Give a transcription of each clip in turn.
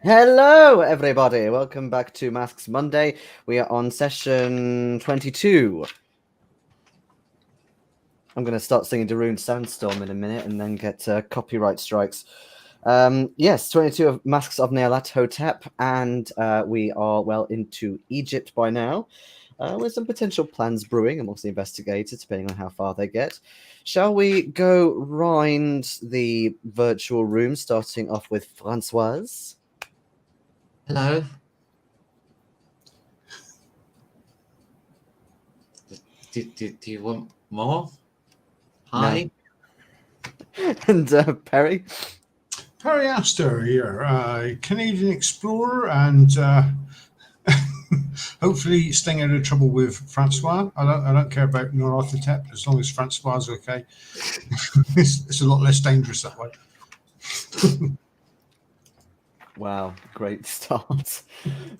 Hello, everybody. Welcome back to Masks Monday. We are on session 22. I'm going to start singing Darude Sandstorm in a minute and then get copyright strikes. Yes, 22 of Masks of Nyarlathotep, and we are well into Egypt by now, with some potential plans brewing amongst the investigators, depending on how far they get. Shall we go round the virtual room, starting off with Françoise? Hello. Do you want more? Hi. No. And Perry? Perry Astor here, Canadian explorer, and hopefully staying out of trouble with Françoise. I don't care about Nyarlathotep as long as Françoise is okay. It's a lot less dangerous that way. Wow, great start.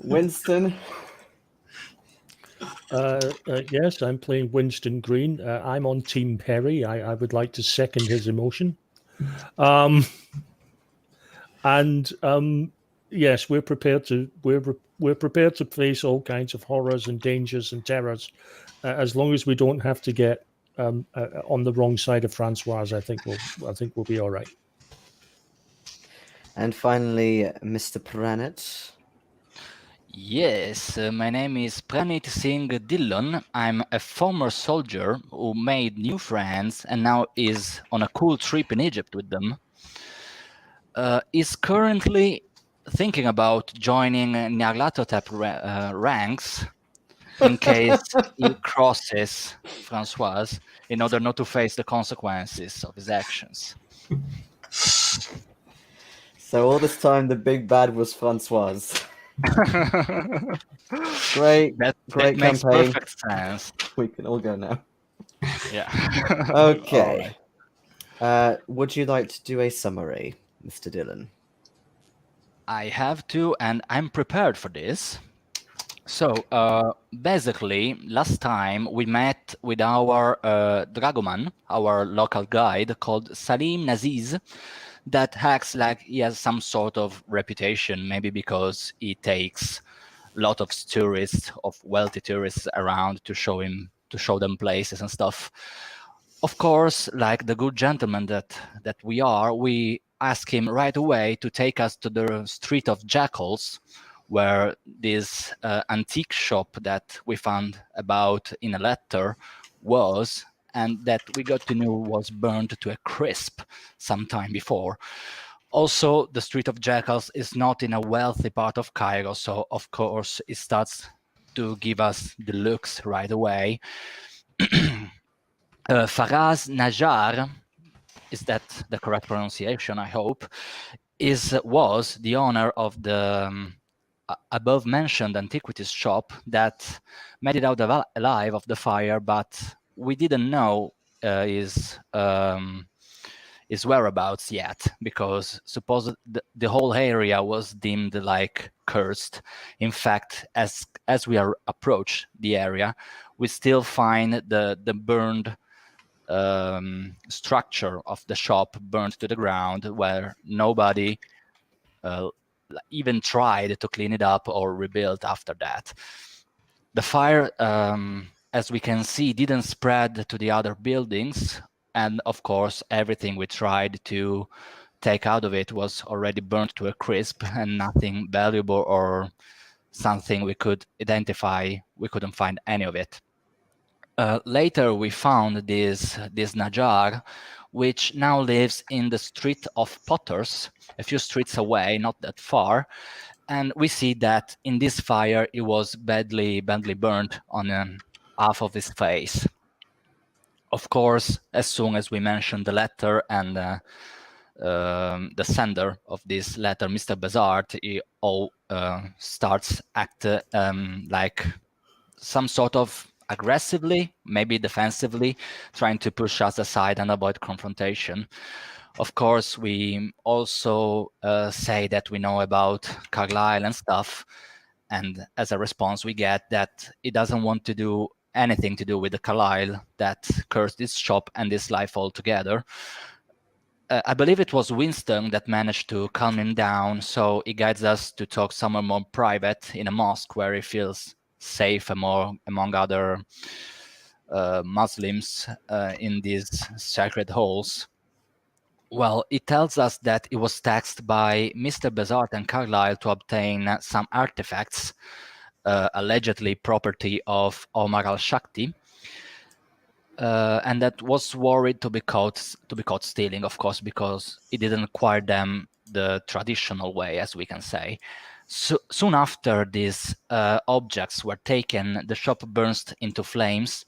Winston? Yes, I'm playing Winston Greene. I'm on Team Perry. I would like to second his emotion. Yes, we're prepared to face all kinds of horrors and dangers and terrors, as long as we don't have to get on the wrong side of Françoise. I think we'll be all right. And finally, Mr. Pranit. Yes, my name is Pranit Singh Dillon. I'm a former soldier who made new friends and now is on a cool trip in Egypt with them. Is currently thinking about joining Nyarlathotep ranks in case he crosses Françoise in order not to face the consequences of his actions. So all this time, the big bad was Françoise. Great that campaign. Makes perfect sense. We can all go now. Yeah. Okay. Would you like to do a summary, Mr. Dillon? I have to, and I'm prepared for this. So basically, last time we met with our dragoman, our local guide called Salim Naziz, that acts like he has some sort of reputation, maybe because he takes a lot of tourists, of wealthy tourists around to show them places and stuff. Of course, like the good gentleman that we are, we ask him right away to take us to the Street of Jackals, where this antique shop that we found about in a letter was, and that we got to know was burned to a crisp some time before. Also, the Street of Jackals is not in a wealthy part of Cairo, so of course it starts to give us the looks right away. Faraz Najjar, is that the correct pronunciation, I hope, was the owner of the above mentioned antiquities shop that made it out alive of the fire, but we didn't know his whereabouts yet, because suppose the whole area was deemed like cursed. In fact, as we approach the area, we still find the burned structure of the shop burned to the ground, where nobody even tried to clean it up or rebuild after that. The fire, as we can see, didn't spread to the other buildings, and of course everything we tried to take out of it was already burnt to a crisp, and nothing valuable or something we could identify, we couldn't find any of it. Later we found this Najjar, which now lives in the Street of Potters, a few streets away, not that far. And we see that in this fire, it was badly burnt on half of his face. Of course, as soon as we mentioned the letter and the sender of this letter, Mr. Bazard, he all starts act like some sort of aggressively, maybe defensively, trying to push us aside and avoid confrontation. Of course, we also say that we know about Carlisle and stuff, and as a response we get that he doesn't want to do anything to do with the Carlisle that cursed this shop and this life altogether. I believe it was Winston that managed to calm him down, so he guides us to talk somewhere more private in a mosque where he feels safe among other Muslims in these sacred halls. Well, it tells us that it was taxed by Mr. Besart and Carlyle to obtain some artifacts, allegedly property of Omar Al-Shakti, and that was worried to be caught stealing, of course, because he didn't acquire them the traditional way, as we can say. So, soon after these objects were taken, the shop burst into flames.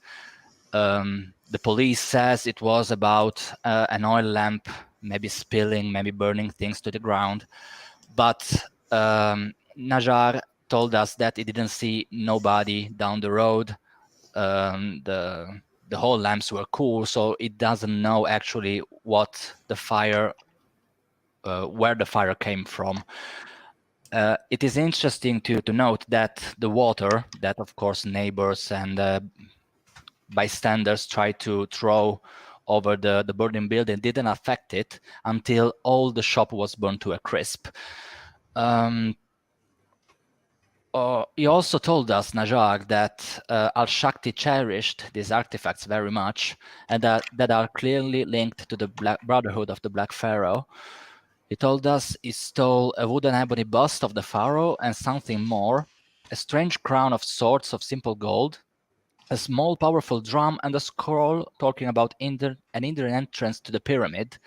The police says it was about an oil lamp, maybe spilling, maybe burning things to the ground. But Najar told us that he didn't see nobody down the road. The whole lamps were cool, so it doesn't know actually what the fire, where the fire came from. It is interesting to note that the water that, of course, neighbors and bystanders tried to throw over the burning building didn't affect it until all the shop was burned to a crisp. He also told us, Najar, that Al-Shakti cherished these artifacts very much and that are clearly linked to the Brotherhood of the Black Pharaoh. He told us he stole a wooden ebony bust of the pharaoh and something more, a strange crown of swords of simple gold, a small powerful drum, and a scroll talking about an Indian entrance to the pyramid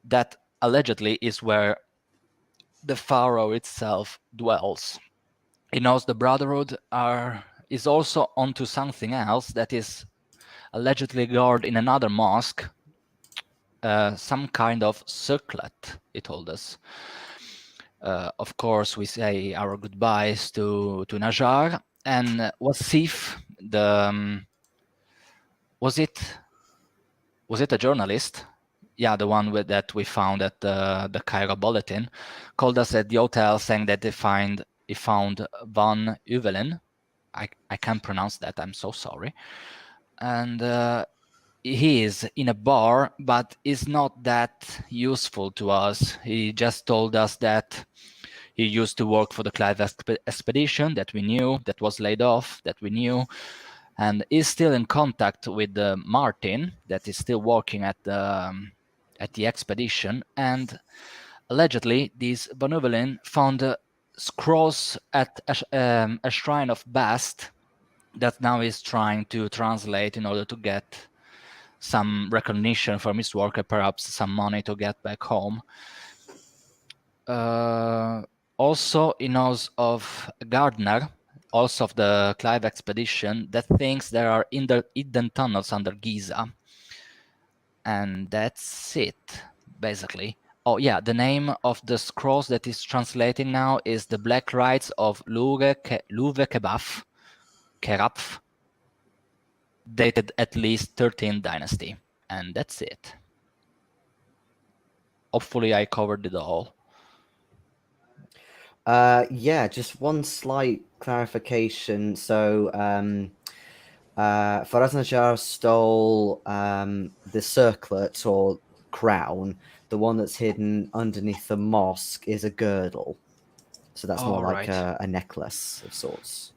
that allegedly is where the pharaoh itself dwells. He knows the Brotherhood is also onto something else that is allegedly guarded in another mosque, some kind of circlet, he told us. Of course, we say our goodbyes to Najar and Wasif, was it a journalist? Yeah, the one that we found at the Cairo Bulletin, called us at the hotel saying that he found Van Uvelen. I can't pronounce that, I'm so sorry. And he is in a bar, but is not that useful to us. He just told us that he used to work for the Clive expedition that we knew, that was laid off, that we knew, and is still in contact with Martin, that is still working at the expedition. And allegedly, these Van Uvelen found scrolls at a shrine of Bast that now is trying to translate in order to get some recognition from his work and perhaps some money to get back home. Also, he knows of Gardner, also of the Clive expedition, that thinks there are hidden tunnels under Giza. And that's it, basically. Oh yeah, the name of the scrolls that is translating now is the Black Rites of Luve Kerapf, dated at least 13th dynasty. And that's it. Hopefully I covered it all. Yeah, just one slight clarification. So Faraz Najar stole the circlet or crown. The one that's hidden underneath the mosque is a girdle. So that's more like a necklace of sorts.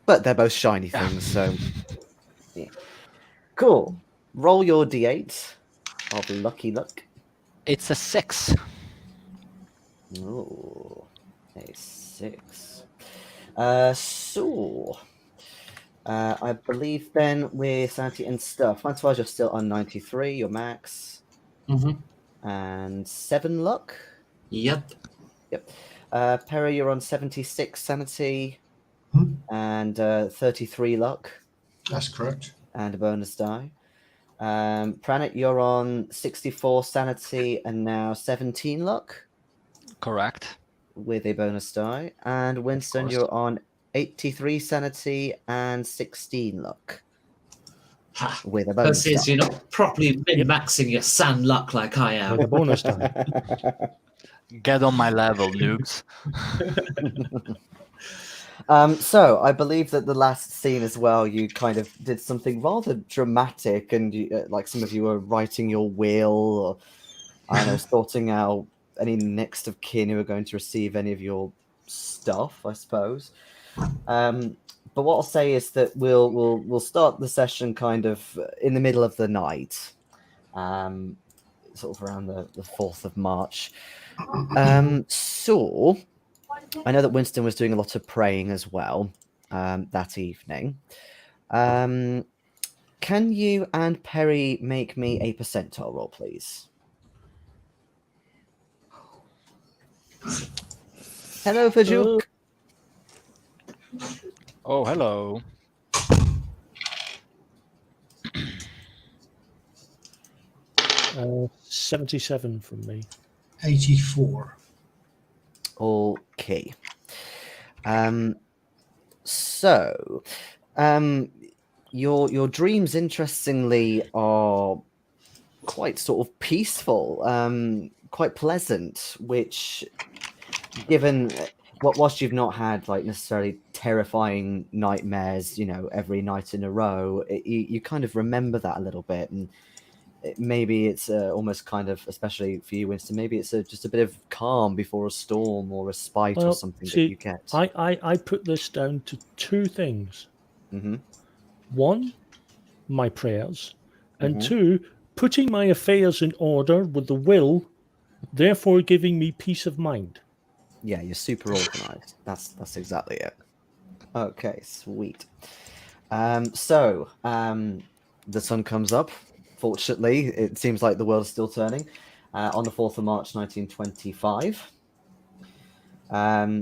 But they're both shiny things, so yeah. Cool. Roll your d8 of lucky luck. It's a 6. Oh, a 6. So, I believe then with sanity and stuff, Françoise, you're still on 93, your max. And 7 luck. Yep. Perry, you're on 76 sanity and 33 luck. That's correct. And a bonus die. Pranit, you're on 64 sanity and now 17 luck. Correct. With a bonus die. And Winston, you're on 83 sanity and 16 luck. Ha. With a bonus Because die. you're not properly min-maxing your sand luck like I am. With a bonus die. Get on my level, noobs. So I believe that the last scene as well, you kind of did something rather dramatic, and like some of you were writing your will, or I don't know, sorting out any next of kin who are going to receive any of your stuff, I suppose. But what I'll say is that we'll start the session kind of in the middle of the night, sort of around the 4th of March. So I know that Winston was doing a lot of praying as well that evening. Can you and Perry make me a percentile roll, please? Hello, Fajuk. Oh, hello. 77 from me. 84. Okay. So, your dreams, interestingly, are quite sort of peaceful, quite pleasant, which, given whilst you've not had like necessarily terrifying nightmares, every night in a row, you kind of remember that a little bit, and maybe it's almost kind of, especially for you, Winston, maybe it's just a bit of calm before a storm or a spite or something that you get. I put this down to two things. Mm-hmm. One, my prayers, and Mhm. two, putting my affairs in order with the will, therefore giving me peace of mind. Yeah, you're super organized. That's exactly it. Okay, sweet. So the sun comes up. Fortunately, it seems like the world is still turning. On the 4th of March, 1925.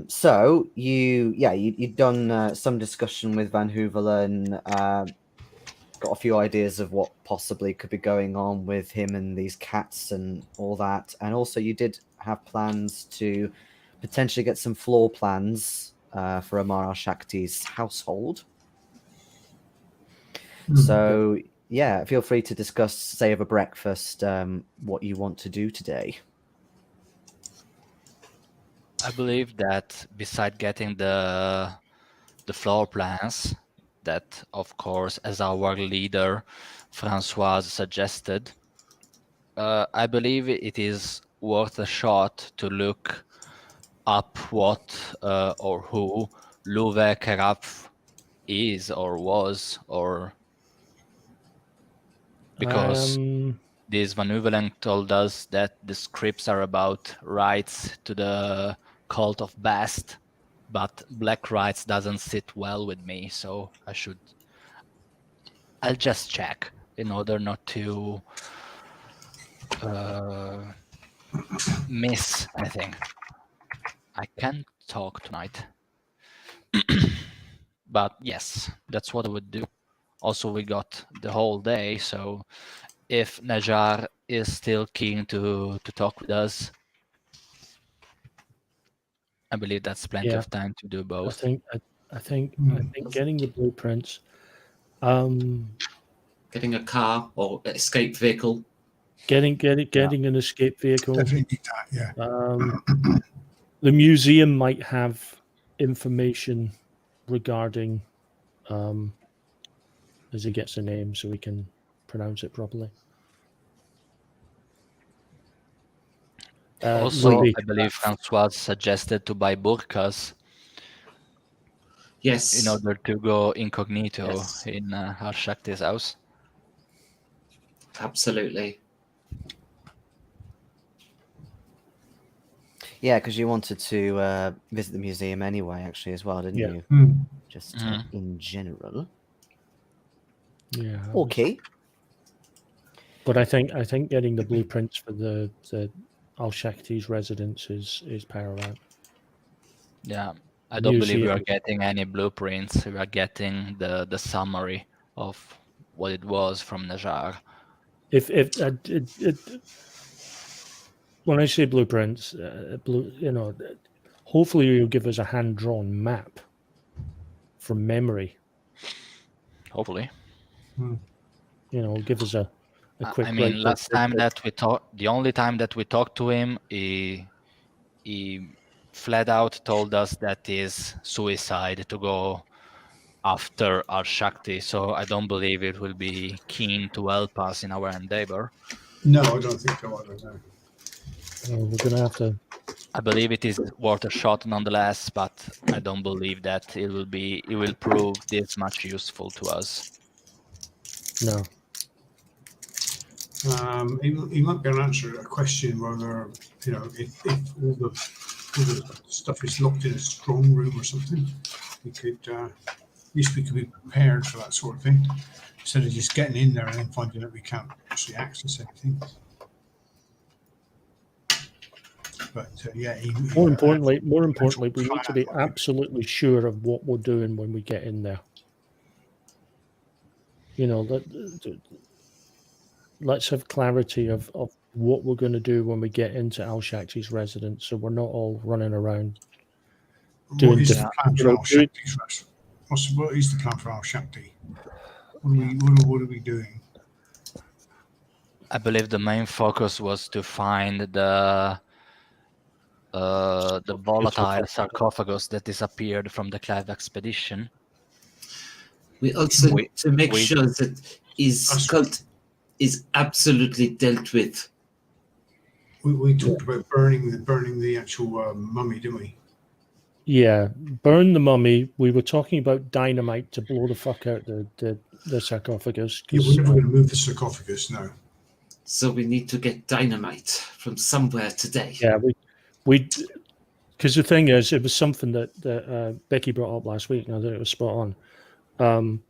So you'd done some discussion with Van Hoevelen, got a few ideas of what possibly could be going on with him and these cats and all that, and also you did have plans to potentially get some floor plans for Omar Al-Shakti's household. So yeah, feel free to discuss, say over breakfast, what you want to do today. I believe that beside getting the floor plans, that of course, as our leader, Françoise suggested, I believe it is worth a shot to look up what or who Louve Caraf is or was, or because this Van Hoevelen told us that the scripts are about rites to the cult of Bast, but black rites doesn't sit well with me, so I'll just check in order not to miss anything. I can't talk tonight. But yes, that's what I would do. Also, we got the whole day, so if Najar is still keen to talk with us, I believe that's plenty of time to do both. I think getting the blueprints, Getting a car or escape vehicle. getting an escape vehicle. Definitely need that, yeah. The museum might have information regarding, as he gets a name so we can pronounce it properly. Also, I believe Françoise suggested to buy burkas. Yes. In order to go incognito in Al-Shakti's house. Absolutely. Yeah, because you wanted to visit the museum anyway, actually, as well, didn't you? Just in general. Yeah. Okay. But I think getting the blueprints for the Al-Shakti's residence is paramount. Yeah, I don't believe we are getting any blueprints. We are getting the summary of what it was from Najar. When I say blueprints, hopefully you'll give us a hand-drawn map from memory. Hopefully. Give us a quick. I mean, last time that we talked, the only time that we talked to him, he flat out told us that is suicide to go after Al-Shakti, so I don't believe it will be keen to help us in our endeavor. No, I don't think so. I don't know. We're going to have to. I believe it is worth a shot nonetheless, but I don't believe that it will prove this much useful to us. No. He might be able to answer a question whether, if all the stuff is locked in a strong room or something, we could, at least we could be prepared for that sort of thing, instead of just getting in there and then finding that we can't actually access anything. But more importantly, we need to be absolutely sure of what we're doing when we get in there. Let's have clarity of what we're going to do when we get into Al-Shakti's residence, so we're not all running around doing what is the plan for Al-Shakti? What is the plan for Al-Shakti? What are we doing? I believe the main focus was to find the volatile sarcophagus that disappeared from the Clive expedition. We also need to make sure that his cult is absolutely dealt with. We talked about burning the actual mummy, didn't we? Yeah, burn the mummy. We were talking about dynamite to blow the fuck out the sarcophagus. Yeah, we're never going to move the sarcophagus, no. So we need to get dynamite from somewhere today. Yeah, we because the thing is, it was something that Becky brought up last week, and I thought it was spot on.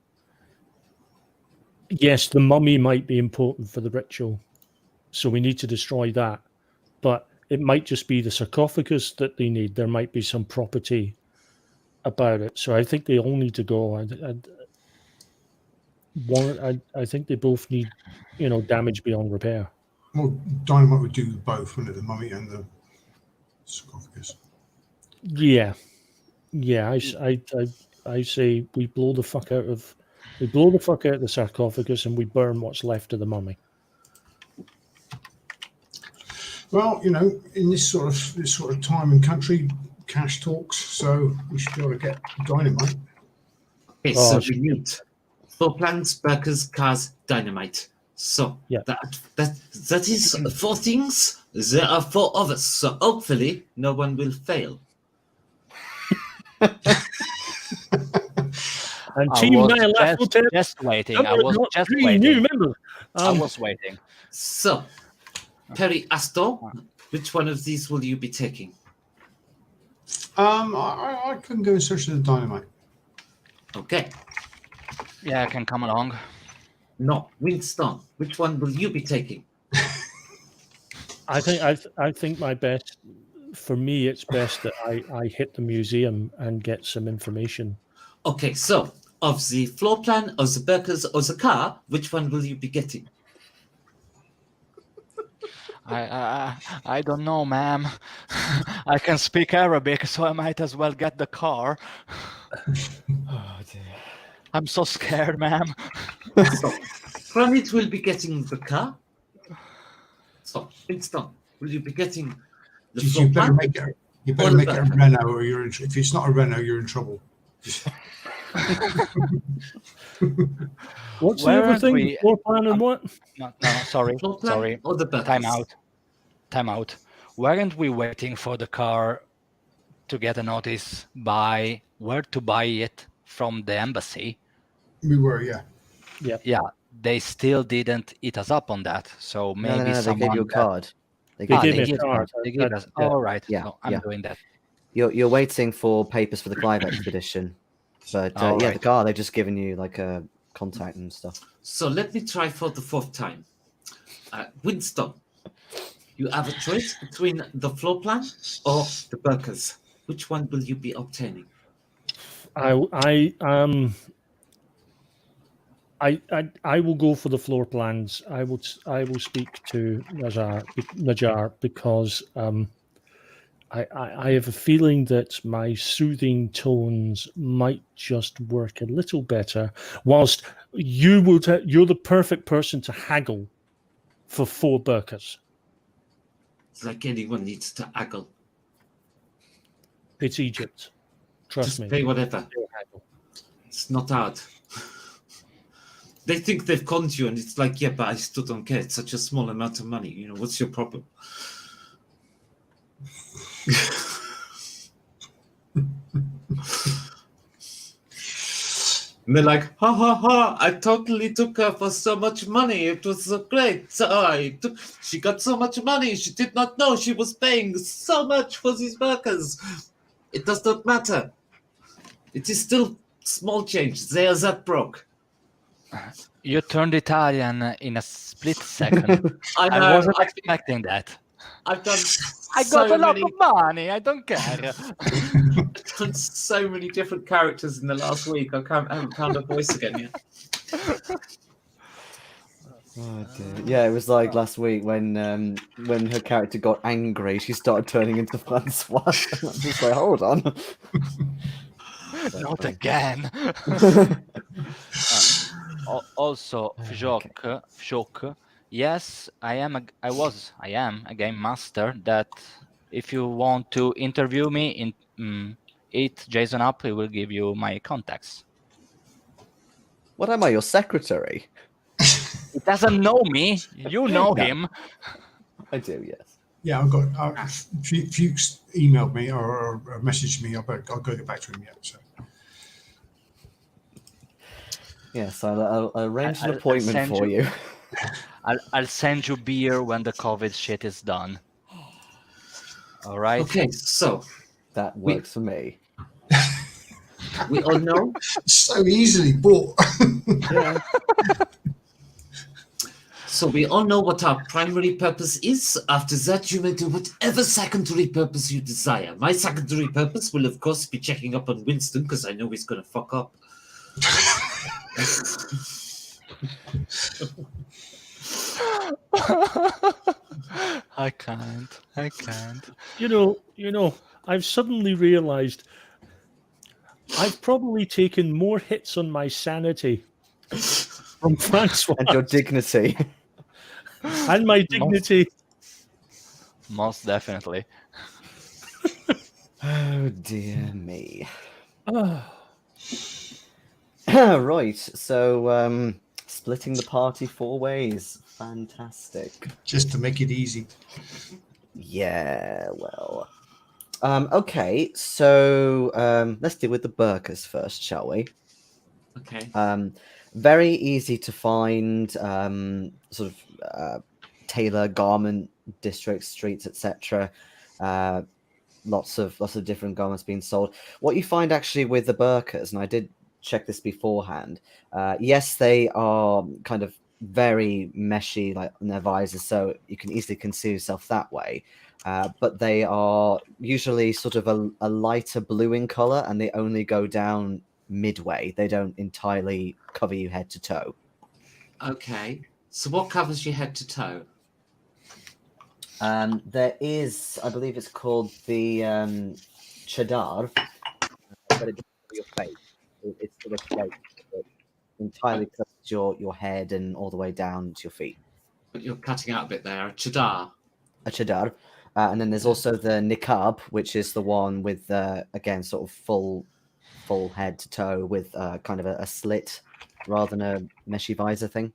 Yes, the mummy might be important for the ritual, so we need to destroy that. But it might just be the sarcophagus that they need. There might be some property about it. So I think they all need to go. I think they both need, damage beyond repair. Well, dynamite would do both, wouldn't it? The mummy and the sarcophagus. Yeah. I say we blow the fuck out of the sarcophagus and we burn what's left of the mummy. Well, in this sort of time and country, cash talks, so we should be able to get dynamite. Okay, so we need floor plans, burkers, cars, dynamite. So yeah. that is 4 things. There are 4 of us, so hopefully no one will fail. And Team Nyarlathotep just waiting. I was just waiting. New members. I was waiting. So, Perry, Astor, which one of these will you be taking? I couldn't go in search of the dynamite. Okay. Yeah, I can come along. No, Winston, which one will you be taking? I think my best, for me, it's best that I hit the museum and get some information. Okay, so of the floor plan, of the burkers, or the car, which one will you be getting? I don't know, ma'am. I can speak Arabic, so I might as well get the car. Oh, dear. I'm so scared, ma'am. So, Pranit will be getting the car. So, Winston, will you be getting the floor plan? You better make it a Renault, or if it's not a Renault, you're in trouble. What's the other thing? Floor plan and what? No, sorry. Or the Time out. Weren't we waiting for the car to get a notice by where to buy it from the embassy? We were, yeah. Yeah, they still didn't eat us up on that. So maybe they gave you a card. They gave me a card. They gave us. All right. Yeah, so I'm doing that. You're waiting for papers for the Clive expedition, but the car they've just given you like a contact and stuff. So let me try for the 4th time. Winston, you have a choice between the floor plan or the burkers. Which one will you be obtaining? I will go for the floor plans. I will speak to Najar because I have a feeling that my soothing tones might just work a little better. Whilst you're the perfect person to haggle for 4 burkers. It's like anyone needs to haggle. It's Egypt. Trust Just me. pay whatever. It's not hard. They think they've conned you, and it's like, yeah, but I still don't care. It's such a small amount of money. You know, what's your problem? And they're like, ha ha ha, I totally took her for so much money. It was so great. She got so much money. She did not know she was paying so much for these workers. It does not matter. It is still small change. They are that broke. You turned Italian in a split second. I know. I wasn't expecting that. I've done I so got a lot many, of money. I don't care. I've done so many different characters in the last week. I haven't found a voice again yet. Oh dear. Yeah, it was like last week when her character got angry, she started turning into Françoise. I'm just like, hold on. Not again. Also, Fjock. Yes, I am a game master. That if you want to interview me in Eat Jason Up, he will give you my contacts. What am I, your secretary? He doesn't know me. You know No. him. I do, yes. Yeah, I've got. Fuchs emailed me or messaged me. I'll go get back to him yet. So. Yes, I'll arrange an I'll appointment send for you. I'll send you beer when the COVID shit is done. All right. Okay, so That works for me. we all know. So easily bought. Yeah. So we all know what our primary purpose is. After that, you may do whatever secondary purpose you desire. My secondary purpose will, of course, be checking up on Winston, because I know he's going to fuck up. I can't. You know, I've suddenly realized I've probably taken more hits on my sanity from Françoise And your dignity. and my dignity. Most definitely. Oh dear me. Ah, Right, so splitting the party 4 ways. Fantastic. Just to make it easy. Yeah, well. Okay, so let's deal with the burkas first, shall we? Okay. Very easy to find sort of tailor garment districts, streets, etc. Lots of different garments being sold. What you find actually with the burkas, and I did check this beforehand, yes, they are kind of very meshy, like on their visors, so you can easily conceal yourself that way. But they are usually sort of a lighter blue in color, and they only go down midway. They don't entirely cover you head to toe. Okay. So what covers your head to toe? There is, I believe it's called the chadar, but it doesn't cover your face. It's sort of like entirely covers your head and all the way down to your feet. But you're cutting out a bit there. Chadar. A chadar. And then there's also the niqab, which is the one with, again, sort of full head to toe with kind of a slit rather than a meshy visor thing.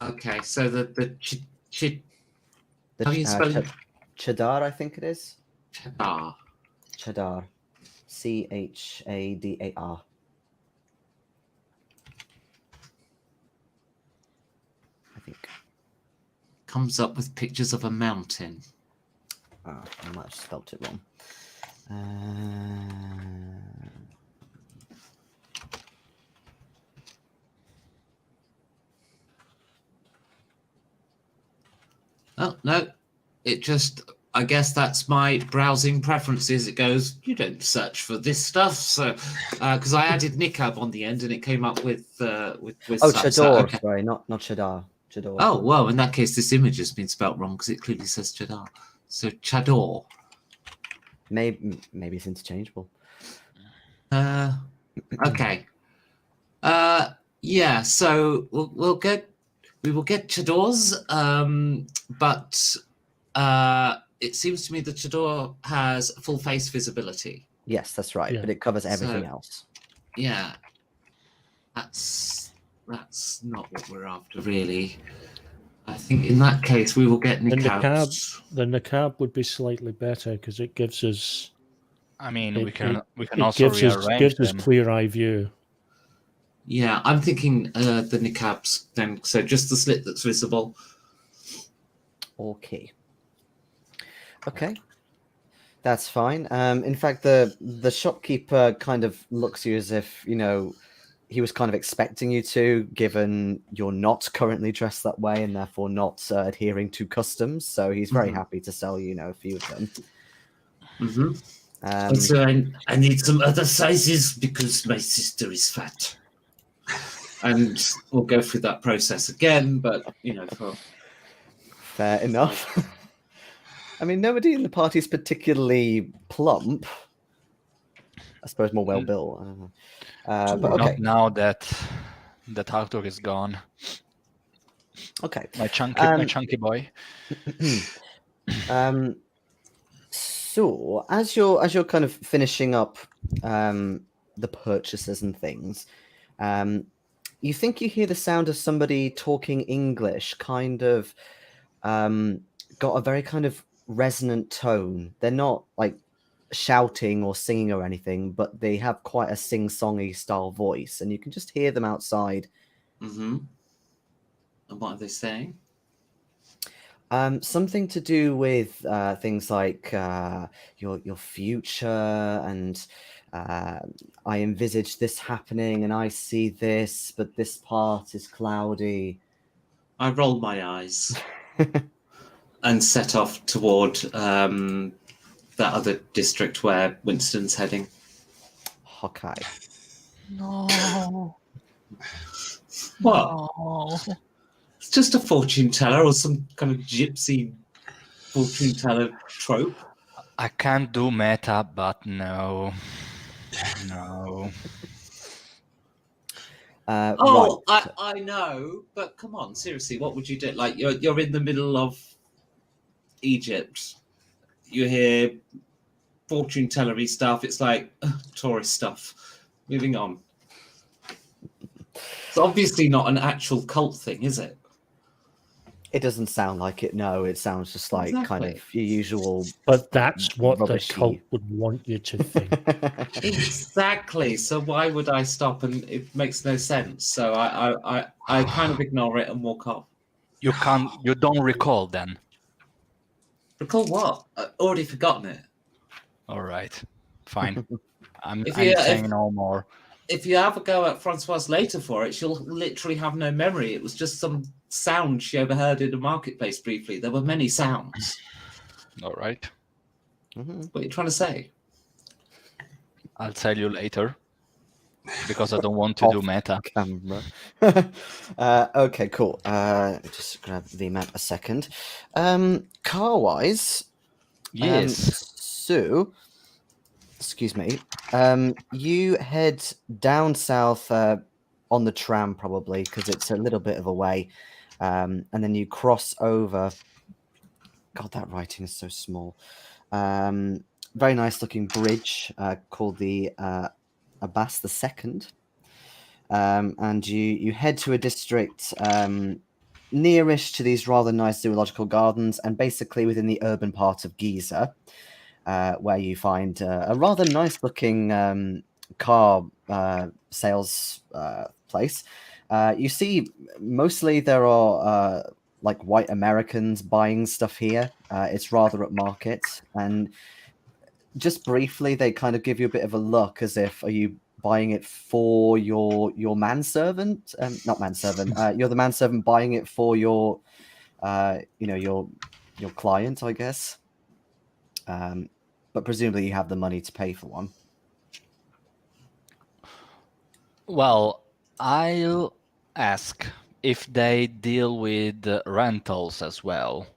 Okay. So the how do you spell it? Chadar, I think it is. Chadar. Chadar. Chadar. I think. Comes up with pictures of a mountain. Oh, I might have spelt it wrong. Oh, no. It just, I guess that's my browsing preferences. It goes, you don't search for this stuff. So, because I added niqab on the end and it came up with Oh, stuff. chador. So, okay. Sorry, not chadar. Chador. Oh, well, in that case, this image has been spelt wrong because it clearly says chadar. So, chador. Maybe it's interchangeable. Okay. Yeah, so we will get chadors, but it seems to me the chador has full face visibility. Yes, that's right. Yeah. But it covers everything So- else. Yeah, that's not what we're after, really. I think in that case we will get The niqabs. niqab would be slightly better because it gives us I mean, we It- can it also gives us rearrange them. clear eye view. Yeah, I'm thinking the niqabs then. So just the slit that's visible. Okay. Okay. That's fine. In fact, the shopkeeper kind of looks at you as if, you know, he was kind of expecting you to, given you're not currently dressed that way and therefore not adhering to customs. So he's very Mhm. happy to sell you, a few of them. Mm-hmm. Um, And so I need some other sizes because my sister is fat. And we'll go through that process again, but for Fair enough. I mean, nobody in the party is particularly plump. I suppose more well built. I don't know. But Not okay, now that Arthur is gone. okay. My chunky boy. So as you're kind of finishing up the purchases and things, you think you hear the sound of somebody talking English, kind of got a very kind of resonant tone. They're not like shouting or singing or anything, but they have quite a sing-songy style voice, and you can just hear them outside. Mm-hmm. And what are they saying? Something to do with things like your future, and I envisage this happening, and I see this, but this part is cloudy. I roll my eyes and set off toward that other district where Winston's heading. Hawkeye. No. What? No. It's just a fortune teller or some kind of gypsy fortune teller trope. I can't do meta, but no. No. Oh, Right. I know, but come on, seriously, what would you do? Like you're in the middle of Egypt. You hear fortune tellery stuff. It's like tourist stuff. Moving on. It's obviously not an actual cult thing, is it? It doesn't sound like it. No, it sounds just like kind Exactly. of your usual. But that's what Rubbishy. the cult would want you to think. Exactly. So why would I stop? And it makes no sense. So I kind of ignore it and walk off. You don't recall then. Recall what? I've already forgotten it. All right. Fine. I'm If saying no more. If you have a go at Françoise later for it, she'll literally have no memory. It was just some sound she overheard in the marketplace briefly. There were many sounds. All right. Mhm. What are you trying to say? I'll tell you later. Because I don't want to do meta. Camera. Okay, cool. Just grab the map a second. Car-wise, Yes. so, excuse me. You head down south on the tram probably because it's a little bit of a way, and then you cross over. God, that writing is so small. Very nice looking bridge called the Bast II. And you head to a district nearish to these rather nice zoological gardens, and basically within the urban part of Giza, where you find a rather nice looking car sales place. You see mostly there are like white Americans buying stuff here. It's rather upmarket, and just briefly they kind of give you a bit of a look as if, are you buying it for your manservant? Not manservant. You're the manservant buying it for your your client, I guess. But presumably you have the money to pay for one. Well, I'll ask if they deal with rentals as well.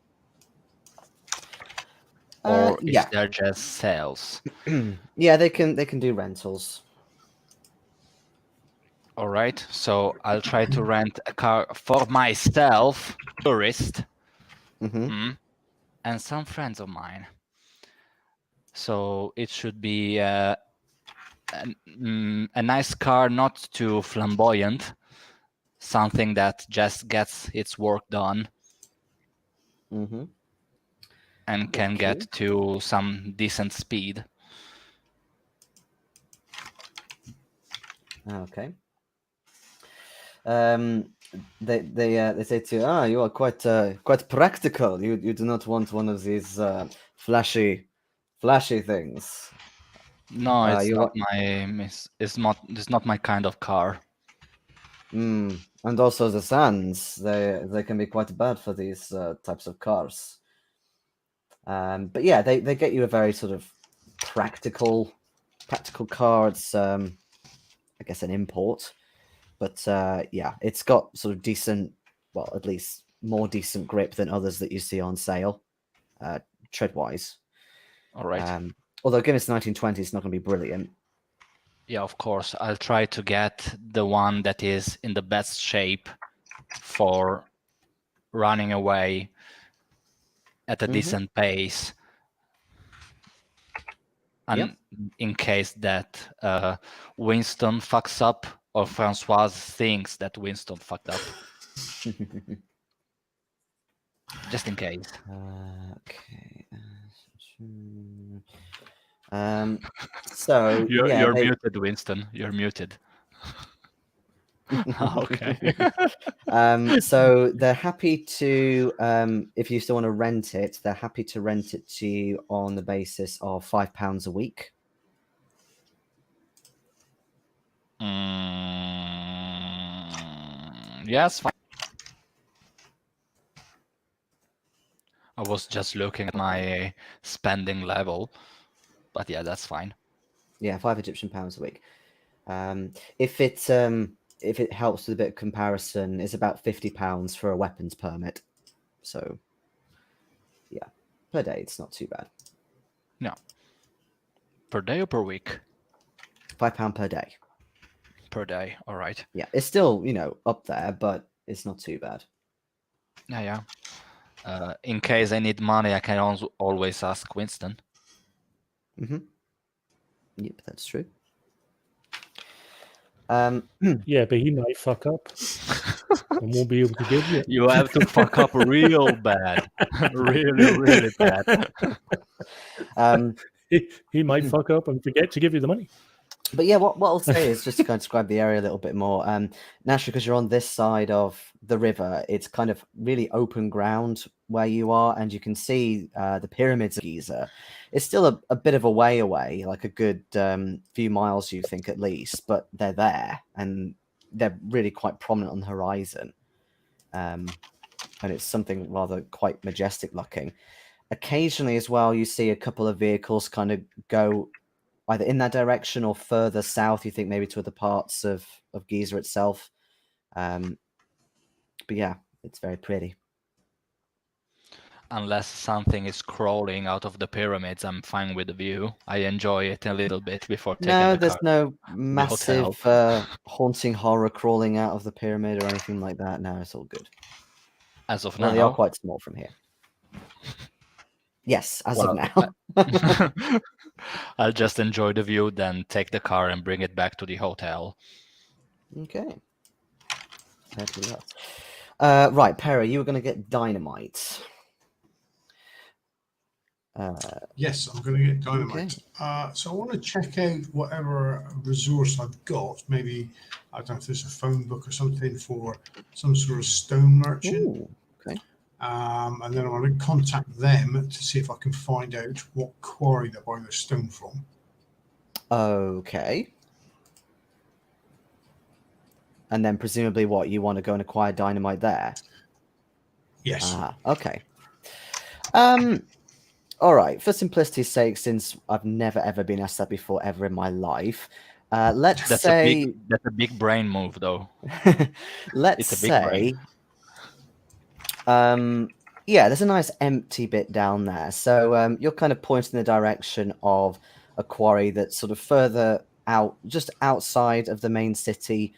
Or Yeah. if they're just sales. Yeah, they can do rentals. All right, so I'll try to rent a car for myself, tourist. Mm-hmm. Mm. and some friends of mine. So it should be a nice car, not too flamboyant, something that just gets its work done Mm-hmm. and can Okay. get to some decent speed. Okay. They say to you, you are quite practical. You do not want one of these flashy things. No, it's you not want- it's not my kind of car. And also the sands, they can be quite bad for these types of cars. But yeah, they get you a very sort of practical car. It's I guess an import, but yeah, it's got sort of decent, well, at least more decent grip than others that you see on sale, tread wise. All right. Although given it's 1920, it's not going to be brilliant. Yeah, of course. I'll try to get the one that is in the best shape for running away at a decent pace. And in case that Winston fucks up or Françoise thinks that Winston fucked up. Just in case. Okay. So you're muted, Winston. You're muted. Okay. So they're happy to, if you still want to rent it, they're happy to rent it to you on the basis of £5 a week. Yes, fine. I was just looking at my spending level, but yeah, that's fine. Yeah, £5 a week. If it helps with a bit of comparison, it's about £50 for a weapons permit. So yeah, per day, it's not too bad. No. Per day or per week? £5 per day. Per day, all right. Yeah, it's still, up there, but it's not too bad. Yeah. In case I need money, I can always ask Winston. Mm-hmm. Yep, that's true. Yeah, but he might fuck up and won't be able to give you. You have to fuck up real bad. really bad. He might fuck up and forget to give you the money. But yeah, what I'll say is just to kind of describe the area a little bit more. Naturally, because you're on this side of the river, it's kind of really open ground where you are, and you can see the pyramids of Giza. It's still a bit of a way away, like a good few miles, you think at least, but they're there, and they're really quite prominent on the horizon. And it's something rather quite majestic looking. Occasionally as well, you see a couple of vehicles kind of go either in that direction or further south, you think maybe to other parts of Giza itself. But yeah, it's very pretty. Unless something is crawling out of the pyramids, I'm fine with the view. I enjoy it a little bit before taking the car. No, there's no massive haunting horror crawling out of the pyramid or anything like that. No, it's all good. As of now? They are quite small from here. Yes, as of now. I'll just enjoy the view, then take the car and bring it back to the hotel. Okay. Right, Perry, you were going to get dynamite. Yes, I'm going to get dynamite. Okay. So I want to check out whatever resource I've got. Maybe, I don't know if there's a phone book or something for some sort of stone merchant. Ooh, okay. And then I want to contact them to see if I can find out what quarry they're buying their stone from. Okay. And then presumably what, you want to go and acquire dynamite there? Yes. Okay. All right. For simplicity's sake, since I've never ever been asked that before ever in my life, let's say that's a big brain move, though. Let's say, yeah, there's a nice empty bit down there. So you're kind of pointing in the direction of a quarry that's sort of further out, just outside of the main city,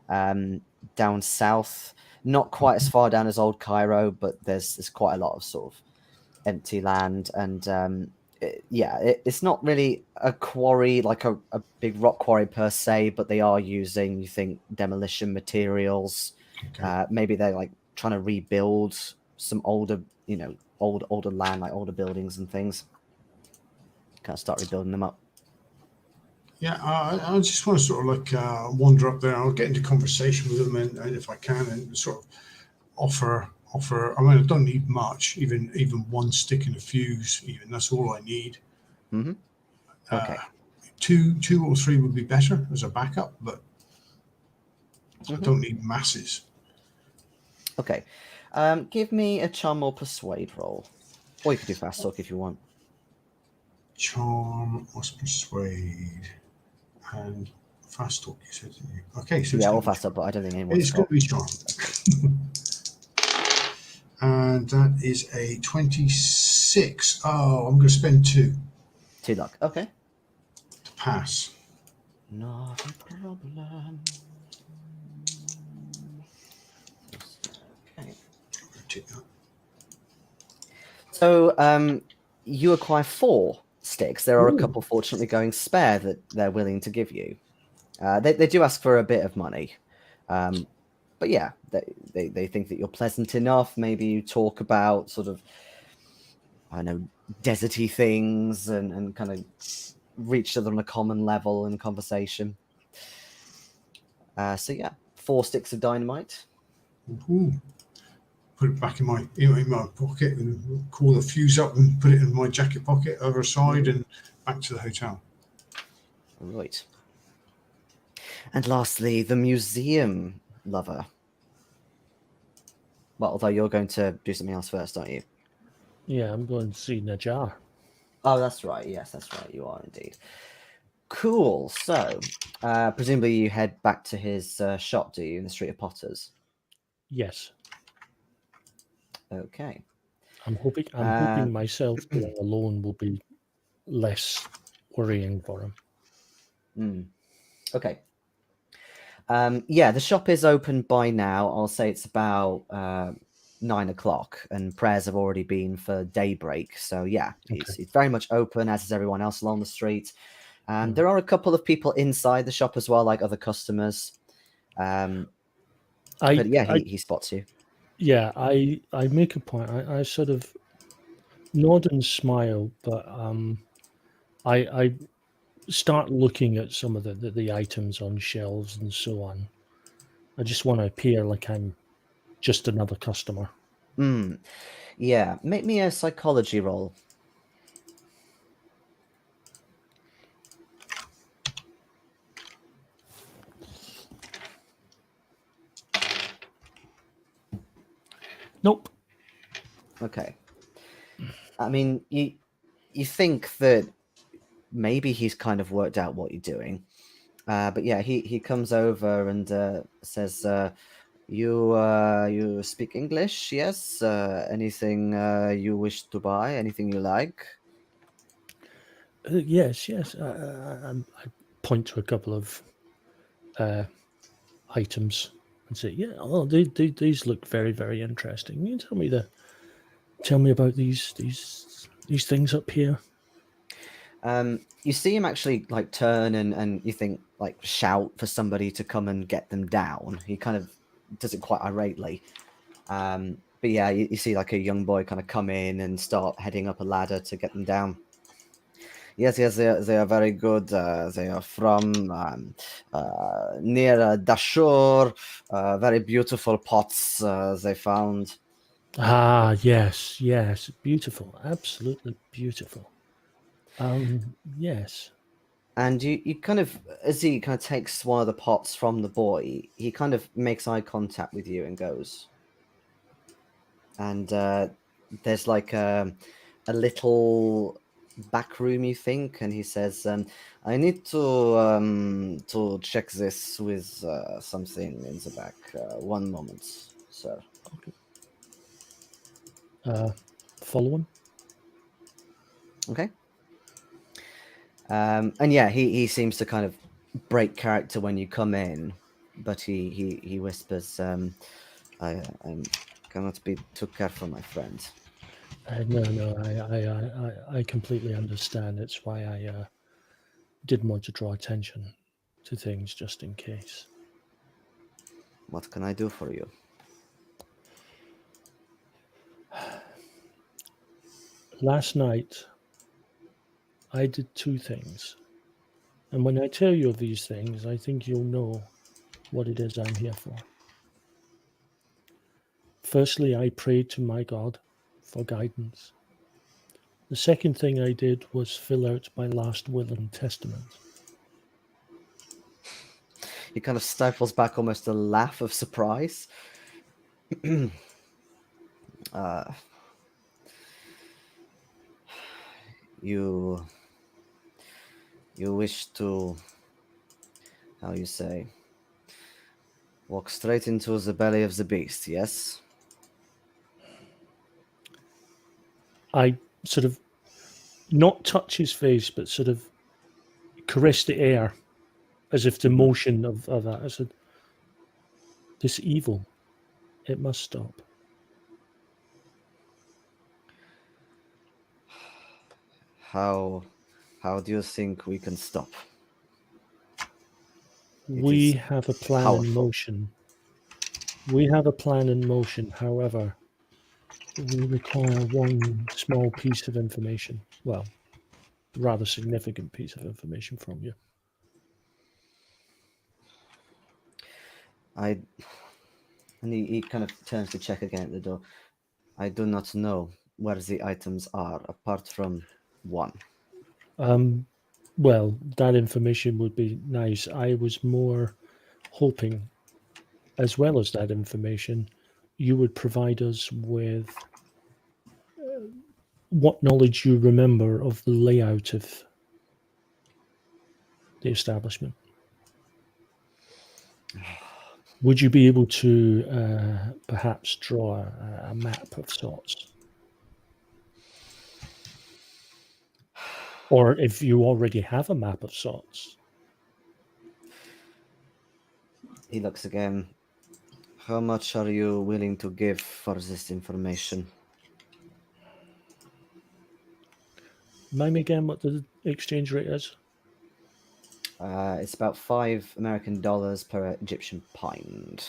down south. Not quite as far down as Old Cairo, but there's quite a lot of sort of empty land, and it's not really a quarry, like a big rock quarry per se, but they are using, you think, demolition materials. Okay. Maybe they're like trying to rebuild some older, older land, like older buildings and things. Kind of start rebuilding them up. Yeah, I just want to sort of like wander up there. I'll get into conversation with them, and if I can, and sort of offer. I mean, I don't need much, even one stick and a fuse. Even that's all I need. Mm-hmm. Okay. 2 or 3 would be better as a backup, but I don't need masses. Okay. Give me a charm or persuade roll, or you could do fast talk if you want. Charm or persuade and fast talk. You said, didn't you? Okay, so Yeah, or fast talk, but I don't think anyone's it's going to be charm. And that is a 26. Oh, I'm going to spend 2 2 luck. Okay. to pass. Not a problem. Okay. Take that. So you acquire 4 sticks. There are a couple, fortunately, going spare that they're willing to give you. They do ask for a bit of money. But yeah, they think that you're pleasant enough. Maybe you talk about sort of, I don't know, deserty things and kind of reach each other on a common level in conversation. So yeah, 4 sticks of dynamite. Ooh. Put it back in my pocket and call the fuse up and put it in my jacket pocket other side and back to the hotel. Right. And lastly, the museum lover. Well, although you're going to do something else first, aren't you? Yeah, I'm going to see Najar. Oh, that's right. Yes, that's right. You are indeed. Cool. So, presumably you head back to his shop, do you, in the Street of Potters? Yes. Okay. I'm hoping myself going alone will be less worrying for him. Okay. Yeah, the shop is open by now. I'll say it's about 9 o'clock, and prayers have already been for daybreak. So yeah, it's very much open, as is everyone else along the street. There are a couple of people inside the shop as well, like other customers. But yeah, he spots you. Yeah, I make a point. I sort of nod and smile, but I start looking at some of the items on shelves and so on. I just want to appear like I'm just another customer. Yeah, make me a psychology roll. Nope. Okay. I mean, you think that maybe he's kind of worked out what you're doing. But yeah, he comes over and says, you speak English? Yes. Anything you wish to buy? Anything you like? Yes. I point to a couple of items and say, "Yeah, oh, these look very, very interesting. Can you tell me about these things up here?" You see him actually like turn and you think like shout for somebody to come and get them down. He kind of does it quite irately. But yeah, you see like a young boy kind of come in and start heading up a ladder to get them down. Yes, they are very good. They are from near Dashur. Very beautiful pots they found. Ah, yes, beautiful, absolutely beautiful. Yes. And you kind of, as he kind of takes one of the pots from the boy, he kind of makes eye contact with you and goes. And there's like a little back room, you think, and he says, "I need to check this with something in the back. 1 moment, sir." Follow him. Okay. And yeah, he seems to kind of break character when you come in, but he whispers, I cannot be too careful, my friend. No, I completely understand. It's why I didn't want to draw attention to things just in case. What can I do for you? Last night, I did 2 things. And when I tell you of these things, I think you'll know what it is I'm here for. Firstly, I prayed to my God for guidance. The second thing I did was fill out my last will and testament. He kind of stifles back almost a laugh of surprise. You wish to, how you say, walk straight into the belly of the beast, yes? I sort of not touch his face, but sort of caress the air as if the motion of that. I said, this evil, it must stop. How do you think we can stop? We is have a plan in powerful. motion. We have a plan in motion. However, we require one small piece of information. Well, rather significant piece of information from you. And he kind of turns to check again at the door. I do not know where the items are, apart from one. Well, that information would be nice. I was more hoping, as well as that information, you would provide us with what knowledge you remember of the layout of the establishment. Would you be able to perhaps draw a map of sorts? Or if you already have a map of sorts. He looks again. How much are you willing to give for this information? Remind me again what the exchange rate is? It's about $5 per Egyptian pound.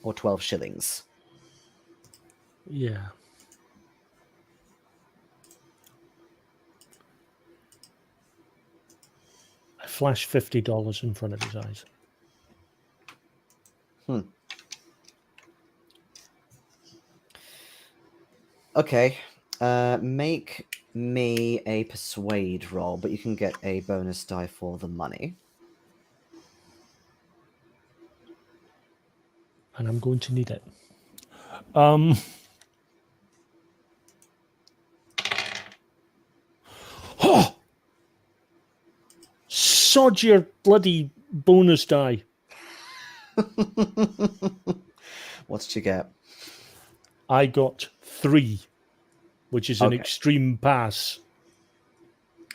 Or 12 shillings. Yeah. I flash $50 in front of his eyes. Okay. Make me a persuade roll, but you can get a bonus die for the money. And I'm going to need it. Oh! Sod your bloody bonus die. What did you get? I got 3, which is an Okay. extreme pass.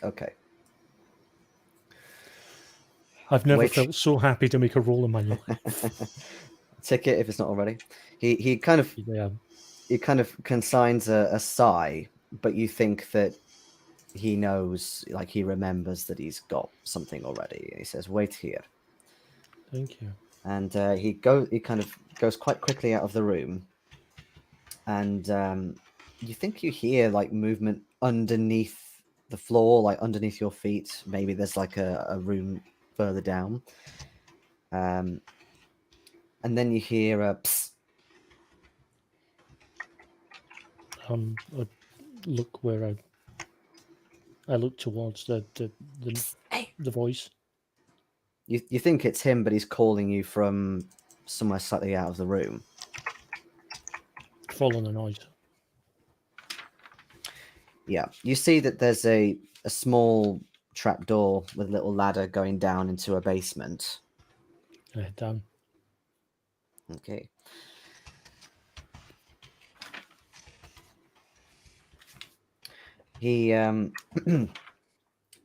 Okay. I've never Which- felt so happy to make a roll in my life. Tick it if it's not already. He kind of Yeah. he kind of consigns a sigh, but you think that he knows, like he remembers that he's got something already. And he says, "Wait here." Thank you. And he kind of goes quite quickly out of the room, and you think you hear like movement underneath the floor, like underneath your feet. Maybe there's like a room further down, and then you hear a psst. I look where I look towards the voice. You think it's him, but he's calling you from somewhere slightly out of the room. Follow the noise. Yeah, you see that there's a small trap door with a little ladder going down into a basement. I head down. Okay. He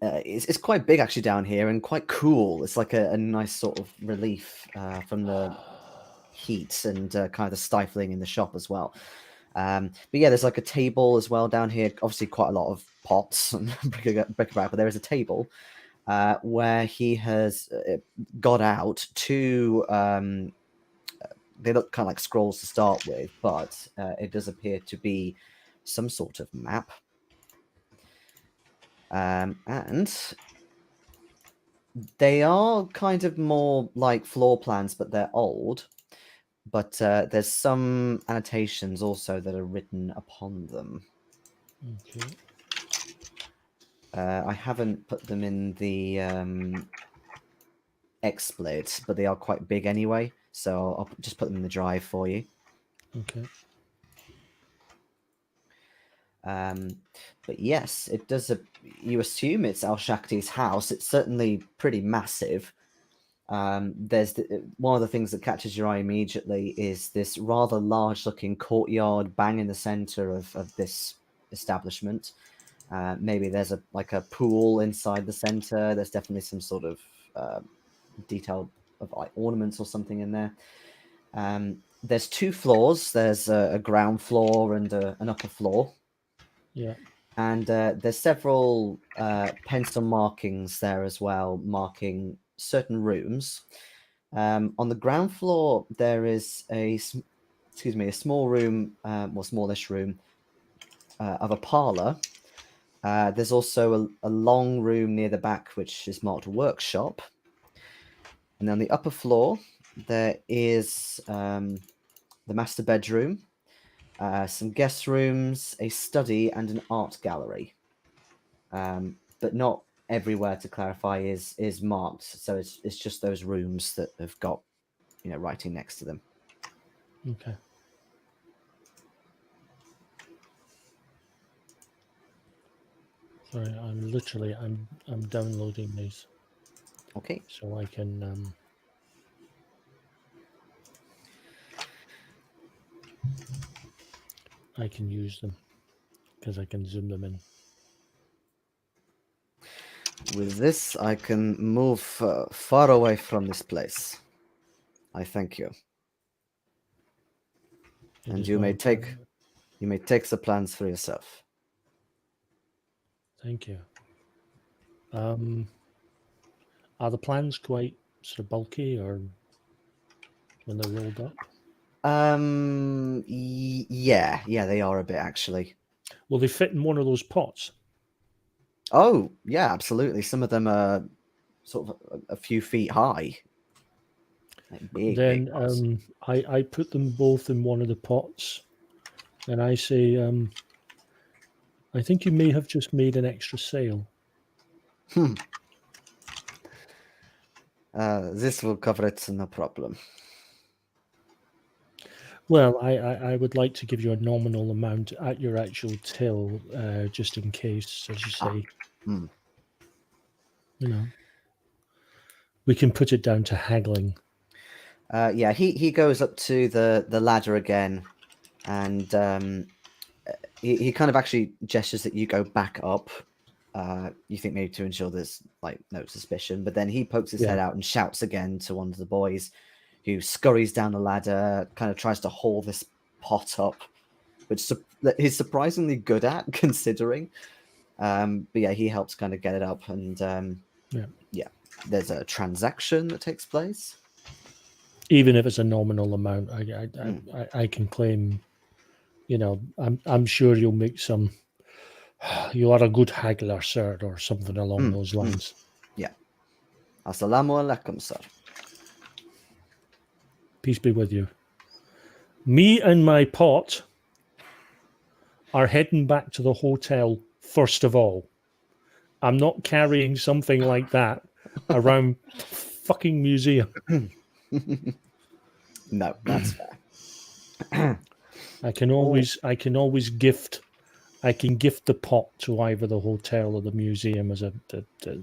it's quite big actually down here and quite cool. It's like a nice sort of relief from the heat and kind of the stifling in the shop as well. But yeah, there's like a table as well down here. Obviously, quite a lot of pots and bric-a-brac, but there is a table where he has got out two. They look kind of like scrolls to start with, but it does appear to be some sort of map. And they are kind of more like floor plans, but they're old. But there's some annotations also that are written upon them. Okay. I haven't put them in the XSplit, but they are quite big anyway, so I'll just put them in the drive for you. Okay. But yes, it does. You assume it's Al-Shakti's house. It's certainly pretty massive. There's one of the things that catches your eye immediately is this rather large-looking courtyard bang in the center of this establishment. Maybe there's a pool inside the center. There's definitely some sort of detail of like ornaments or something in there. There's two floors. There's a ground floor and an upper floor. Yeah. And there's several pencil markings there as well, marking certain rooms. On the ground floor, there is a small room, or smallish room of a parlor. There's also a long room near the back, which is marked workshop. And on the upper floor, there is the master bedroom, some guest rooms, a study, and an art gallery. But not everywhere, to clarify, is marked. So it's just those rooms that have got, writing next to them. Okay. Sorry, I'm downloading these. Okay. So I can use them because I can zoom them in. With this, I can move far away from this place. I thank you. And you may take the plans for yourself. Thank you. Are the plans quite sort of bulky, or when they're rolled up? Yeah, they are a bit actually. Will they fit in one of those pots? Oh, yeah, absolutely. Some of them are sort of a few feet high. Like big pots. I put them both in one of the pots, and I say, I think you may have just made an extra sale. This will cover it, no problem. Well, I would like to give you a nominal amount at your actual till, just in case, as you say. We can put it down to haggling. Yeah, he goes up to the ladder again, and he kind of actually gestures that you go back up. You think maybe to ensure there's like no suspicion, but then he pokes his head out and shouts again to one of the boys, who scurries down the ladder, kind of tries to haul this pot up, which he's surprisingly good at considering. But yeah, he helps kind of get it up, and there's a transaction that takes place. Even if it's a nominal amount, I can claim. I'm sure you'll make some. You are a good haggler, sir, or something along those lines. Yeah. Assalamu alaikum, sir. Peace be with you. Me and my pot are heading back to the hotel first of all. I'm not carrying something like that around fucking museum. No, that's fair. I can always gift the pot to either the hotel or the museum as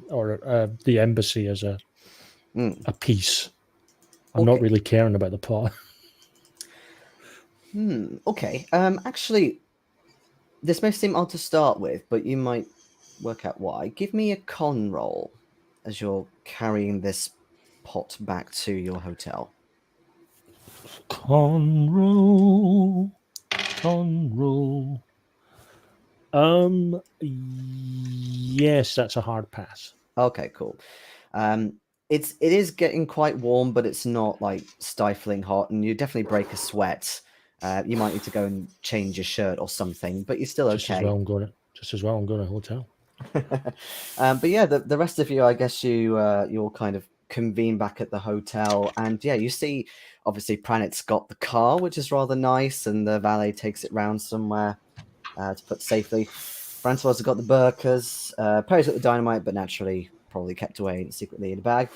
or the embassy as a piece. I'm not really caring about the pot. Okay. Actually, this may seem odd to start with, but you might work out why. Give me a con roll as you're carrying this pot back to your hotel. Con roll. Con roll. Yes, that's a hard pass. Okay, cool. It is getting quite warm, but it's not like stifling hot, and you definitely break a sweat. You might need to go and change your shirt or something, but you're still Just as okay. well I'm going to a hotel. But yeah, the rest of you, I guess you'll kind of convene back at the hotel, and yeah, you see obviously Pranit's got the car, which is rather nice, and the valet takes it round somewhere to put safely. Françoise has got the burkas, Perry's got the dynamite, but naturally probably kept away secretly in a bag.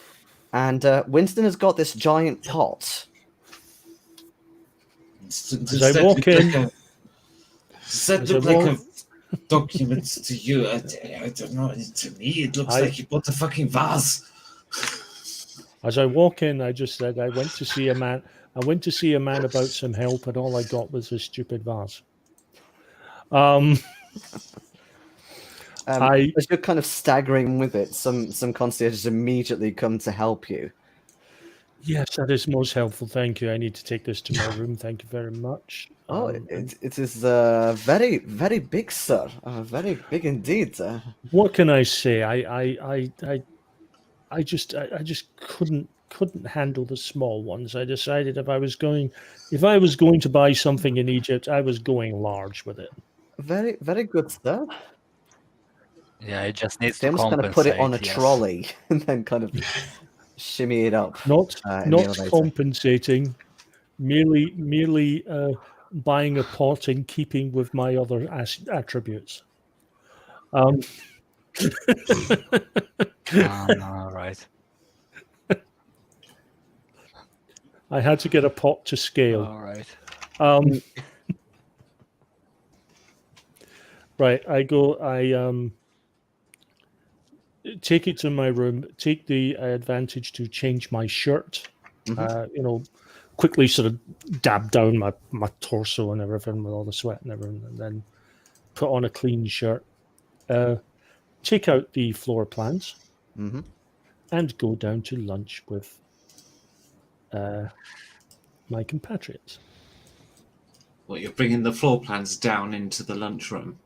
And Winston has got this giant pot. As I walk in, does that look like a document to you? I don't know. To me, it looks like you bought a fucking vase. As I walk in, I just said I went to see a man. I went to see a man about some help, and all I got was a stupid vase. As you're kind of staggering with it, some concierges immediately come to help you. Yes, that is most helpful. Thank you. I need to take this to my room. Thank you very much. It is very, very big, sir. Very big indeed. What can I say? I just couldn't handle the small ones. I decided if I was going to buy something in Egypt, I was going large with it. Very, very good, sir. Yeah, it just needs They to almost compensate. kind of put it on a trolley and then kind of shimmy it up. Not compensating, merely buying a pot in keeping with my other attributes. All right. I had to get a pot to scale. All right. Right. I take it to my room, take the advantage to change my shirt, quickly sort of dab down my torso and everything with all the sweat and everything, and then put on a clean shirt, take out the floor plans, and go down to lunch with my compatriots. Well, you're bringing the floor plans down into the lunchroom.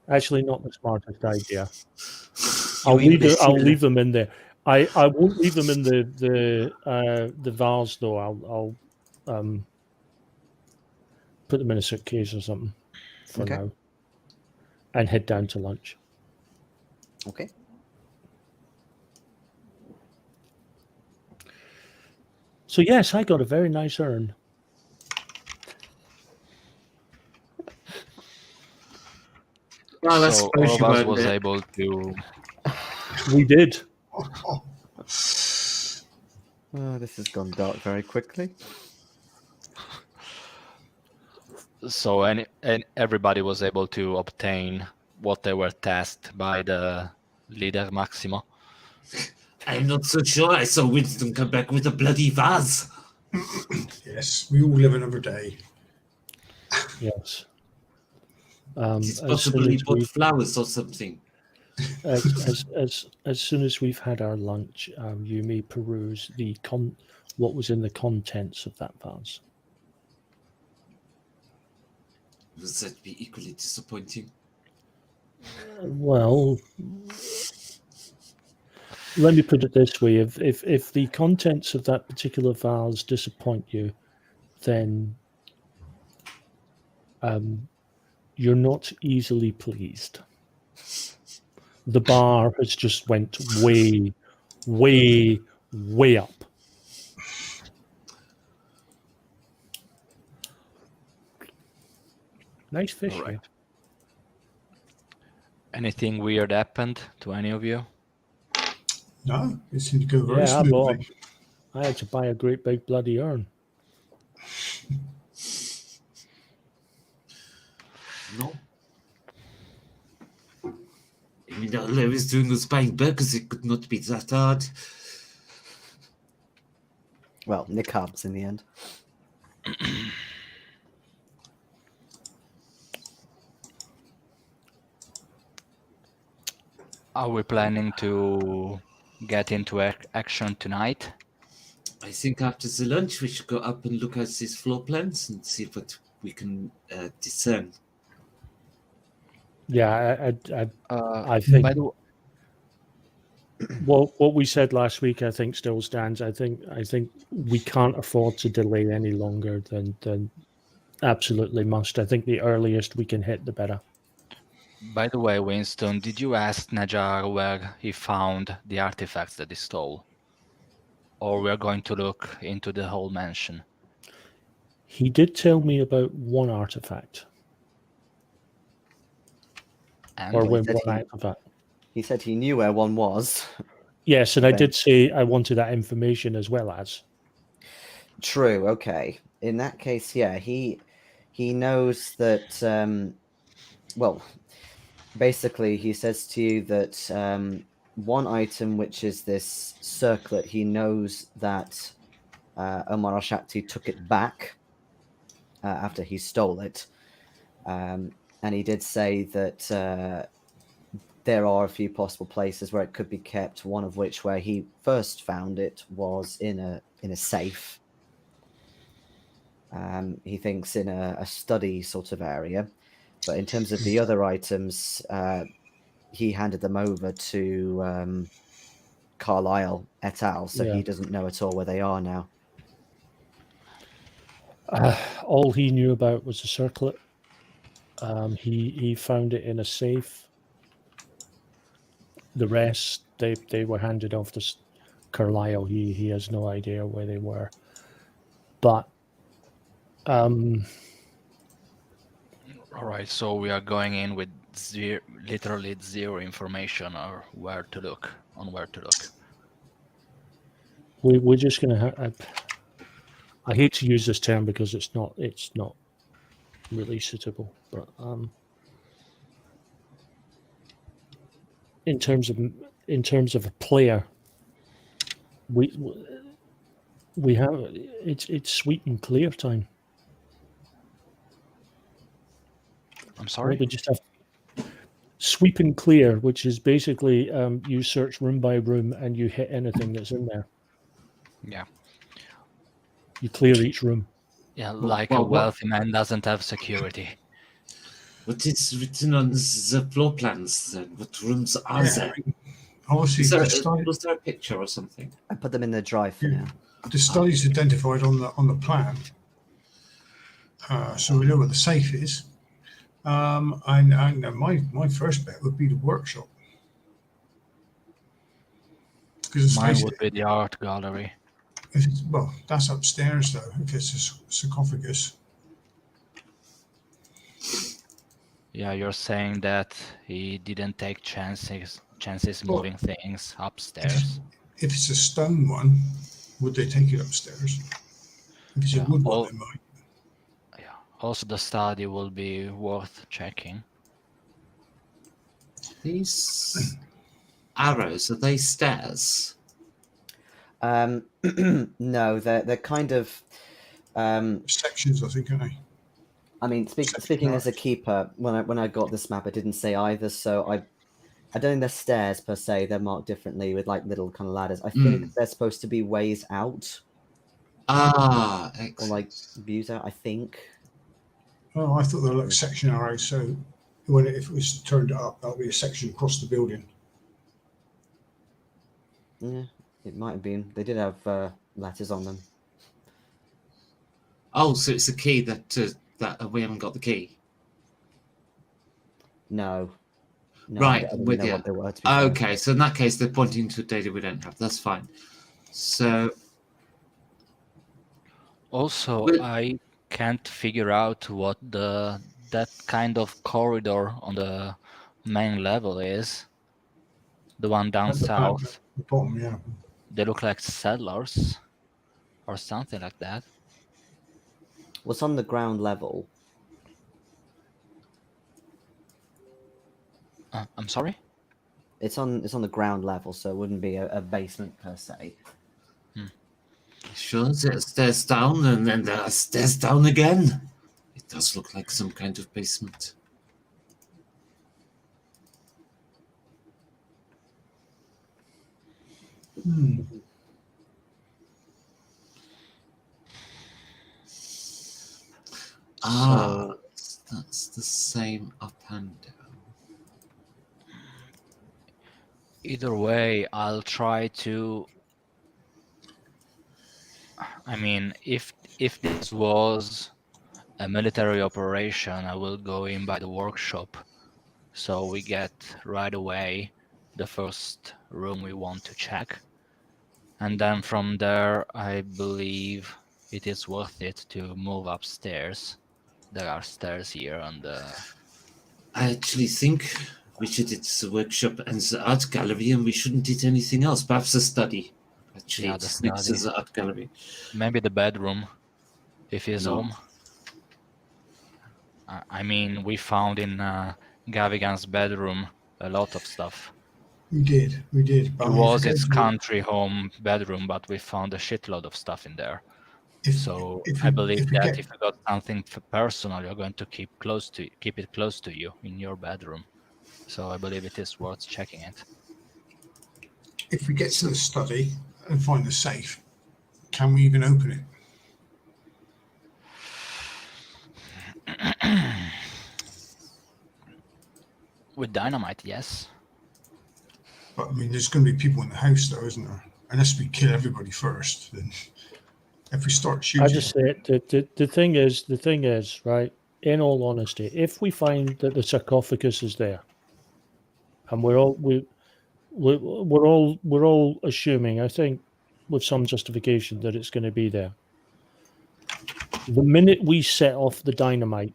Actually, not the smartest idea. I'll leave them in there. I won't leave them in the vase though. I'll put them in a suitcase or something for now, and head down to lunch. Okay. So yes, I got a very nice urn. Well, I so suppose all of us was able to. We did. This has gone dark very quickly. So and everybody was able to obtain what they were tasked by the leader Maximo. I'm not so sure. I saw Winston come back with a bloody vase. Yes, we all live another day. Yes. It's possible he bought flowers or something. As soon as we've had our lunch, you may peruse what was in the contents of that vase. Would that be equally disappointing? Well, let me put it this way: if the contents of that particular vase disappoint you, then you're not easily pleased. The bar has just went way, way, way up. Nice fish. All right. Anything weird happened to any of you? No, it seemed to go very smoothly. I had to buy a great big bloody urn. No. I mean, all I was doing was buying burgers. It could not be that hard. Well, niqabs in the end. Are we planning to get into action tonight? I think after the lunch we should go up and look at these floor plans and see what we can discern. Yeah, I think By the what we said last week, I think still stands. I think we can't afford to delay any longer than absolutely must. I think the earliest we can hit, the better. By the way, Winston, did you ask Najar where he found the artifacts that he stole? Or we're going to look into the whole mansion? He did tell me about one artifact, And or Well, he when said one artifact. He said he knew where one was. Yes, and I Ben. did say I wanted that information as well as. True. Okay. In that case, yeah, he knows that. Well, basically, he says to you that one item, which is this circlet, he knows that Omar Al-Shakti took it back after he stole it, and he did say that there are a few possible places where it could be kept. One of which, where he first found it, was in a safe. He thinks in a study sort of area, but in terms of the other items, he handed them over to Carlisle et al. So Yeah. he doesn't know at all where they are now. All he knew about was the circlet. He found it in a safe. The rest, they were handed off to Carlisle. He has no idea where they were. But all right, so we are going in with literally zero information or where to look. we're just going to. I hate to use this term because it's not really suitable, but in terms of a player, we have it's sweep and clear time. I'm sorry? We just have sweep and clear, which is basically you search room by room and you hit anything that's in there. Yeah. You clear each room. Yeah, like a wealthy man doesn't have security. What is written on the floor plans then? What rooms are there? Obviously, Was there a picture or something? I put them in the drive for now. the study's identified on the plan, so we know where the safe is. And my first bet would be the workshop, because Mine would be the art gallery. Well, that's upstairs though. If it's a sarcophagus. Yeah, you're saying that he didn't take chances moving things upstairs. If it's a stone one, would they take it upstairs? If it's a wood one, they might. Yeah. Also, the study will be worth checking. These arrows, are they stairs? No, they're kind of sections, I think, aren't they? I mean, speaking as a keeper, when I got this map, it didn't say either, so I don't think they're stairs per se. They're marked differently with like little kind of ladders. I think they're supposed to be ways out. Excellent. Or like views out, I think. Oh, I thought they were like section arrows. So if it was turned up, that'll be a section across the building. Yeah, it might have been. They did have letters on them. Oh, so it's a key that we haven't got the key. No, right, I with know you. what they were, Okay, so in that case, they're pointing to data we don't have. That's fine. So, also, I can't figure out what that kind of corridor on the main level is. The one down south. The bottom, yeah. They look like cellars or something like that. What's on the ground level? I'm sorry? It's on the ground level, so it wouldn't be a basement per se. Sure, there's stairs down and then there are stairs down again. It does look like some kind of basement. That's the same up and down. Either way, I'll try to. I mean, if this was a military operation, I will go in by the workshop, so we get right away the first room we want to check, and then from there, I believe it is worth it to move upstairs. There are stairs here on the. I actually think we should hit the workshop and the art gallery, and we shouldn't hit anything else. Perhaps the study. Actually, Yeah, the it's next to study. the art gallery. Maybe the bedroom, if he's No. home. I mean, we found in Gavigan's bedroom a lot of stuff. We did. But It was its country home bedroom, but we found a shitload of stuff in there. So I believe that if you got something personal, you're going to keep it close to you in your bedroom. So I believe it is worth checking it. If we get to the study and find the safe, can we even open it? With dynamite, yes. But I mean, there's going to be people in the house, though, isn't there? Unless we kill everybody first, then if we start shooting, I just say the thing is, right? In all honesty, if we find that the sarcophagus is there, and we're all assuming, I think, with some justification that it's going to be there. The minute we set off the dynamite,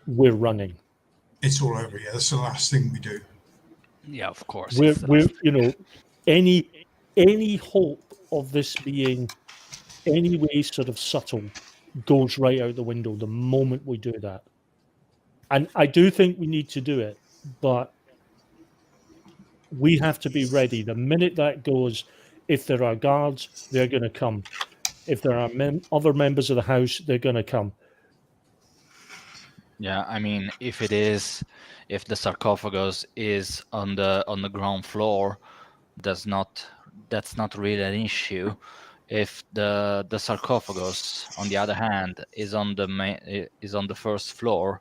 we're running. it's all over. Yeah, that's the last thing we do. Yeah, of course. We're any hope of this being any way sort of subtle goes right out the window the moment we do that. And I do think we need to do it, but we have to be ready. The minute that goes, if there are guards, they're going to come. If there are other members of the house, they're going to come. Yeah, I mean, if the sarcophagus is on the ground floor, that's not really an issue. If the sarcophagus, on the other hand, is on the first floor,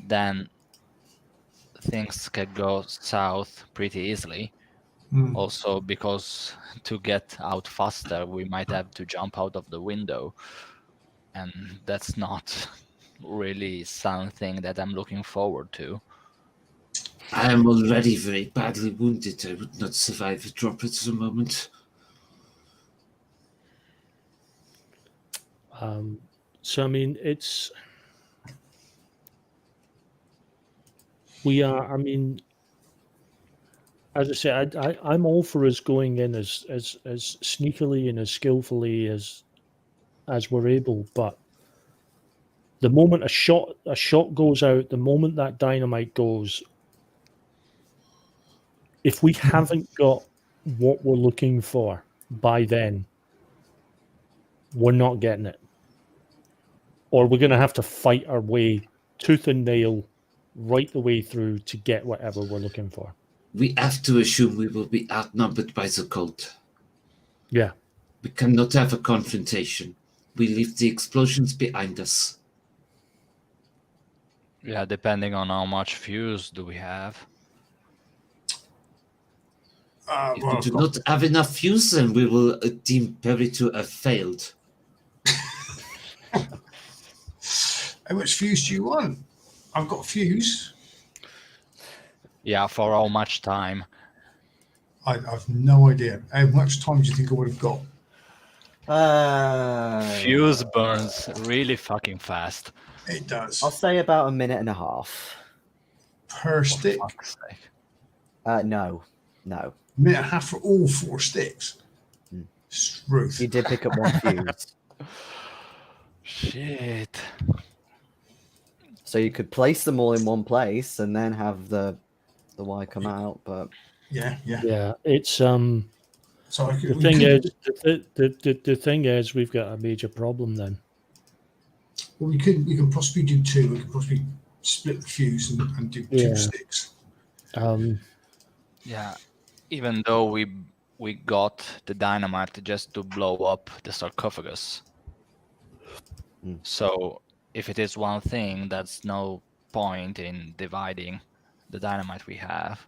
then things can go south pretty easily. Also, because to get out faster, we might have to jump out of the window, and that's not really something that I'm looking forward to. I am already very badly wounded. I would not survive a drop at the moment. So I mean, as I say, I'm all for us going in as sneakily and as skillfully as we're able, but the moment a shot goes out, the moment that dynamite goes, if we haven't got what we're looking for by then, we're not getting it. Or we're going to have to fight our way tooth and nail right the way through to get whatever we're looking for. We have to assume we will be outnumbered by the cult. Yeah. We cannot have a confrontation. We leave the explosions behind us. Yeah, depending on how much fuse do we have. If we do not have enough fuse, then we will deem Perry to have failed. How much fuse do you want? I've got fuse. Yeah, for how much time? I've no idea. How much time do you think I would have got? Fuse burns really fucking fast. It does. I'll say about a minute and a half. Per stick? Fuck's sake. No. A minute and a half for all 4 sticks. Ruth. You did pick up one fuse. Shit. So you could place them all in one place and then have the wire come out, but Yeah. It's So the thing is, the thing is, we've got a major problem then. Well, we can possibly do 2. We can possibly split the fuse and do 2 sticks. Yeah, even though we got the dynamite just to blow up the sarcophagus. So if it is one thing, that's no point in dividing the dynamite we have,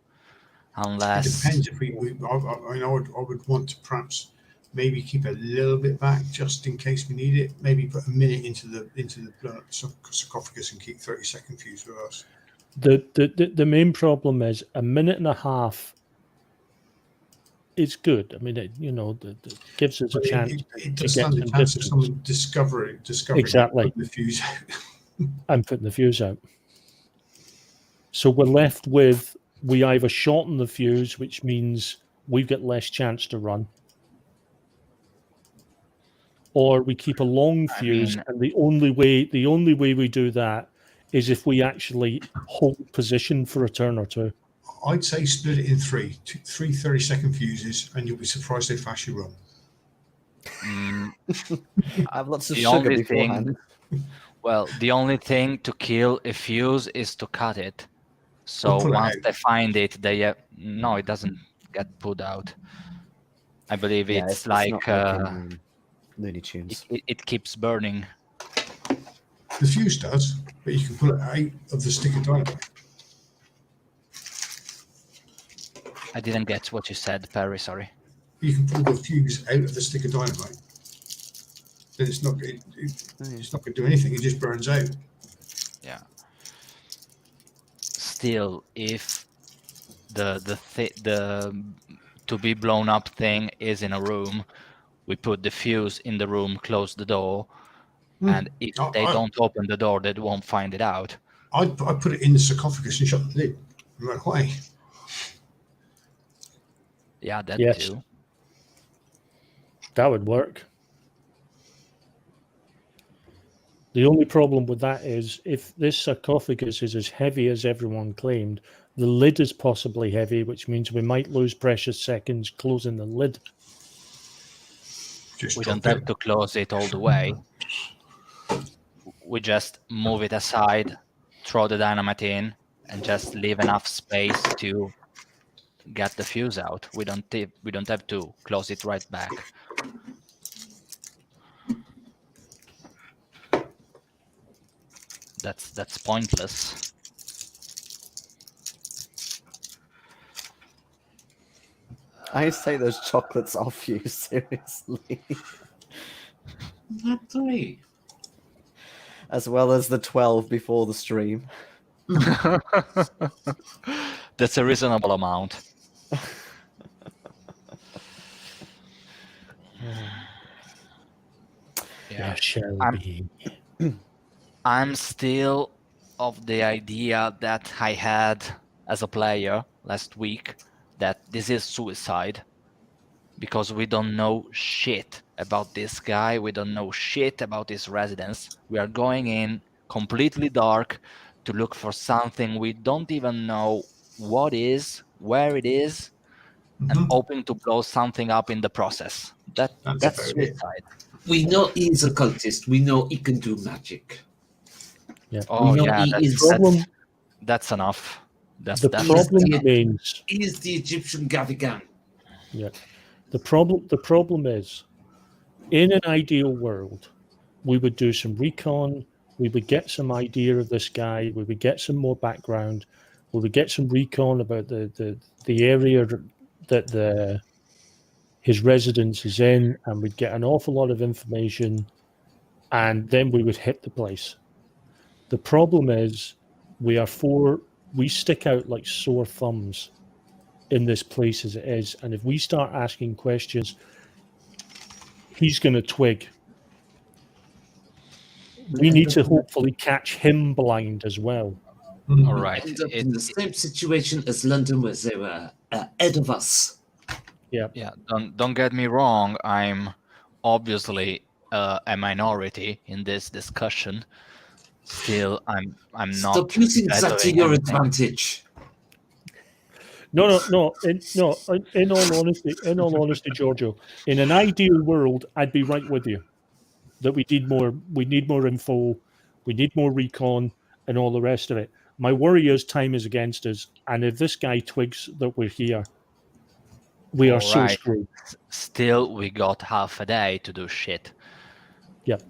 It unless depends if I would want to perhaps maybe keep a little bit back just in case we need it. Maybe put a minute into the sarcophagus and keep 30-second fuse with us. The main problem is a minute and a half. It's good. I mean, it gives us a chance It to does get stand the some chance of distance. someone discovering Exactly. the fuse out. I'm putting the fuse out. So we're left with, we either shorten the fuse, which means we've got less chance to run, or we keep a long fuse, and the only way we do that is if we actually hold position for a turn or two. I'd say split it in three 30-second fuses, and you'll be surprised how fast you run. I have lots of The sugar only beforehand. the only thing to kill a fuse is to cut it. So pull it once out. they find it, no, it doesn't get put out. I believe Yeah, it's not like in Looney Tunes. it keeps burning. The fuse does, but you can pull it out of the stick of dynamite. I didn't get what you said, Perry. Sorry. You can pull the fuse out of the stick of dynamite. Then it's not going to do anything. It just burns out. Yeah. Still, if the to be blown up thing is in a room, we put the fuse in the room, close the door, and if they don't open the door, they won't find it out. I put it in the sarcophagus and shut the lid and ran away. Yeah, that Yes. too. That would work. The only problem with that is if this sarcophagus is as heavy as everyone claimed, the lid is possibly heavy, which means we might lose precious seconds closing the lid. Just We don't have to close it all the way. We just move it aside, throw the dynamite in, and just leave enough space to get the fuse out. We don't have to close it right back. That's pointless. I say those chocolates off you, seriously. Not three. As well as the 12 before the stream. That's a reasonable amount. Yeah, shall be. I'm still of the idea that I had as a player last week that this is suicide, because we don't know shit about this guy. We don't know shit about his residence. We are going in completely dark to look for something we don't even know what is, where it is, and hoping to blow something up in the process. That's suicide. We know he's a cultist. We know he can do magic. Yeah. Oh We know yeah, he is. that's enough. The problem remains. He is the Egyptian Gavigan. Yeah. The problem is, in an ideal world, we would do some recon, we would get some idea of this guy, we would get some more background, we would get some recon about the area that his residence is in, and we'd get an awful lot of information, and then we would hit the place. The problem is we stick out like sore thumbs in this place as it is, and if we start asking questions, he's going to twig. We need to hopefully catch him blind as well. All right. End up in the same situation as London, where they were ahead of us. Yeah. Yeah. Don't get me wrong. I'm obviously a minority in this discussion. Still, I'm not. Stop using that to your advantage. No. In all honesty, Giorgio, in an ideal world, I'd be right with you that we need more info, we need more recon, and all the rest of it. My worry is time is against us, and if this guy twigs that we're here, we are so screwed. Still, we got half a day to do shit. Yep.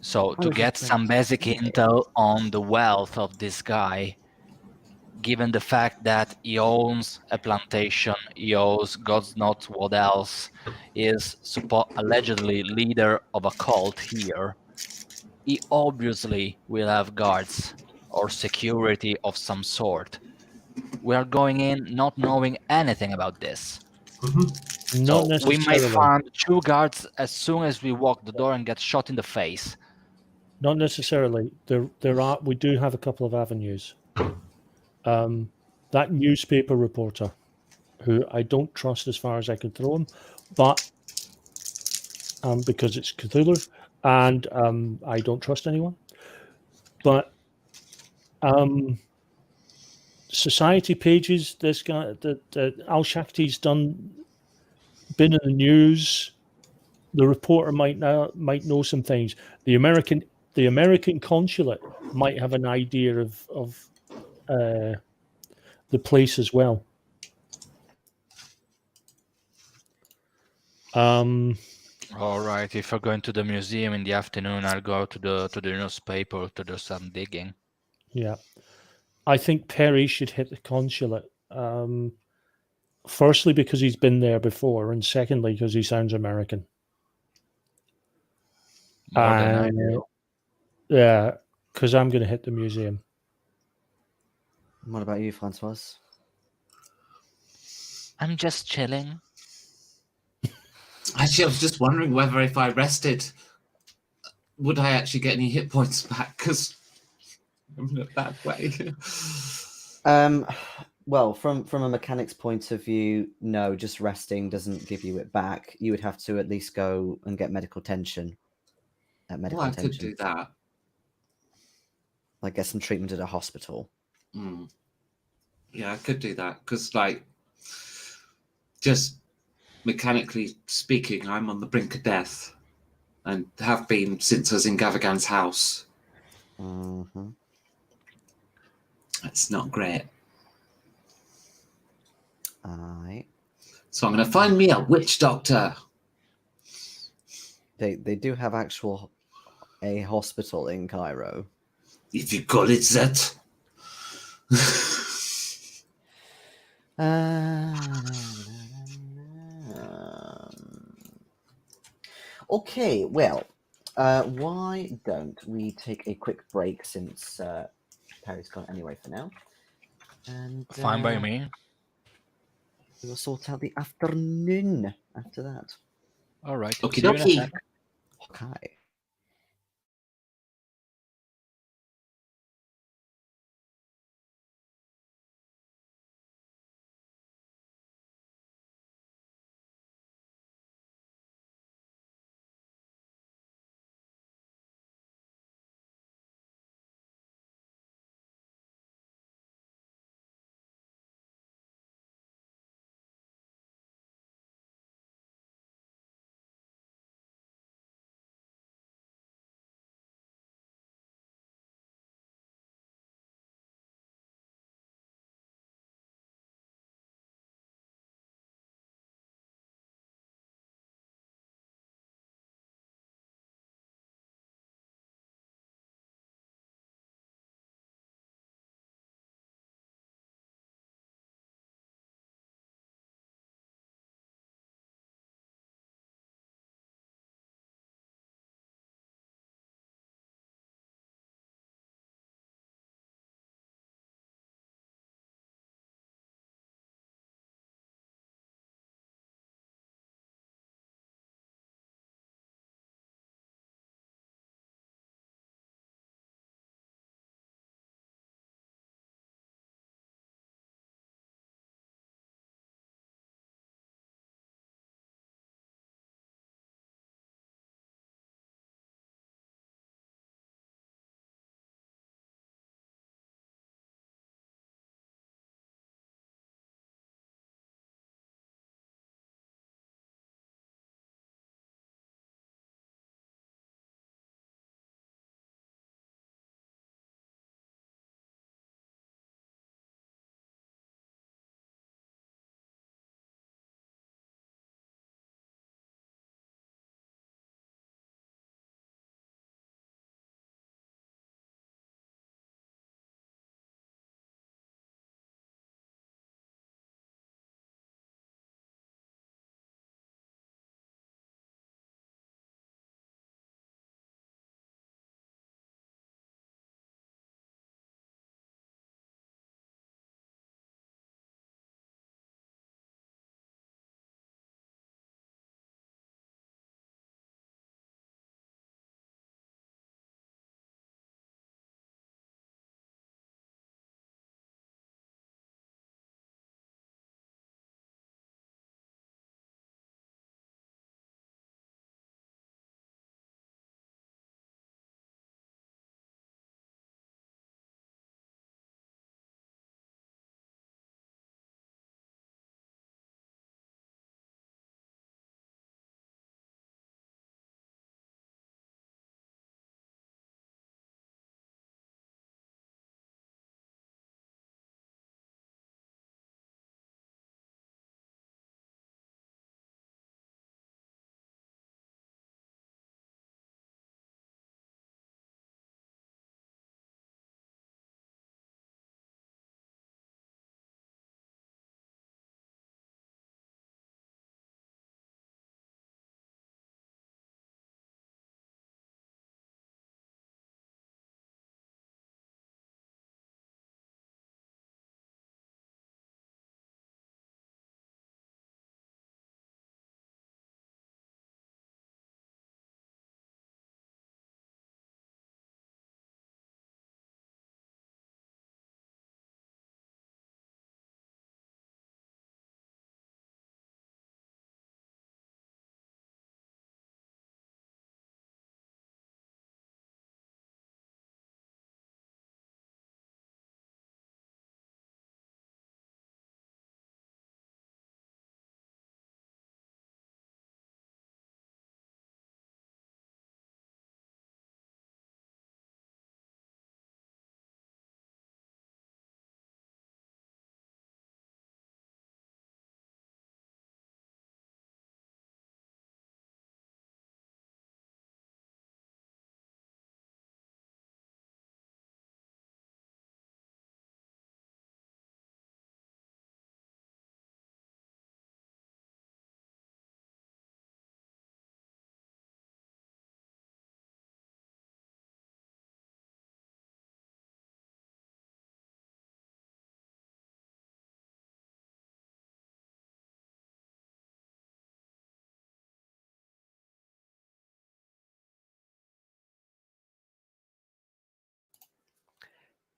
So to was get some basic intel on the wealth of this guy, given the fact that he owns a plantation, he owns God knows what else, is allegedly leader of a cult here, he obviously will have guards or security of some sort. We are going in not knowing anything about this. Mhm. Not So we might necessarily. find 2 guards as soon as we walk the door and get shot in the face. Not necessarily. We do have a couple of avenues. That newspaper reporter, who I don't trust as far as I can throw him, but because it's Cthulhu, and I don't trust anyone. But society pages, this guy that Al-Shakti's been in the news. The reporter might know some things. The American consulate might have an idea of the place as well. All right, if I'm going to the museum in the afternoon, I'll go to the newspaper to do some digging. Yeah, I think Perry should hit the consulate. Firstly, because he's been there before, and secondly, because he sounds American. More than I do. Yeah, because I'm going to hit the museum. What about you, Françoise? I'm just chilling. Actually, I was just wondering whether if I rested, would I actually get any hit points back? Because I'm in a bad way. Well, from a mechanics point of view, no, just resting doesn't give you it back. You would have to at least go and get medical attention. Well, I could do that. Like get some treatment at a hospital. Yeah, I could do that because, like, just mechanically speaking, I'm on the brink of death and have been since I was in Gavagan's house. Mm-hmm. That's not great. Aye. So I'm going to find me a witch doctor. They do have a hospital in Cairo. If you call it that. Okay, well, why don't we take a quick break since Perry's gone anyway for now, and Fine by me. we will sort out the afternoon after that. All right. Okie See you in a dokie. sec. Okay.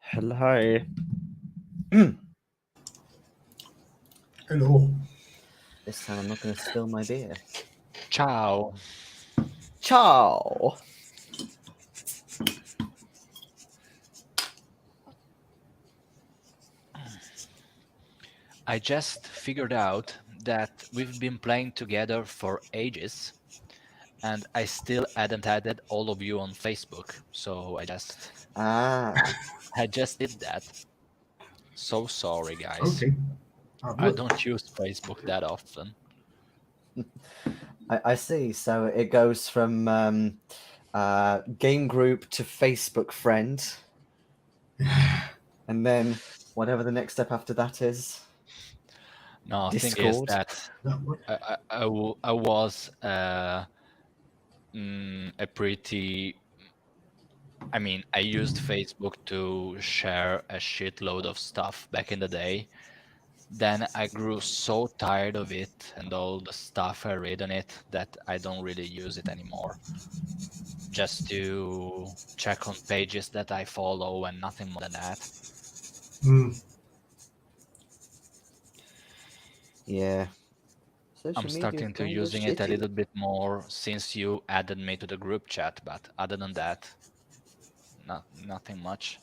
Hello. Hello. This time I'm not going to spill my beer. Ciao. Ciao. I just figured out that we've been playing together for ages, and I still hadn't added all of you on Facebook. So I just did that. So sorry, guys. Okay. I don't use Facebook that often. I see. So it goes from game group to Facebook friend, and then whatever the next step after that is. No, the thing is Discord. that I was a pretty. I mean, I used Facebook to share a shitload of stuff back in the day. Then I grew so tired of it and all the stuff I read on it that I don't really use it anymore. Just to check on pages that I follow and nothing more than that. Yeah. I'm starting to using it a little bit more since you added me to the group chat, but other than that, nothing much.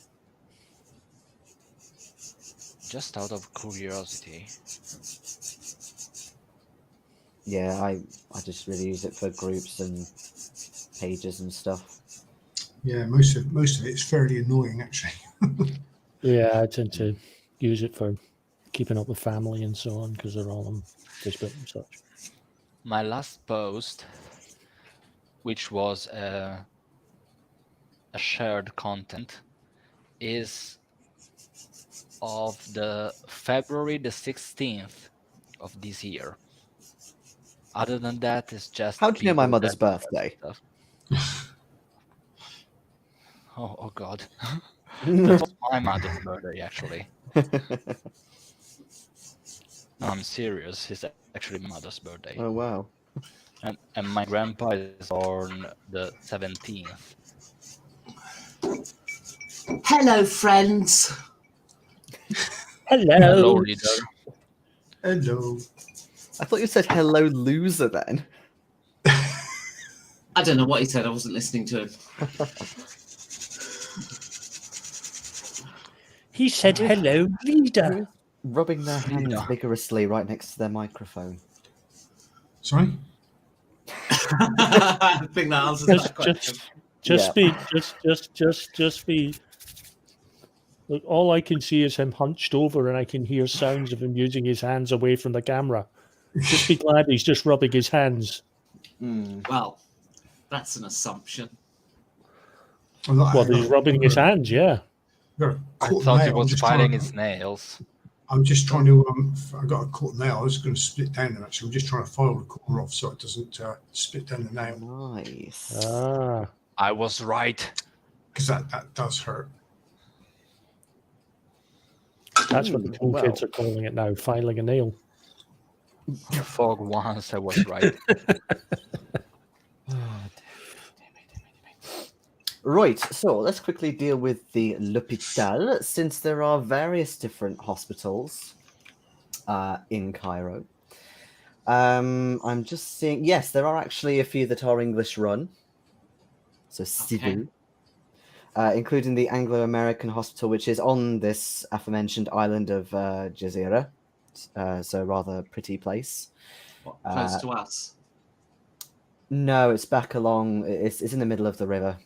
Just out of curiosity. Yeah, I just really use it for groups and pages and stuff. Yeah, most of it's fairly annoying actually. Yeah, I tend to use it for keeping up with family and so on because they're all on Facebook and such. My last post, which was a shared content, is of the February the 16th of this year. Other than that, it's just. How do you know my mother's birthday? Oh God. That was my mother's birthday, actually. No, I'm serious. It's actually my mother's birthday. Oh, wow. And my grandpa is born the 17th. Hello, friends. Hello, leader. Hello. I thought you said hello, loser, then. I don't know what he said. I wasn't listening to him. He said hello, leader. Rubbing their hands vigorously right next to their microphone. Sorry? I think that answers that question. Just be. Look, all I can see is him hunched over, and I can hear sounds of him using his hands away from the camera. Just be glad he's just rubbing his hands. Well, that's an assumption. Well, he's rubbing his hands, yeah. I thought he was filing his nails. I'm just trying to. I got a cut nail. I was going to split down them. Actually, I'm just trying to file the corner off so it doesn't split down the nail. Nice. I was right. Because that does hurt. That's what the cool kids are calling it now, filing a nail. For once, I was right. Right, so let's quickly deal with the L'Hôpital, since there are various different hospitals in Cairo. I'm just seeing, yes, there are actually a few that are English run, so civil, including the Anglo-American Hospital, which is on this aforementioned island of Gezira, so rather pretty place. What, close to us? No, it's back along, it's in the middle of the river.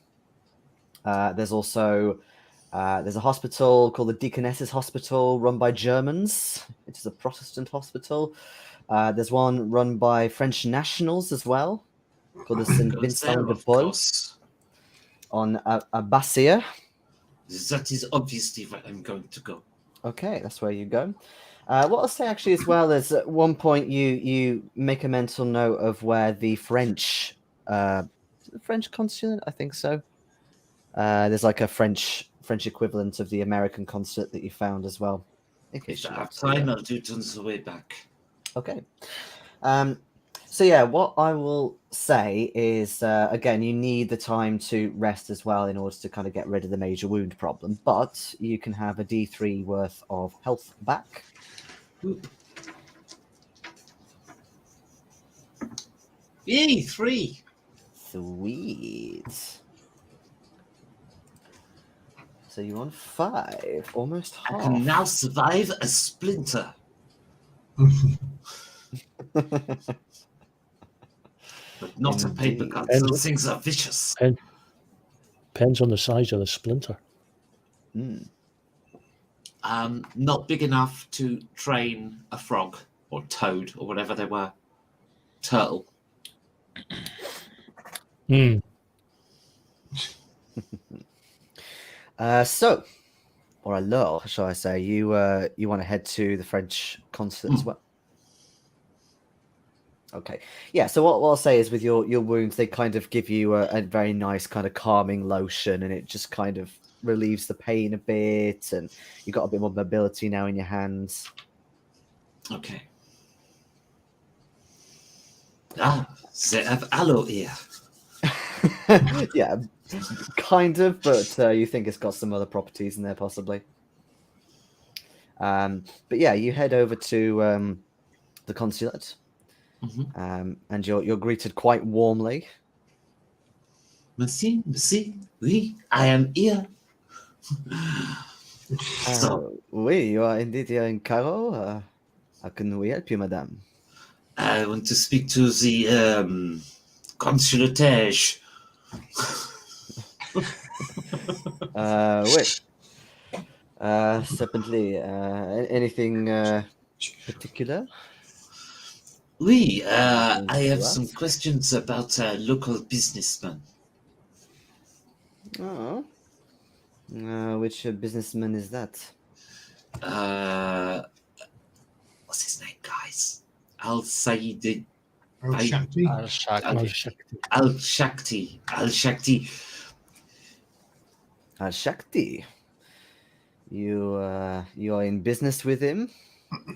There's also there's a hospital called the Deaconesses Hospital, run by Germans. It is a Protestant hospital. There's one run by French nationals as well, called the St. Vincent de Paul on Abbasia. That is obviously where I'm going to go. Okay, that's where you go. What I'll say actually as well is at one point you make a mental note of where the French consulate, I think so. There's like a French equivalent of the American consulate that you found as well. If I have time, I'll do it on the way back. Okay. So yeah, what I will say is, again, you need the time to rest as well in order to kind of get rid of the major wound problem. But you can have a D3 worth of health back. Yay, 3. Sweet. So you're on 5, almost I half. can now survive a splinter. But not a paper Indeed. cut. And- Those things are vicious. Depends on the size of the splinter. Mm. Not big enough to train a frog or toad or whatever they were. Turtle. Hmm. So, or alors, shall I say, you want to head to the French consulate as well? Okay. Yeah, so what I'll say is with your wounds, they kind of give you a very nice kind of calming lotion, and it just kind of relieves the pain a bit, and you've got a bit more mobility now in your hands. Okay. They have aloe here. Yeah, kind of, but you think it's got some other properties in there possibly. But yeah, you head over to the consulate, and you're greeted quite warmly. Merci, oui, I am here. So, Oui, you are indeed here in Cairo. How can we help you, madame? I want to speak to the consulatage. Oui. Certainly. Anything particular? Oui, Anything I have to some ask? questions about local businessmen. Oh. Which businessman is that? What's his name, guys? Al-Shakti. Al-Shakti. Al-Shakti. Al-Shakti. Shakti. You are in business with him?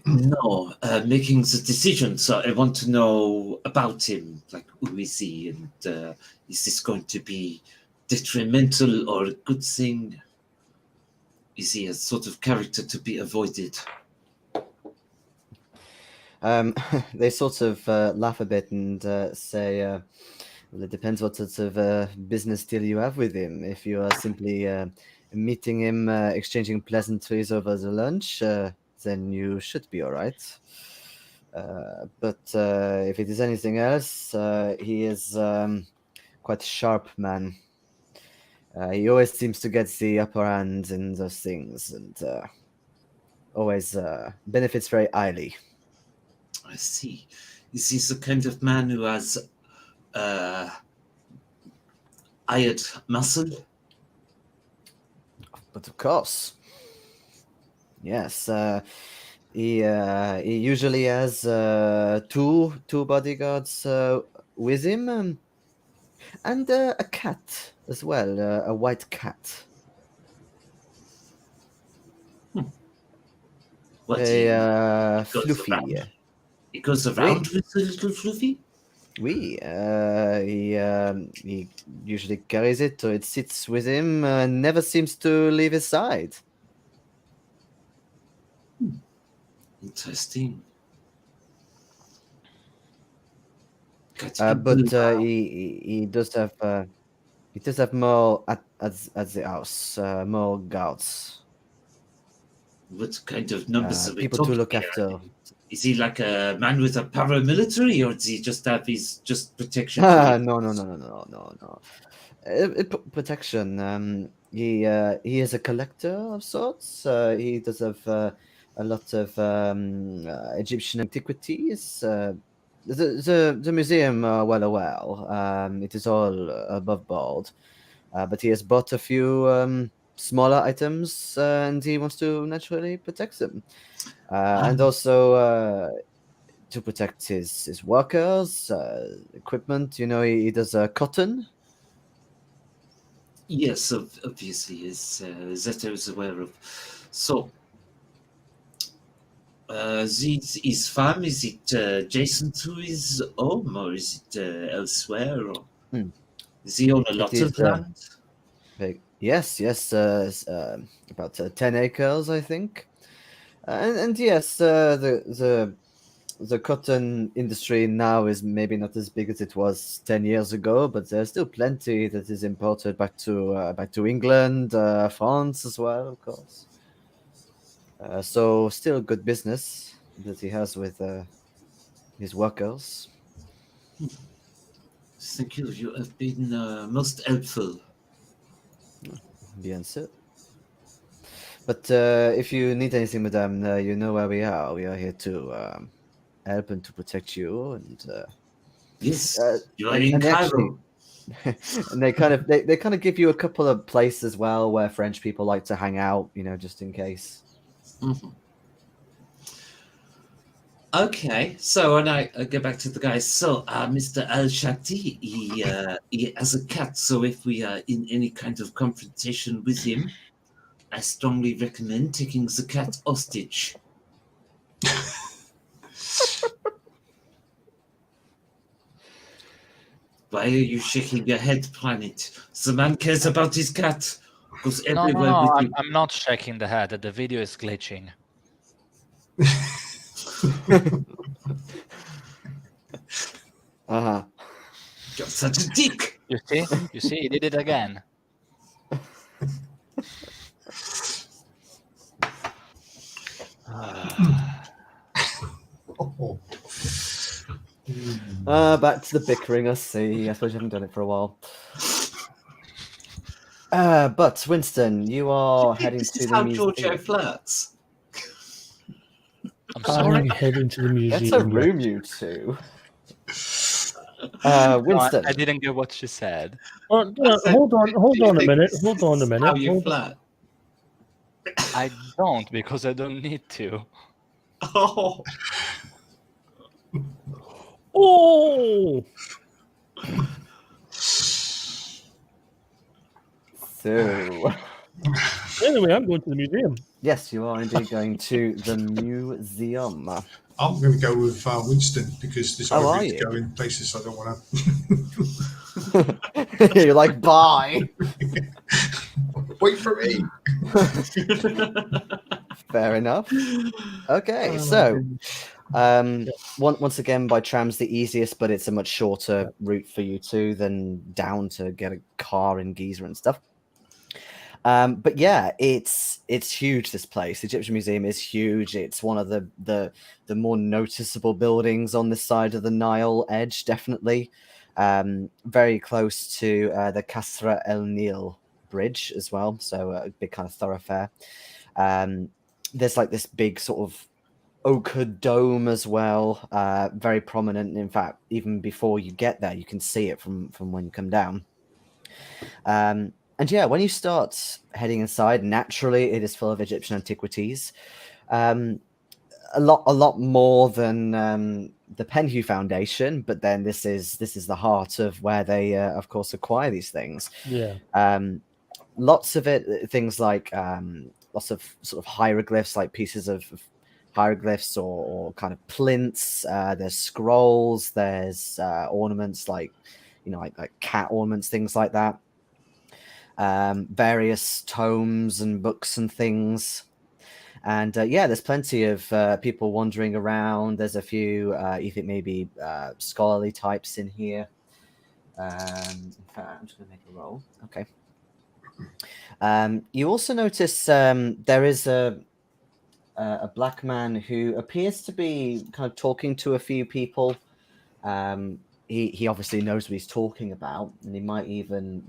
No, making the decision. So I want to know about him. Like, who is he? And is this going to be detrimental or a good thing? Is he a sort of character to be avoided? They sort of laugh a bit and say, well, it depends what sort of business deal you have with him. If you are simply meeting him, exchanging pleasantries over the lunch, then you should be all right. But if it is anything else, he is quite a sharp man. He always seems to get the upper hand in those things, and always benefits very highly. I see. Is he the kind of man who has hired muscle? But of course, yes. He usually has two bodyguards with him, and a cat as well, a white cat. What, Fluffy. He goes around with the little Fluffy? Oui, he usually carries it, or it sits with him, never seems to leave his side. Interesting. But he does have more at the house, more guards. What kind of numbers are we People talking to look here? after. Is he like a man with a paramilitary, or does he just have his just protection? No. Protection. He is a collector of sorts. He does have a lot of Egyptian antiquities. The museum are well aware. It is all above board. But he has bought a few smaller items, and he wants to naturally protect them. And also to protect his workers, equipment. You know, he does cotton. Yes, obviously, that I was aware of. So, His farm, is it adjacent to his home, or is it elsewhere? Or Hmm. Does he own a lot is, of land? Yes, about 10 acres, I think. And yes, the cotton industry now is maybe not as big as it was 10 years ago, but there's still plenty that is imported back to England, France as well, of course. So still good business that he has with his workers. Thank you. You have been most helpful. Bien sûr. But if you need anything, madame, you know where we are. We are here to help and to protect you. And Yes, you are and in they Cairo. actually- and they kind of give you a couple of places as well where French people like to hang out, just in case. Mhm. Okay, so when I go back to the guy, so Mr. Al-Shakti, he has a cat. So if we are in any kind of confrontation with him, I strongly recommend taking the cat hostage. Why are you shaking your head, Pranit? The man cares about his cat. Goes No, everywhere with you. I'm not shaking the head. The video is glitching. Uh-huh. You're such a dick. You see, he did it again. Oh. Back to the bickering, I see. I suppose you haven't done it for a while. But Winston, you are heading This to is the how museum. Giorgio flirts. I'm sorry. I'm heading to the museum. That's a room, you two. No, Winston. I didn't get what she said. Oh, said, hold on do you a think minute. this Hold on a is minute. How you hold on. flirt? I don't, because I don't need to. Oh, Oh, So, anyway, I'm going to the museum. yes, you are indeed going to the museum. I'm going to go with Winston because this Oh, are ivory's you? going places I don't want You're like, bye. to. Wait for me. Fair enough. Okay, Oh, so once again, by tram's the easiest, but it's a much shorter route for you two than down to get a car in Gezira and stuff. But yeah, it's huge. This place, the Egyptian Museum, is huge. It's one of the more noticeable buildings on this side of the Nile edge, definitely. Very close to the Kasra El Nil bridge as well, so a big kind of thoroughfare. There's like this big sort of ochre dome as well, very prominent. In fact, even before you get there, you can see it from when you come down. And yeah, when you start heading inside, naturally it is full of Egyptian antiquities. A lot more than the Penhew Foundation, but then this is the heart of where they, of course, acquire these things. Yeah. Lots of it, things like lots of sort of hieroglyphs, like pieces of hieroglyphs or kind of plinths. There's scrolls. There's ornaments like like cat ornaments, things like that. Various tomes and books and things. And yeah, there's plenty of people wandering around. There's a few, you think maybe scholarly types in here. In fact, I'm just going to make a roll. Okay. You also notice there is a black man who appears to be kind of talking to a few people. He obviously knows what he's talking about, and he might even,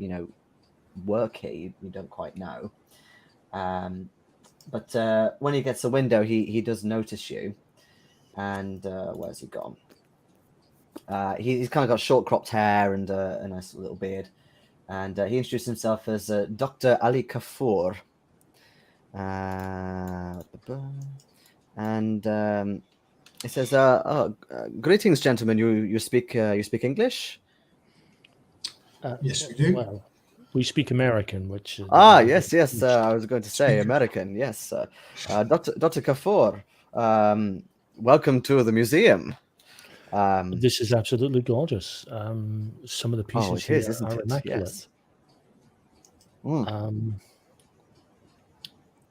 work here. You don't quite know. But when he gets a window, he does notice you. And where's he gone? He's kind of got short cropped hair and a nice little beard. And he introduced himself as Dr. Ali Kafur. And he says, greetings, gentlemen. You speak English? Yes, we do. Well, we speak American, which is, Yes. I was going to say American. Yes, Dr. Kafur. Welcome to the museum. This is absolutely gorgeous. Some of the pieces Oh, it here is, isn't are it? immaculate. Yes. Mm. Um,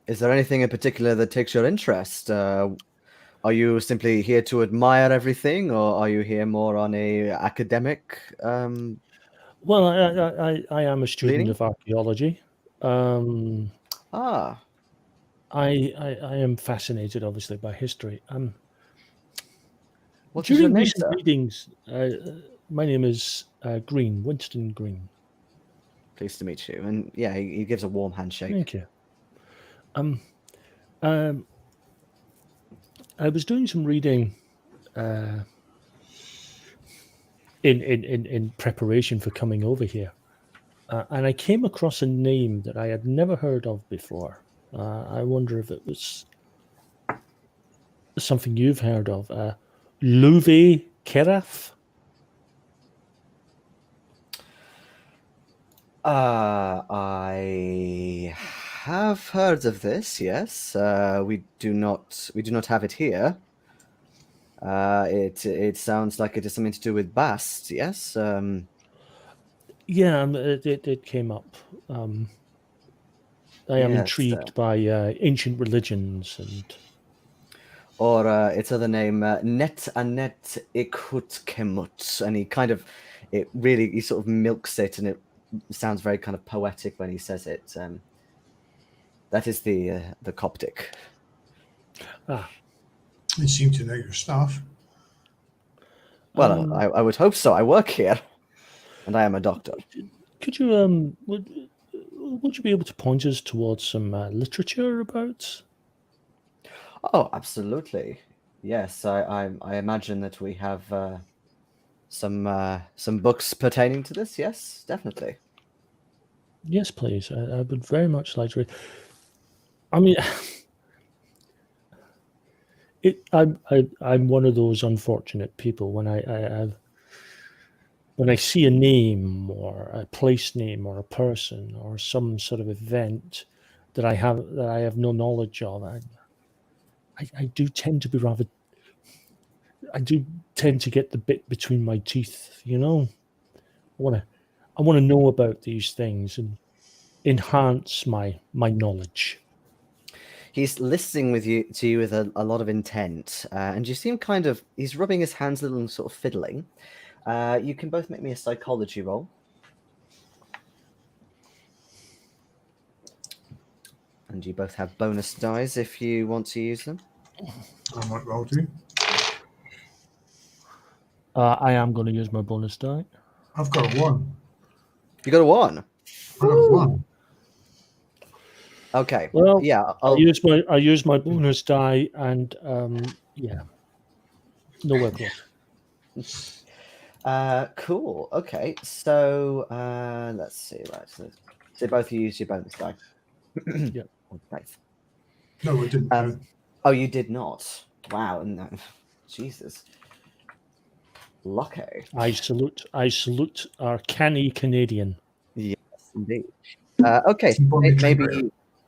Is there anything in particular that takes your interest? Are you simply here to admire everything, or are you here more on a academic? well, I am a student Leaning? of archaeology. Ah, I am fascinated, obviously, by history. what is your During name, recent sir? readings, my name is Greene, Winston Greene. Pleased to meet you. And yeah, he gives a warm handshake. Thank you. I was doing some reading in preparation for coming over here, and I came across a name that I had never heard of before. I wonder if it was something you've heard of. Louve Keraf? I have heard of this. Yes, we do not have it here. It sounds like it is something to do with Bast. Yes. Yeah, it came up. I am Yes, intrigued by ancient religions and. Or its other name, Net Anet Ikut Kemut, and he sort of milks it, and it sounds very kind of poetic when he says it. That is the Coptic. Ah, You seem to know your stuff. Well, I would hope so. I work here, and I am a doctor. could you would you be able to point us towards some literature about? Oh, absolutely. Yes, I imagine that we have some books pertaining to this. Yes, definitely. Yes, please. I would very much like to read. I mean, I'm one of those unfortunate people when when I see a name or a place name or a person or some sort of event that I have no knowledge of. I do tend to be rather. I do tend to get the bit between my teeth. You know, I want to know about these things and enhance my knowledge. He's listening to you with a lot of intent, and you seem he's rubbing his hands a little and sort of fiddling. You can both make me a psychology roll. And you both have bonus dice if you want to use them. I might well do. I am going to use my bonus die. I've got a 1. You got a 1. I got a 1. Okay. Well, yeah, I use my bonus die, and yeah, nowhere close. Cool. Okay. So let's see. Right. So both of you use your bonus die. Yeah. Nice. No, I didn't. Oh, you did not. Wow. No. Jesus. Lucky. I salute our canny Canadian. Yes, indeed. Okay.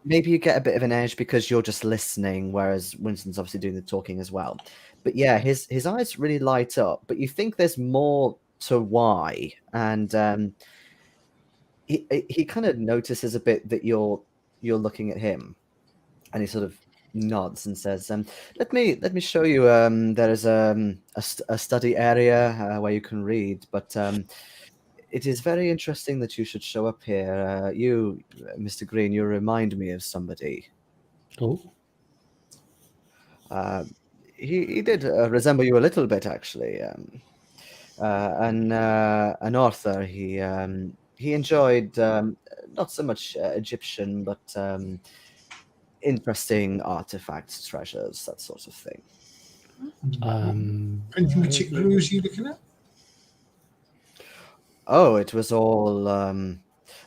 Maybe you get a bit of an edge because you're just listening, whereas Winston's obviously doing the talking as well. But yeah, his eyes really light up. But you think there's more to why, and he kind of notices a bit that you're looking at him, and he sort of nods and says, "Let me show you. There is a study area where you can read, but it is very interesting that you should show up here. You, Mr. Greene, you remind me of somebody." Oh, he did resemble you a little bit, actually. An author. He enjoyed not so much Egyptian, but interesting artifacts, treasures, that sort of thing. Anything particular was you looking at? Oh, it was all a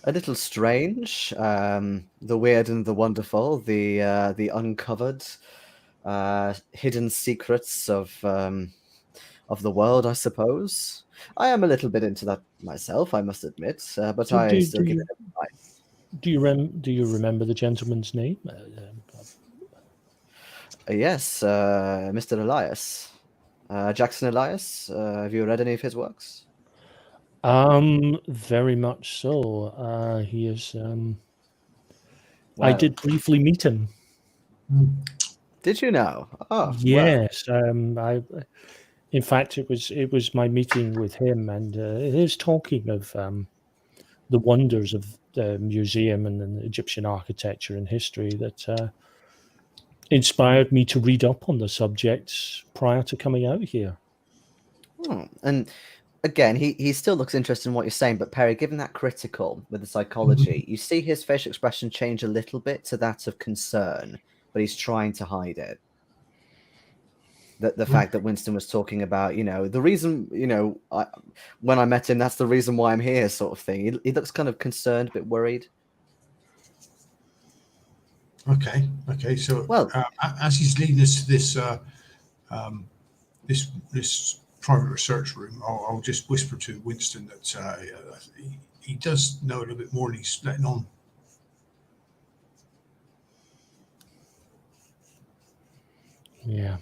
little strange. The weird and the wonderful, the uncovered, hidden secrets of the world, I suppose. I am a little bit into that myself, I must admit, but So I still give it advice. do you remember the gentleman's name? Yes, Mr. Elias. Jackson Elias. Have you read any of his works? Very much so. He is. I Well, did briefly meet him. Did you know? Oh, well. Yes. In fact, it was my meeting with him, and it is talking of the wonders of the museum and Egyptian architecture and history that inspired me to read up on the subject prior to coming out here. And again, he still looks interested in what you're saying, but Perry, given that critical with the psychology, you see his facial expression change a little bit to that of concern, but he's trying to hide it. The fact that Winston was talking about, the reason, when I met him, that's the reason why I'm here, sort of thing. He looks kind of concerned, a bit worried. Okay. So, Well, as he's leading us to this this private research room, I'll just whisper to Winston that he does know a little bit more than he's letting on. Yeah.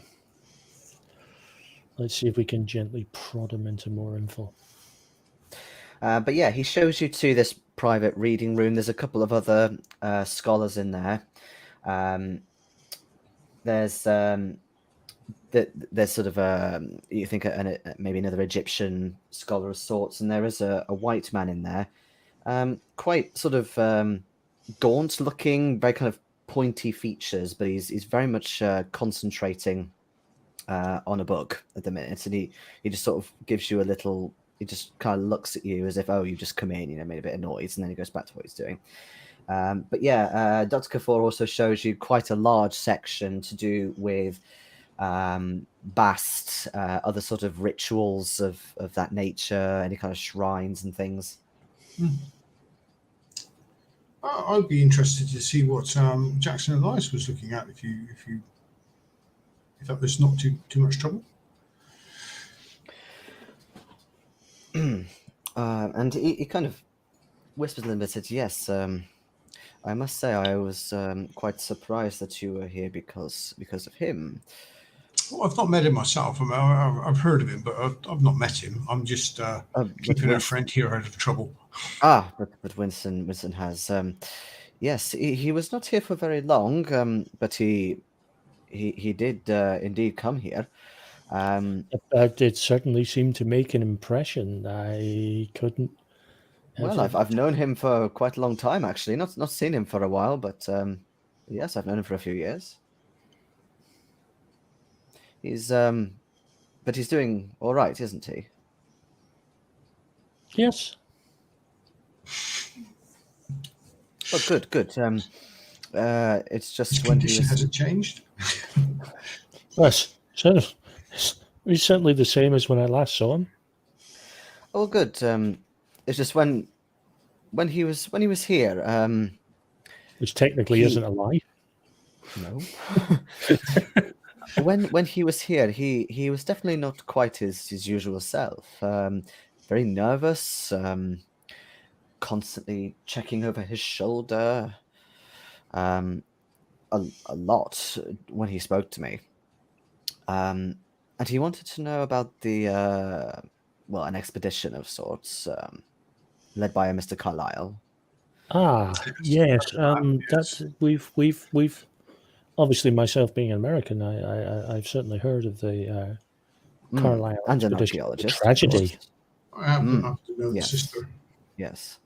Let's see if we can gently prod him into more info. But yeah, he shows you to this private reading room. There's a couple of other scholars in there. There's sort of you think maybe another Egyptian scholar of sorts, and there is a white man in there, quite sort of gaunt looking, very kind of pointy features, but he's very much concentrating on a book at the minute, and he just sort of gives you a little. He just kind of looks at you as if, oh, you just come in, made a bit of noise, and then he goes back to what he's doing. But yeah, Dr. Kafour also shows you quite a large section to do with Bast, other sort of rituals of that nature, any kind of shrines and things. I'd be interested to see what Jackson Elias was looking at if that was not too much trouble. And he kind of whispers a little bit, said, yes, I must say I was quite surprised that you were here because of him. Well, I've not met him myself. I mean, I've heard of him, but I've not met him. I'm just keeping a friend here out of trouble. But Winston has. Yes, he was not here for very long, but he did indeed come here. It certainly seemed to make an impression. I couldn't. Well, I've known him for quite a long time, actually. Not seen him for a while, but yes, I've known him for a few years. But he's doing all right, isn't he? Yes. Oh, good. It's just His when condition hasn't changed. Yes, he's certainly the same as when I last saw him. Oh, good. It's just when he was here. Which technically isn't a lie. No. When he was here, he was definitely not quite his usual self. Very nervous, constantly checking over his shoulder. A lot when he spoke to me. And he wanted to know about an expedition of sorts, led by a Mr. Carlyle. Yes. That's we've obviously, myself being an American, I've certainly heard of the Carlyle and an expedition. archaeologist. Tragedy. I happen to know the sister. Yes.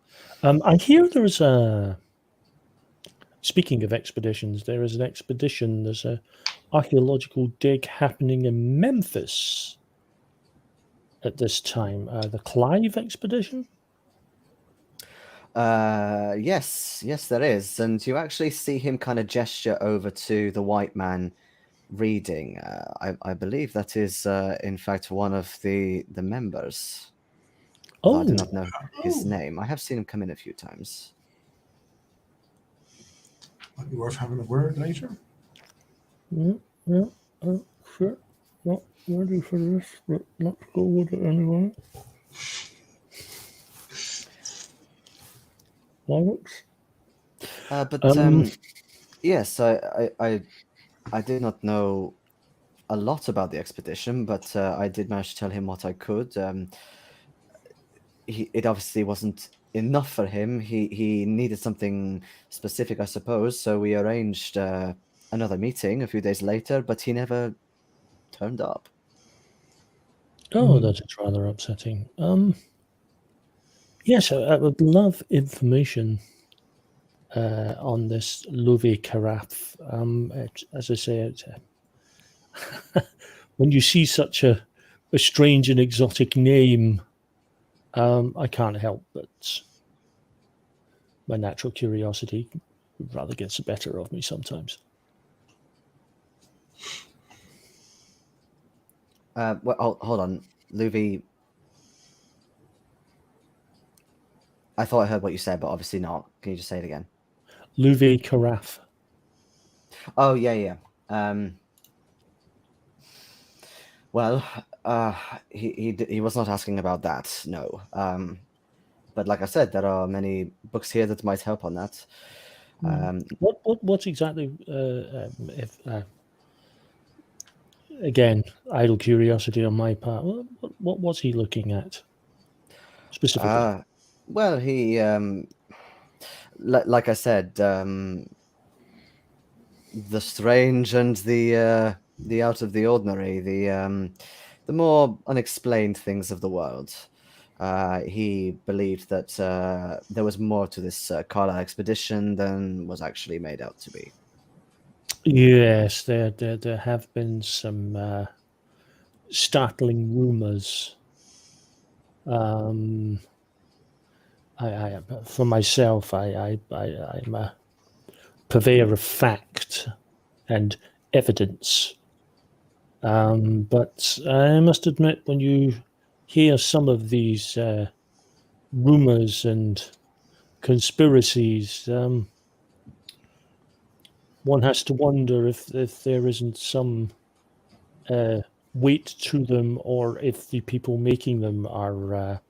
I hear there's a. Speaking of expeditions, there is an expedition. There's a archaeological dig happening in Memphis at this time. The Clive expedition. Yes, there is, and you actually see him kind of gesture over to the white man reading. I believe that is, in fact, one of the members. Oh, I do not know his name. I have seen him come in a few times. Might be worth having a word later. Yeah, sure. Not ready for this, but let's go with it anyway. But yes, I did not know a lot about the expedition, but I did manage to tell him what I could. It obviously wasn't enough for him. He needed something specific, I suppose. So we arranged another meeting a few days later, but he never turned up. Oh, that is rather upsetting. Yes, I would love information on this Louis Carafe. As I say, when you see such a strange and exotic name, I can't help but my natural curiosity rather gets the better of me sometimes. Well, hold on, Louis. I thought I heard what you said, but obviously not. Can you just say it again? Louis Carafe. Oh, yeah. Well, he was not asking about that, no. But like I said, there are many books here that might help on that. What exactly? If again, idle curiosity on my part. What was he looking at specifically? Well, he, like I said, the strange and the out of the ordinary, the more unexplained things of the world. He believed that there was more to this Carlisle expedition than was actually made out to be. Yes, there have been some startling rumors. I for myself, I'm a purveyor of fact and evidence. But I must admit, when you hear some of these rumors and conspiracies, one has to wonder if there isn't some weight to them, or if the people making them are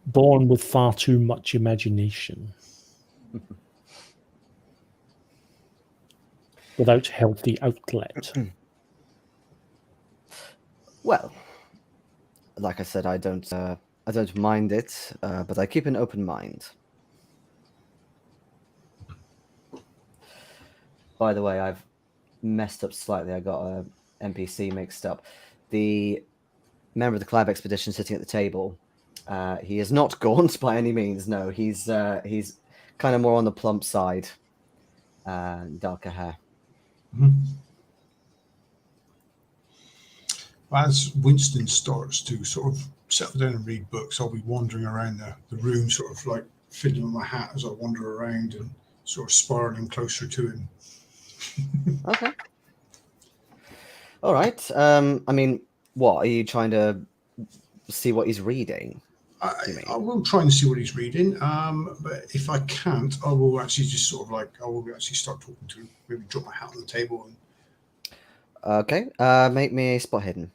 born with far too much imagination without healthy outlet. Well, like I said, I don't mind it, but I keep an open mind. By the way, I've messed up slightly. I got a NPC mixed up. The member of the Clab expedition sitting at the table, he is not gaunt by any means. No, he's kind of more on the plump side, darker hair. As Winston starts to sort of settle down and read books, I'll be wandering around the room, sort of like fiddling with my hat as I wander around and sort of spiraling closer to him. Okay. All right. I mean, what are you trying to see what he's reading? I will try and see what he's reading, but if I can't, I will actually just sort of like, I will actually start talking to him, maybe drop my hat on the table. Okay, make me a spot hidden.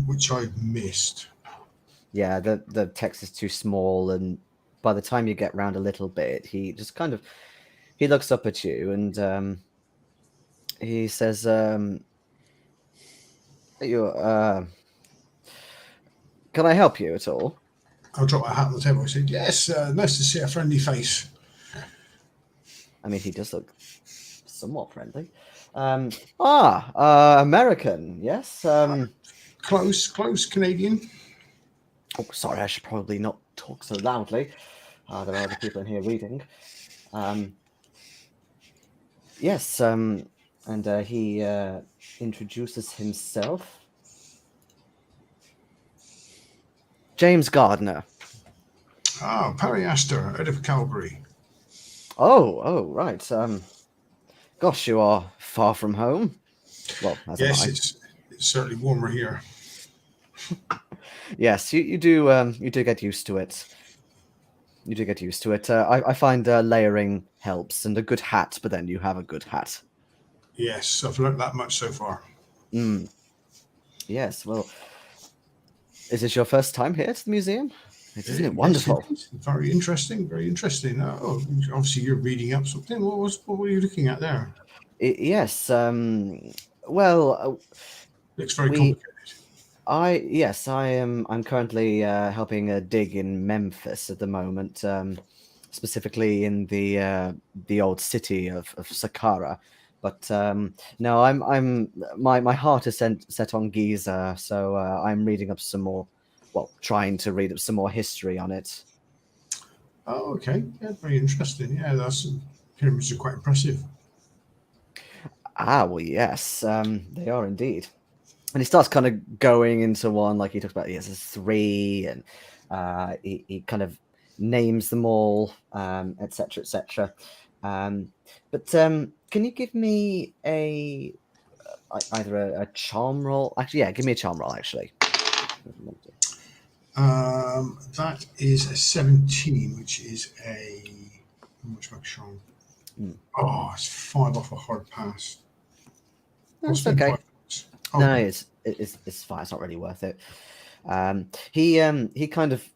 Which I've missed. Yeah, the text is too small, and by the time you get round a little bit, he just kind of, he looks up at you and he says, can I help you at all? I'll drop my hat on the table. I said, yes, nice to see a friendly face. I mean, he does look somewhat friendly. American, yes. Close Canadian. Oh, sorry, I should probably not talk so loudly. There are other people in here reading. Yes, and he introduces himself. James Gardner. Ah, Parry Astor, out of Calgary. Oh, right. Gosh, you are far from home. Well, as yes, am I. it's certainly warmer here. Yes, you do get used to it. You do get used to it. I find layering helps, and a good hat, but then you have a good hat. Yes, I've learnt that much so far. Yes, well, is this your first time here to the museum? Isn't it wonderful? Yes, it is. Very interesting. Very interesting. Oh, obviously you're reading up something. What were you looking at there? Yes. Well, Looks very we. complicated. I am. I'm currently helping a dig in Memphis at the moment, specifically in the old city of Saqqara. But no, my heart is set on Giza, so I'm reading up some more. Well, trying to read up some more history on it. Oh, okay. Yeah, very interesting. Yeah, pyramids are quite impressive. Ah, well, yes, they are indeed. And he starts kind of going into one, like he talks about, he has 3, and he kind of names them all, etc., etc. But can you give me either a charm roll? Actually, yeah, give me a charm roll, actually. That is a 17, which is how much my charm? Oh, it's 5 off a hard pass. That's okay. Oh, No, it's fine. It's not really worth it. He kind of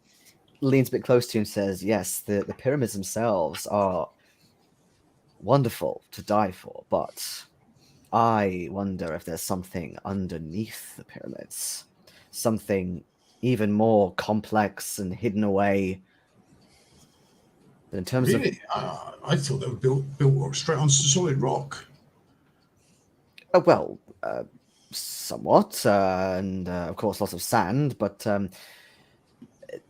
leans a bit close to you and says, "Yes, the pyramids themselves are wonderful to die for, but I wonder if there's something underneath the pyramids, something even more complex and hidden away." But in terms really? I thought they were built straight on solid rock. well, somewhat, and of course lots of sand, but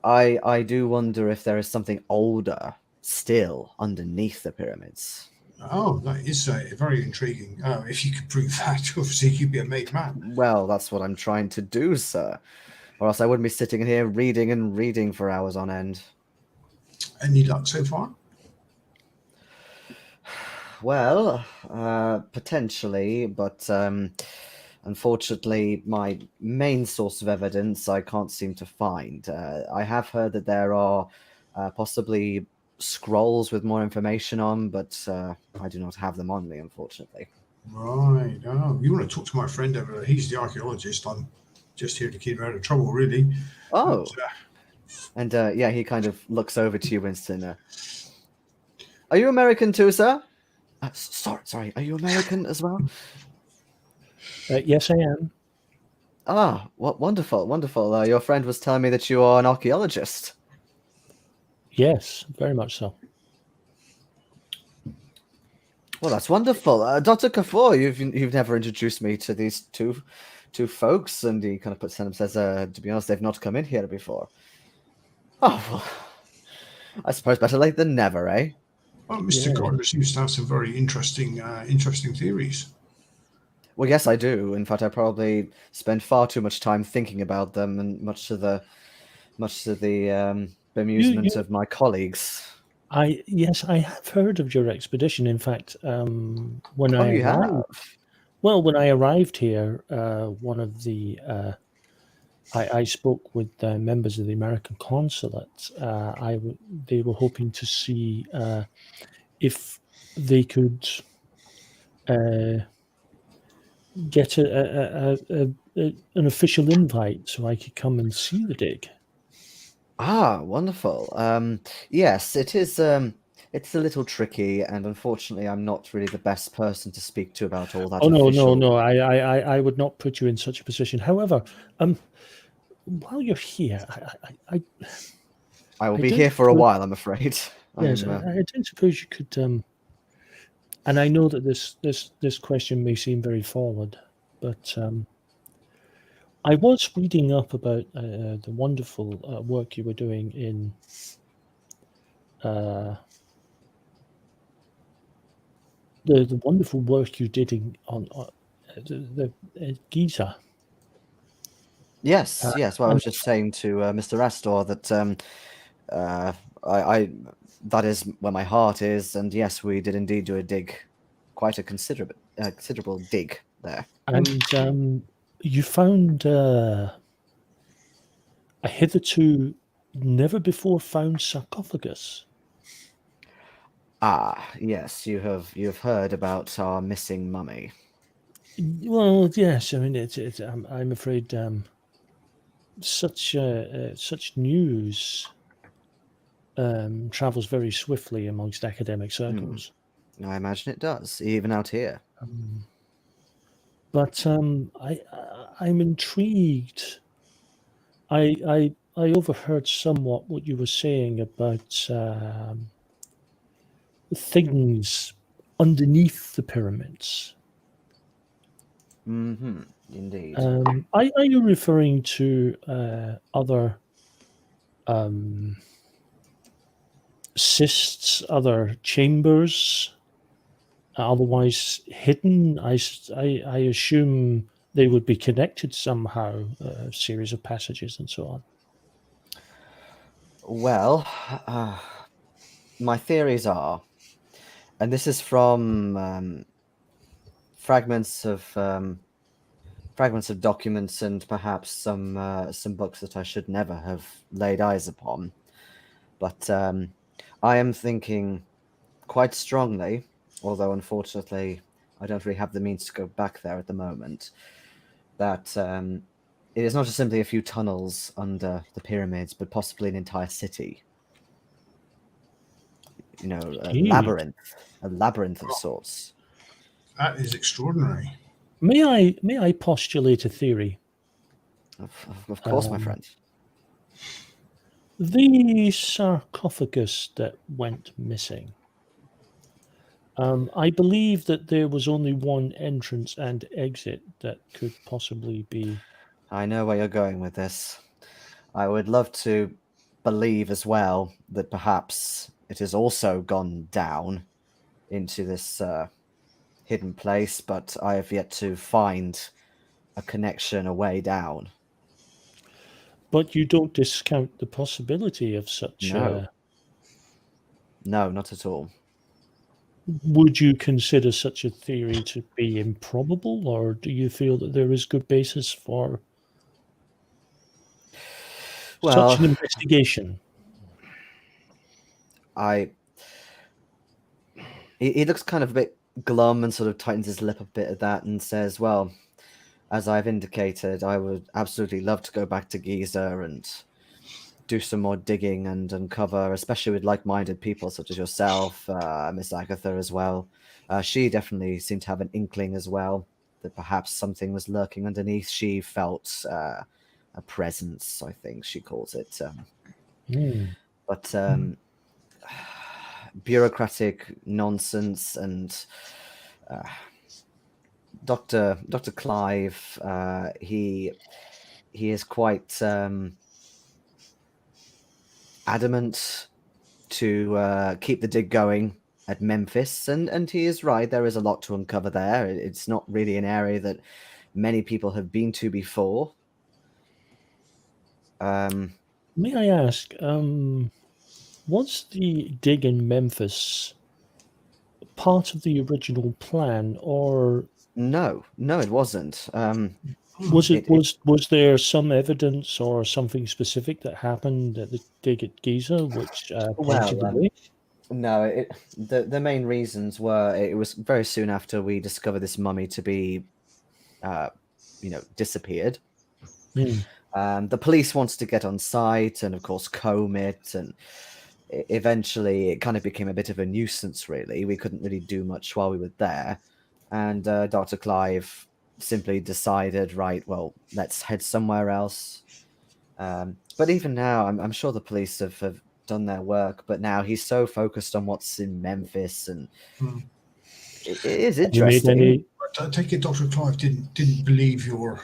I do wonder if there is something older still underneath the pyramids. Oh, that is very intriguing. If you could prove that, obviously you'd be a made man. Well, that's what I'm trying to do, sir. Or else I wouldn't be sitting in here reading and reading for hours on end. Any luck so far? Well, potentially, but unfortunately, my main source of evidence I can't seem to find. I have heard that there are possibly scrolls with more information on, but I do not have them on me, unfortunately. Right. Oh, you want to talk to my friend over there? He's the archaeologist. I'm just here to keep her out of trouble, really. Oh. And yeah, he kind of looks over to you, Winston. Are you American too, sir? Sorry. Are you American as well? Yes, I am. Ah, what wonderful. Your friend was telling me that you are an archaeologist. Yes, very much so. Well, that's wonderful. Dr. Kafour, you've never introduced me to these two folks, and he kind of puts down and says, to be honest, they've not come in here before. Oh, well, I suppose better late than never, eh? Well, Mr. Gardner seems to have some very interesting theories. Well, yes, I do. In fact, I probably spend far too much time thinking about them, and much to the bemusement of my colleagues. Yes, I have heard of your expedition. In fact, when I you arrived, have? well, when I arrived here, one of the I spoke with members of the American consulate. They were hoping to see if they could get an official invite so I could come and see the dig. Ah, wonderful. Yes, it is. It's a little tricky, and unfortunately, I'm not really the best person to speak to about all that. Oh no! I would not put you in such a position. However, while you're here, I will be here for a while, I'm afraid. Yes, I don't suppose you could. And I know that this question may seem very forward, but I was reading up about the wonderful work you were doing in the wonderful work you did on the Giza. Yes. Well, I was just saying to Mr. Astor that that is where my heart is, and yes, we did indeed do a dig, quite a considerable dig there. And you found a hitherto never before found sarcophagus. Ah, yes, you have heard about our missing mummy. Well, yes. I mean, I'm afraid such news travels very swiftly amongst academic circles. I imagine it does, even out here. But I'm intrigued. I overheard somewhat what you were saying about things underneath the pyramids. Indeed. Are you referring to other cysts, other chambers, otherwise hidden? I assume they would be connected somehow, a series of passages and so on. Well, my theories are, and this is from fragments of documents and perhaps some books that I should never have laid eyes upon, but I am thinking quite strongly, although unfortunately I don't really have the means to go back there at the moment, that it is not just simply a few tunnels under the pyramids, but possibly an entire city. You know, a Indeed. labyrinth of sorts. That is extraordinary. May I postulate a theory? Of course, my friend. The sarcophagus that went missing. I believe that there was only one entrance and exit that could possibly be. I know where you're going with this. I would love to believe as well that perhaps it has also gone down into this hidden place, but I have yet to find a connection, a way down. But you don't discount the possibility of such. No, not at all. Would you consider such a theory to be improbable, or do you feel that there is good basis for such an investigation? He looks kind of a bit glum and sort of tightens his lip a bit at that and says, well, as I've indicated, I would absolutely love to go back to Giza and do some more digging and uncover, especially with like-minded people such as yourself, Miss Agatha as well. She definitely seemed to have an inkling as well that perhaps something was lurking underneath. She felt a presence, I think she calls it. But bureaucratic nonsense and Dr. Clive, he is quite adamant to keep the dig going at Memphis, and he is right. There is a lot to uncover there. It's not really an area that many people have been to before. May I ask, was the dig in Memphis part of the original plan, or no, it wasn't. Was there some evidence or something specific that happened at the dig at Giza which pointed the way? No, the main reasons were it was very soon after we discovered this mummy to be, disappeared. The police wanted to get on site and, of course, comb it, and eventually it kind of became a bit of a nuisance, really. We couldn't really do much while we were there, and Dr. Clive simply decided, right, well, let's head somewhere else. But even now, I'm sure the police have done their work, but now he's so focused on what's in Memphis, and it is interesting. I take it Dr. Clive didn't believe your,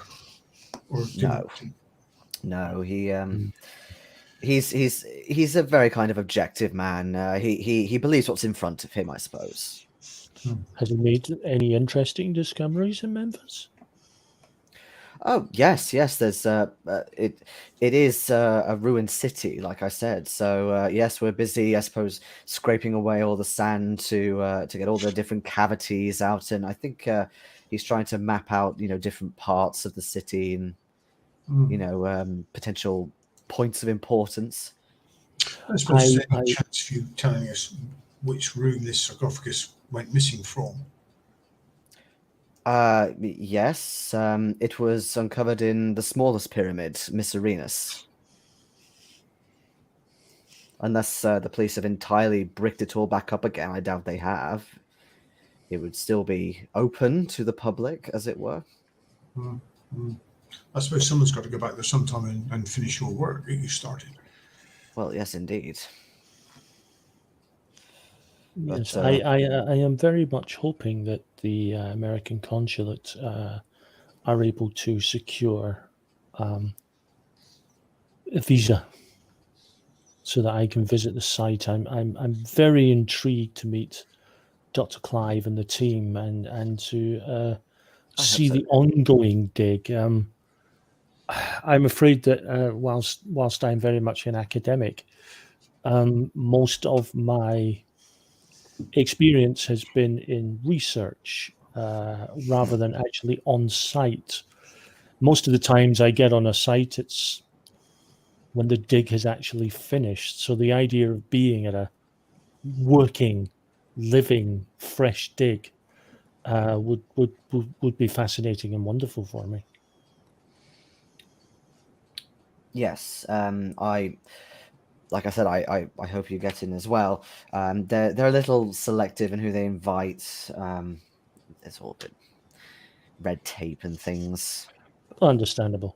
or no, he's a very kind of objective man. He believes what's in front of him, I suppose. Has he made any interesting discoveries in Memphis? Oh yes. There's it is a ruined city, like I said. So yes, we're busy, I suppose, scraping away all the sand to get all the different cavities out, and I think he's trying to map out different parts of the city and potential points of importance. I suppose there's any chance of you telling us which room this sarcophagus went missing from? Yes. It was uncovered in the smallest pyramid, Mycerinus. Unless the police have entirely bricked it all back up again, I doubt they have. It would still be open to the public, as it were. I suppose someone's got to go back there sometime and finish your work that you started. Well, yes, indeed. Yes, But, I am very much hoping that the American consulate are able to secure a visa so that I can visit the site. I'm very intrigued to meet Dr. Clive and the team and to see so. the ongoing dig. I'm afraid that whilst I'm very much an academic, most of my experience has been in research rather than actually on site. Most of the times I get on a site, it's when the dig has actually finished. So the idea of being at a working, living, fresh dig would be fascinating and wonderful for me. Yes, like I said, I hope you get in as well. They're a little selective in who they invite. There's all the red tape and things. Understandable.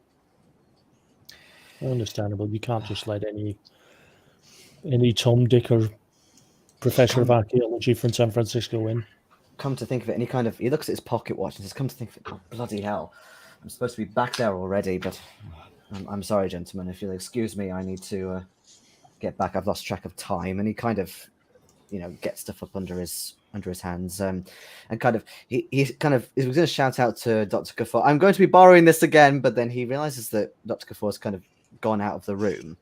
You can't just let any Tom, Dick, or professor of archaeology from San Francisco in. Come to think of it, and he looks at his pocket watch and says, "Come to think of it, oh, bloody hell! I'm supposed to be back there already, but I'm sorry, gentlemen. If you'll excuse me, I need to get back. I've lost track of time." And he kind of, gets stuff up under his hands, and kind of he was going to shout out to Dr. Kafur, "I'm going to be borrowing this again," but then he realizes that Dr. Kafur's kind of gone out of the room,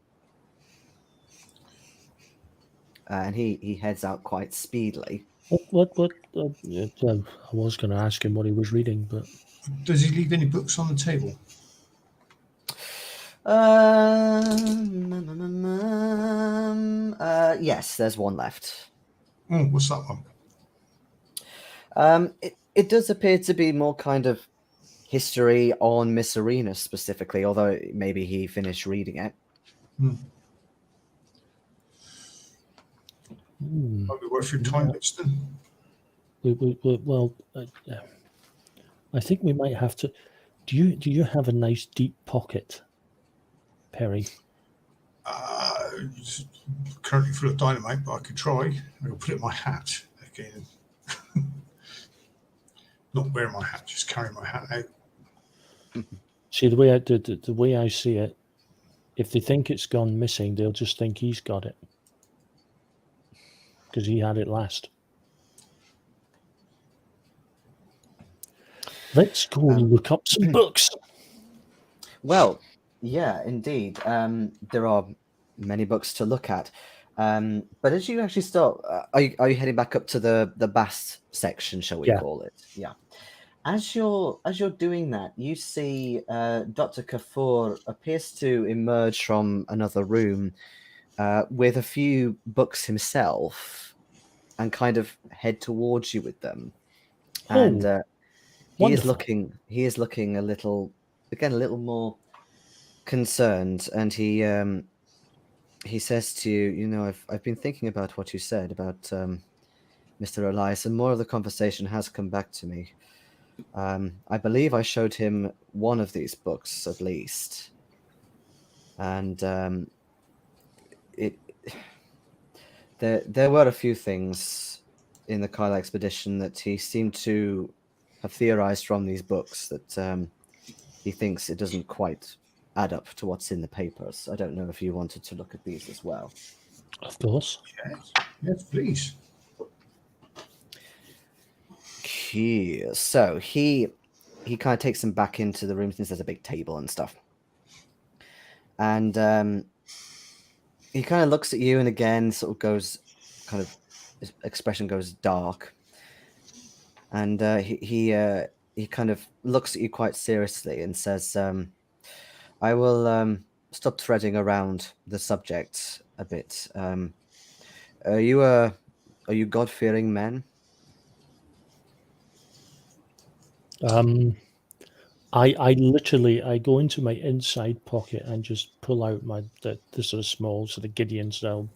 and he heads out quite speedily. What? I was going to ask him what he was reading, but Does he leave any books on the table? Yes, there's one left. Oh, what's that one? It does appear to be more kind of history on Mycerinus specifically, although maybe he finished reading it. Probably worth your time, Winston. Well, I think we might have to. Do you have a nice deep pocket, Perry? It's currently full of dynamite, but I could try. I'll put it in my hat again. Not wear my hat, just carry my hat out. See, the way I see it, if they think it's gone missing, they'll just think he's got it because he had it last. Let's go and look up some books. Well, yeah, indeed. There are many books to look at. But as you actually start, are you heading back up to the Bast section, shall we call it? Yeah. As you're doing that, you see Dr. Kafur appears to emerge from another room with a few books himself, and kind of head towards you with them. And he is looking a little more concerned, and he says to you, I've been thinking about what you said about Mr. Elias, and more of the conversation has come back to me. I believe I showed him one of these books at least, and there were a few things in the Kyle expedition that he seemed to have theorized from these books that he thinks it doesn't quite add up to what's in the papers. I don't know if you wanted to look at these as well. Of course. Yes, please. Okay, so he kind of takes him back into the room since there's a big table and stuff. And he kind of looks at you and again sort of goes, kind of his expression goes dark. And he kind of looks at you quite seriously and says, I will stop threading around the subject a bit. Are you God-fearing men? I literally I go into my inside pocket and just pull out the sort of small sort of Gideon style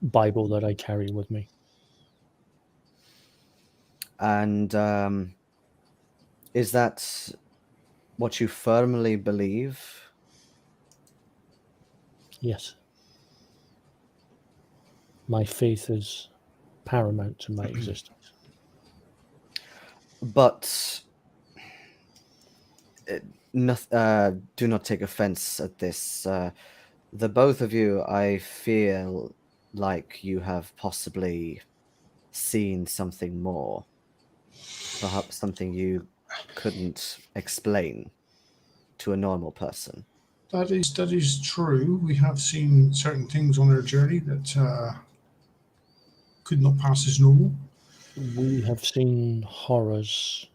Bible that I carry with me. And is that what you firmly believe? Yes. My faith is paramount to my existence. But do not take offense at this. The both of you, I feel like you have possibly seen something more. Perhaps something you couldn't explain to a normal person. That is true. We have seen certain things on our journey that could not pass as normal. We have seen horrors.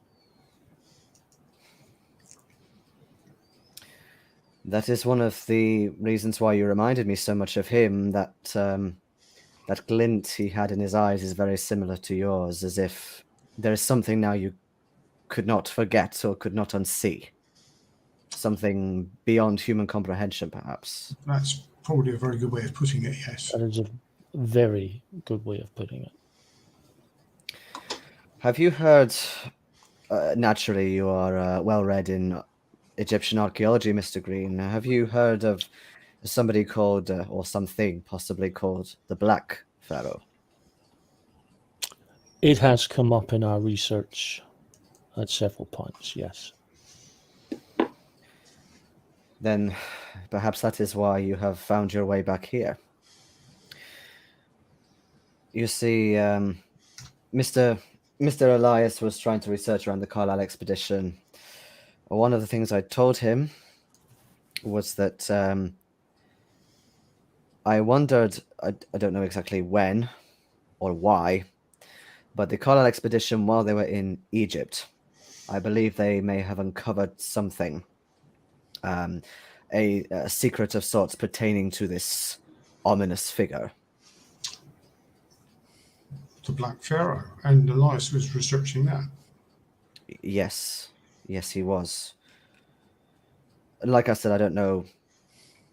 That is one of the reasons why you reminded me so much of him. That that glint he had in his eyes is very similar to yours, as if there is something now you could not forget or could not unsee. Something beyond human comprehension, perhaps. That's probably a very good way of putting it, yes. That is a very good way of putting it. Have you heard, naturally you are well read in Egyptian archaeology, Mr. Greene. Have you heard of somebody called, or something possibly called, the Black Pharaoh? It has come up in our research at several points, yes. Then perhaps that is why you have found your way back here. You see, Mr. Elias was trying to research around the Carlisle expedition. One of the things I told him was that I wondered, I don't know exactly when or why, but the Carlisle expedition, while they were in Egypt, I believe they may have uncovered something, a secret of sorts pertaining to this ominous figure. The Black Pharaoh, and Elias was researching that. Yes, he was. Like I said, I don't know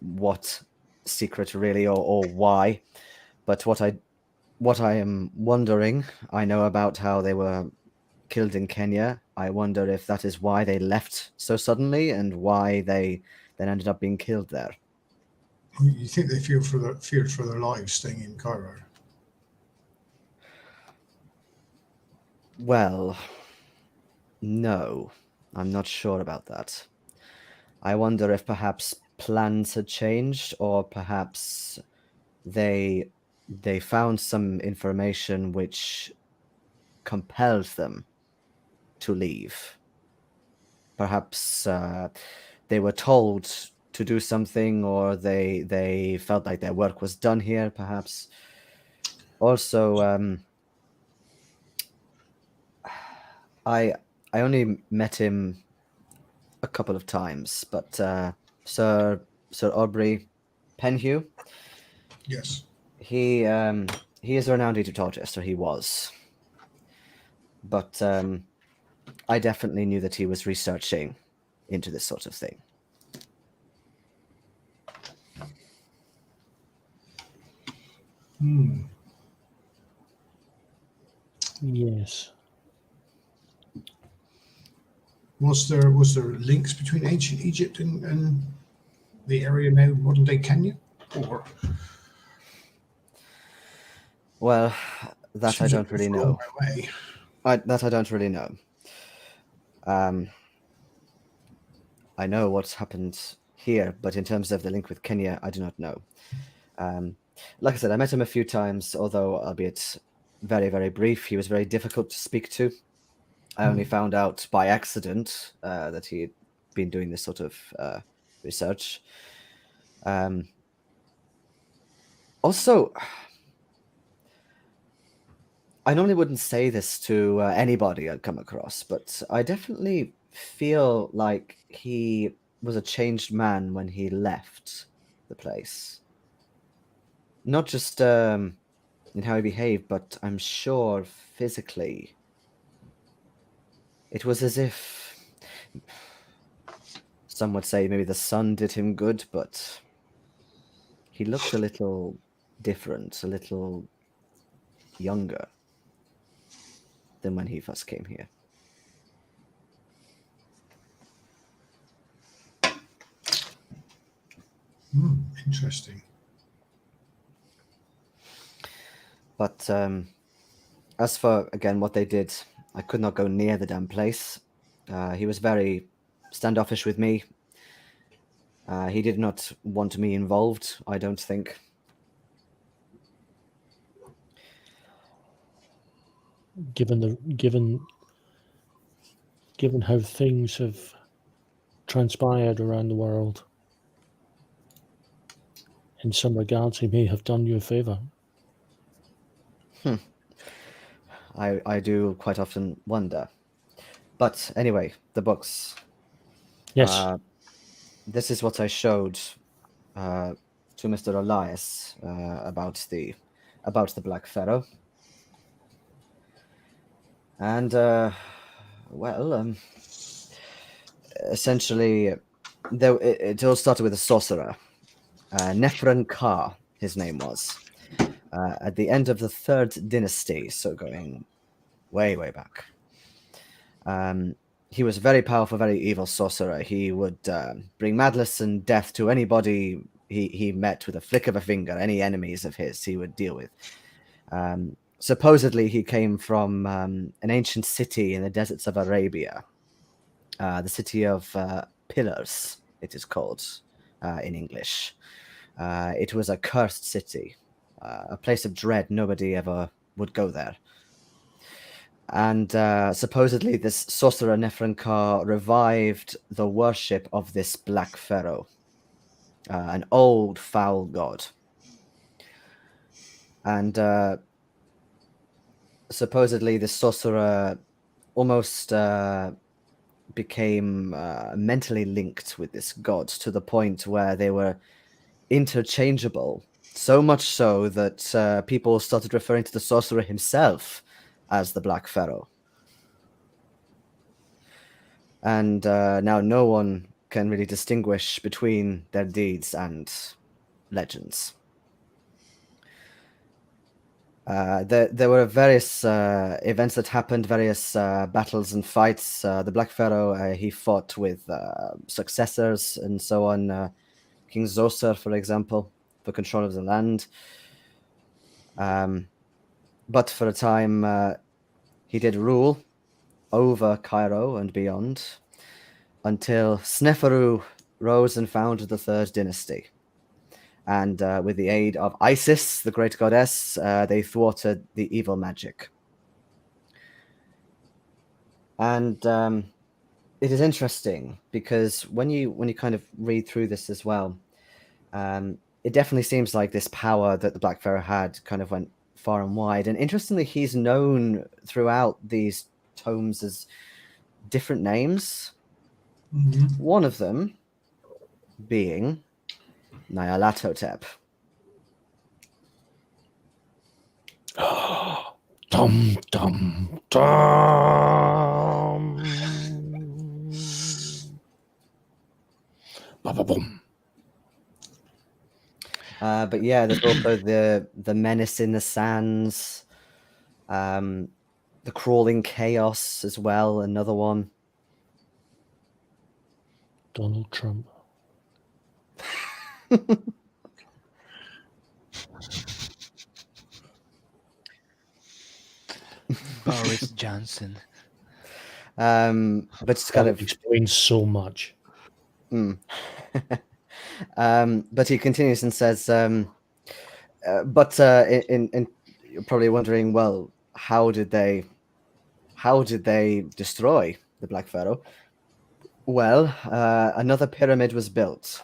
what secret really or why, but what I am wondering, I know about how they were killed in Kenya. I wonder if that is why they left so suddenly and why they then ended up being killed there. You think they feared for their lives staying in Cairo? Well, no, I'm not sure about that. I wonder if perhaps plans had changed, or perhaps they found some information which compelled them to leave. Perhaps they were told to do something, or they felt like their work was done here, perhaps. Also, I only met him a couple of times, but Sir Aubrey Penhew, Yes. he is a renowned Egyptologist, or he was. But I definitely knew that he was researching into this sort of thing. Yes. Was there links between ancient Egypt and the area now modern day Kenya? Or Well, that I don't really know. I don't really know. I know what's happened here, but in terms of the link with Kenya, I do not know. Like I said, I met him a few times, although albeit very, very brief. He was very difficult to speak to. I only found out by accident that he had been doing this sort of research. Also, I normally wouldn't say this to anybody I'd come across, but I definitely feel like he was a changed man when he left the place. Not just in how he behaved, but I'm sure physically. It was as if some would say maybe the sun did him good, but he looked a little different, a little younger than when he first came here. Interesting. But as for, again, what they did, I could not go near the damn place. He was very standoffish with me. He did not want me involved, I don't think. Given how things have transpired around the world, in some regards, he may have done you a favor. I do quite often wonder. But anyway, the books. Yes. This is what I showed to Mr. Elias about the Black Pharaoh. And essentially, it all started with a sorcerer, Nephron Ka, his name was, at the end of the 3rd dynasty, so going way, way back. He was a very powerful, very evil sorcerer. He would bring madness and death to anybody he met with a flick of a finger. Any enemies of his he would deal with. Supposedly, he came from an ancient city in the deserts of Arabia, the city of Pillars, it is called in English. It was a cursed city, a place of dread. Nobody ever would go there. And supposedly this sorcerer Nephron Ka revived the worship of this Black Pharaoh, an old foul god. And supposedly this sorcerer almost became mentally linked with this god to the point where they were interchangeable, so much so that people started referring to the sorcerer himself as the Black Pharaoh. And now no one can really distinguish between their deeds and legends. There were various events that happened, various battles and fights. The Black Pharaoh, he fought with successors and so on. King Zoser, for example, for control of the land. But for a time, he did rule over Cairo and beyond until Sneferu rose and founded the 3rd dynasty. And with the aid of Isis, the great goddess, they thwarted the evil magic. And it is interesting because when you kind of read through this as well, it definitely seems like this power that the Black Pharaoh had kind of went far and wide. And interestingly, he's known throughout these tomes as different names. Mm-hmm. One of them being Nyarlathotep. Dum dum dum. Ba-ba-boom. But yeah, there's also the menace in the sands, the crawling chaos as well. Another one. Donald Trump. Boris Johnson. But it's kind of explains so much. But he continues and says, but in you're probably wondering, well, how did they destroy the Black Pharaoh? Well, another pyramid was built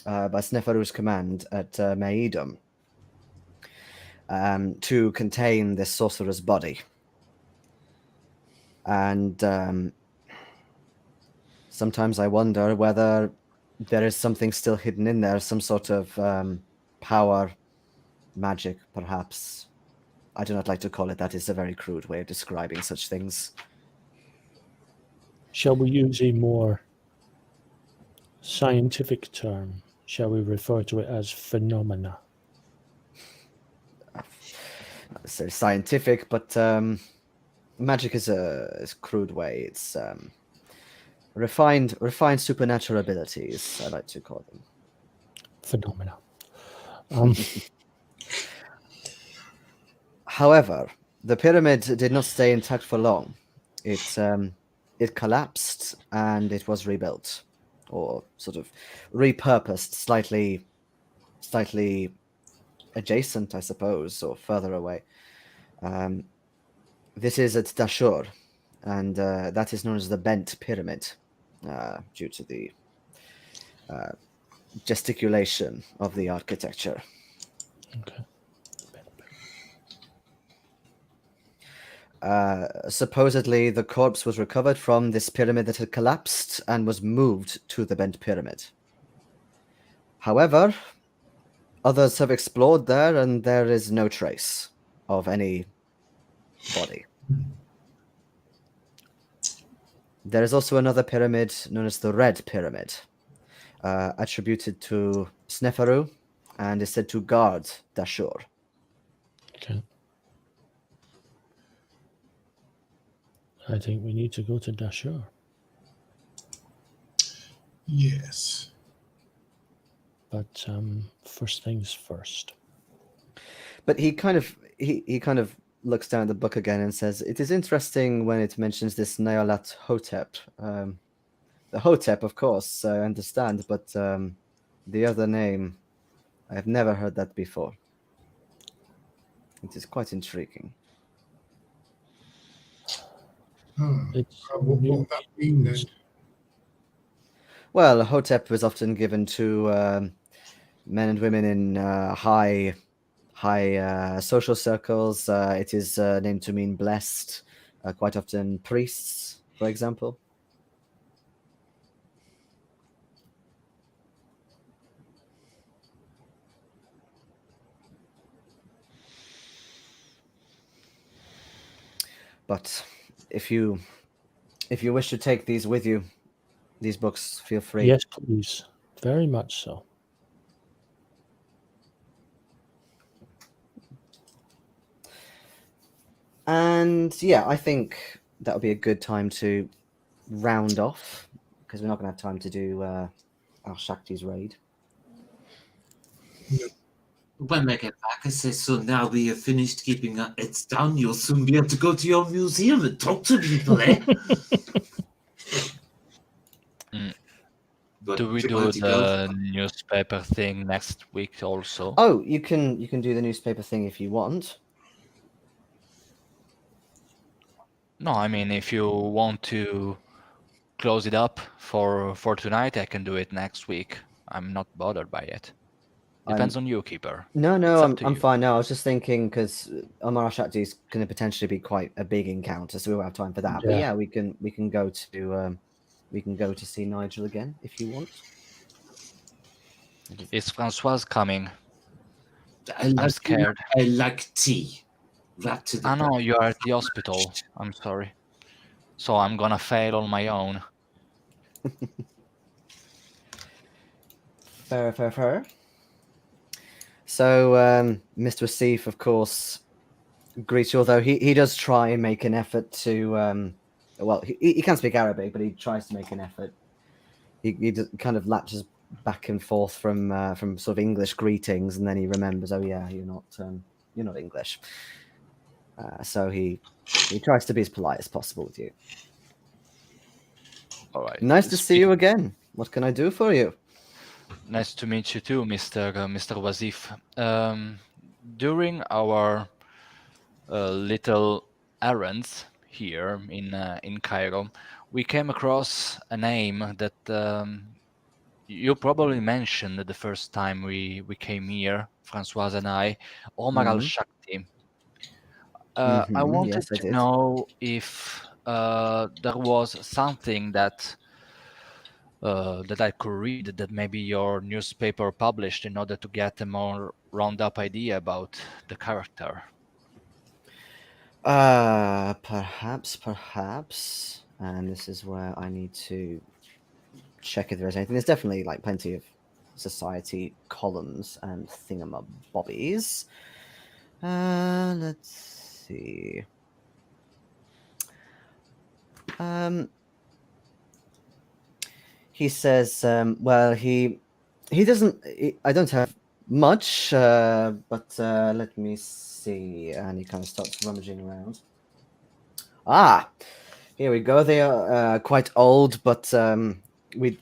by Sneferu's command at Maidum to contain this sorcerer's body. And sometimes I wonder whether there is something still hidden in there, some sort of power, magic, perhaps. I do not like to call it that. It's a very crude way of describing such things. Shall we use a more scientific term? Shall we refer to it as phenomena? So scientific, but magic is a crude way. It's refined supernatural abilities, I like to call them. Phenomena. However, the pyramid did not stay intact for long. It collapsed and it was rebuilt, or sort of repurposed, slightly adjacent, I suppose, or further away. This is at Dashur, and that is known as the Bent Pyramid, due to the gesticulation of the architecture. Okay. Supposedly, the corpse was recovered from this pyramid that had collapsed and was moved to the Bent Pyramid. However, others have explored there, and there is no trace of any body. There is also another pyramid known as the Red Pyramid, attributed to Sneferu, and is said to guard Dashur. Okay. I think we need to go to Dashur. Yes. But first things first. But he kind of looks down at the book again and says, "It is interesting when it mentions this Nyarlathotep. The Hotep, of course, I understand, but the other name, I have never heard that before. It is quite intriguing." What would that mean then? Well, Hotep was often given to men and women in high social circles. It is named to mean blessed. Quite often priests, for example. But if you wish to take these with you, these books, feel free. Yes, please. Very much so. And yeah, I think that would be a good time to round off, because we're not going to have time to do Al-Shakti's raid. When I get back, I say, so now we have finished keeping our heads down, you'll soon be able to go to your museum and talk to people, eh? But Do we you do want to go? the newspaper thing next week also? Oh, you can do the newspaper thing if you want. No, I mean, if you want to close it up for tonight, I can do it next week. I'm not bothered by it. Depends on you, Keeper. No, It's up to I'm you. fine. No, I was just thinking because Omar Al-Shakti is going to potentially be quite a big encounter, so we won't have time for that. But Yeah. yeah, we can go to see Nigel again if you want. Is Françoise coming? I'm scared. I like tea. Right to the I know point. you are at the hospital. I'm sorry. So I'm gonna fail on my own. Fair. So Mr. Asif, of course, greets you, although he does try and make an effort to well, he can't speak Arabic, but he tries to make an effort. He kind of latches back and forth from sort of English greetings, and then he remembers, oh yeah, you're not English. So he tries to be as polite as possible with you. All right. Nice to see you again. What can I do for you? Nice to meet you too, Mr. Wazif. During our little errands here in Cairo, we came across a name that you probably mentioned the first time we came here, Françoise and I, Omar Al-Shakti. I wanted Yes, I to did. know if there was something that I could read that maybe your newspaper published in order to get a more round-up idea about the character. Perhaps. and this is where I need to check if there's anything. There's definitely like plenty of society columns and thingamabobbies. Let's see. He says, well, he doesn't. I don't have much, but let me see. And he kind of starts rummaging around. Ah, here we go. They are quite old, but we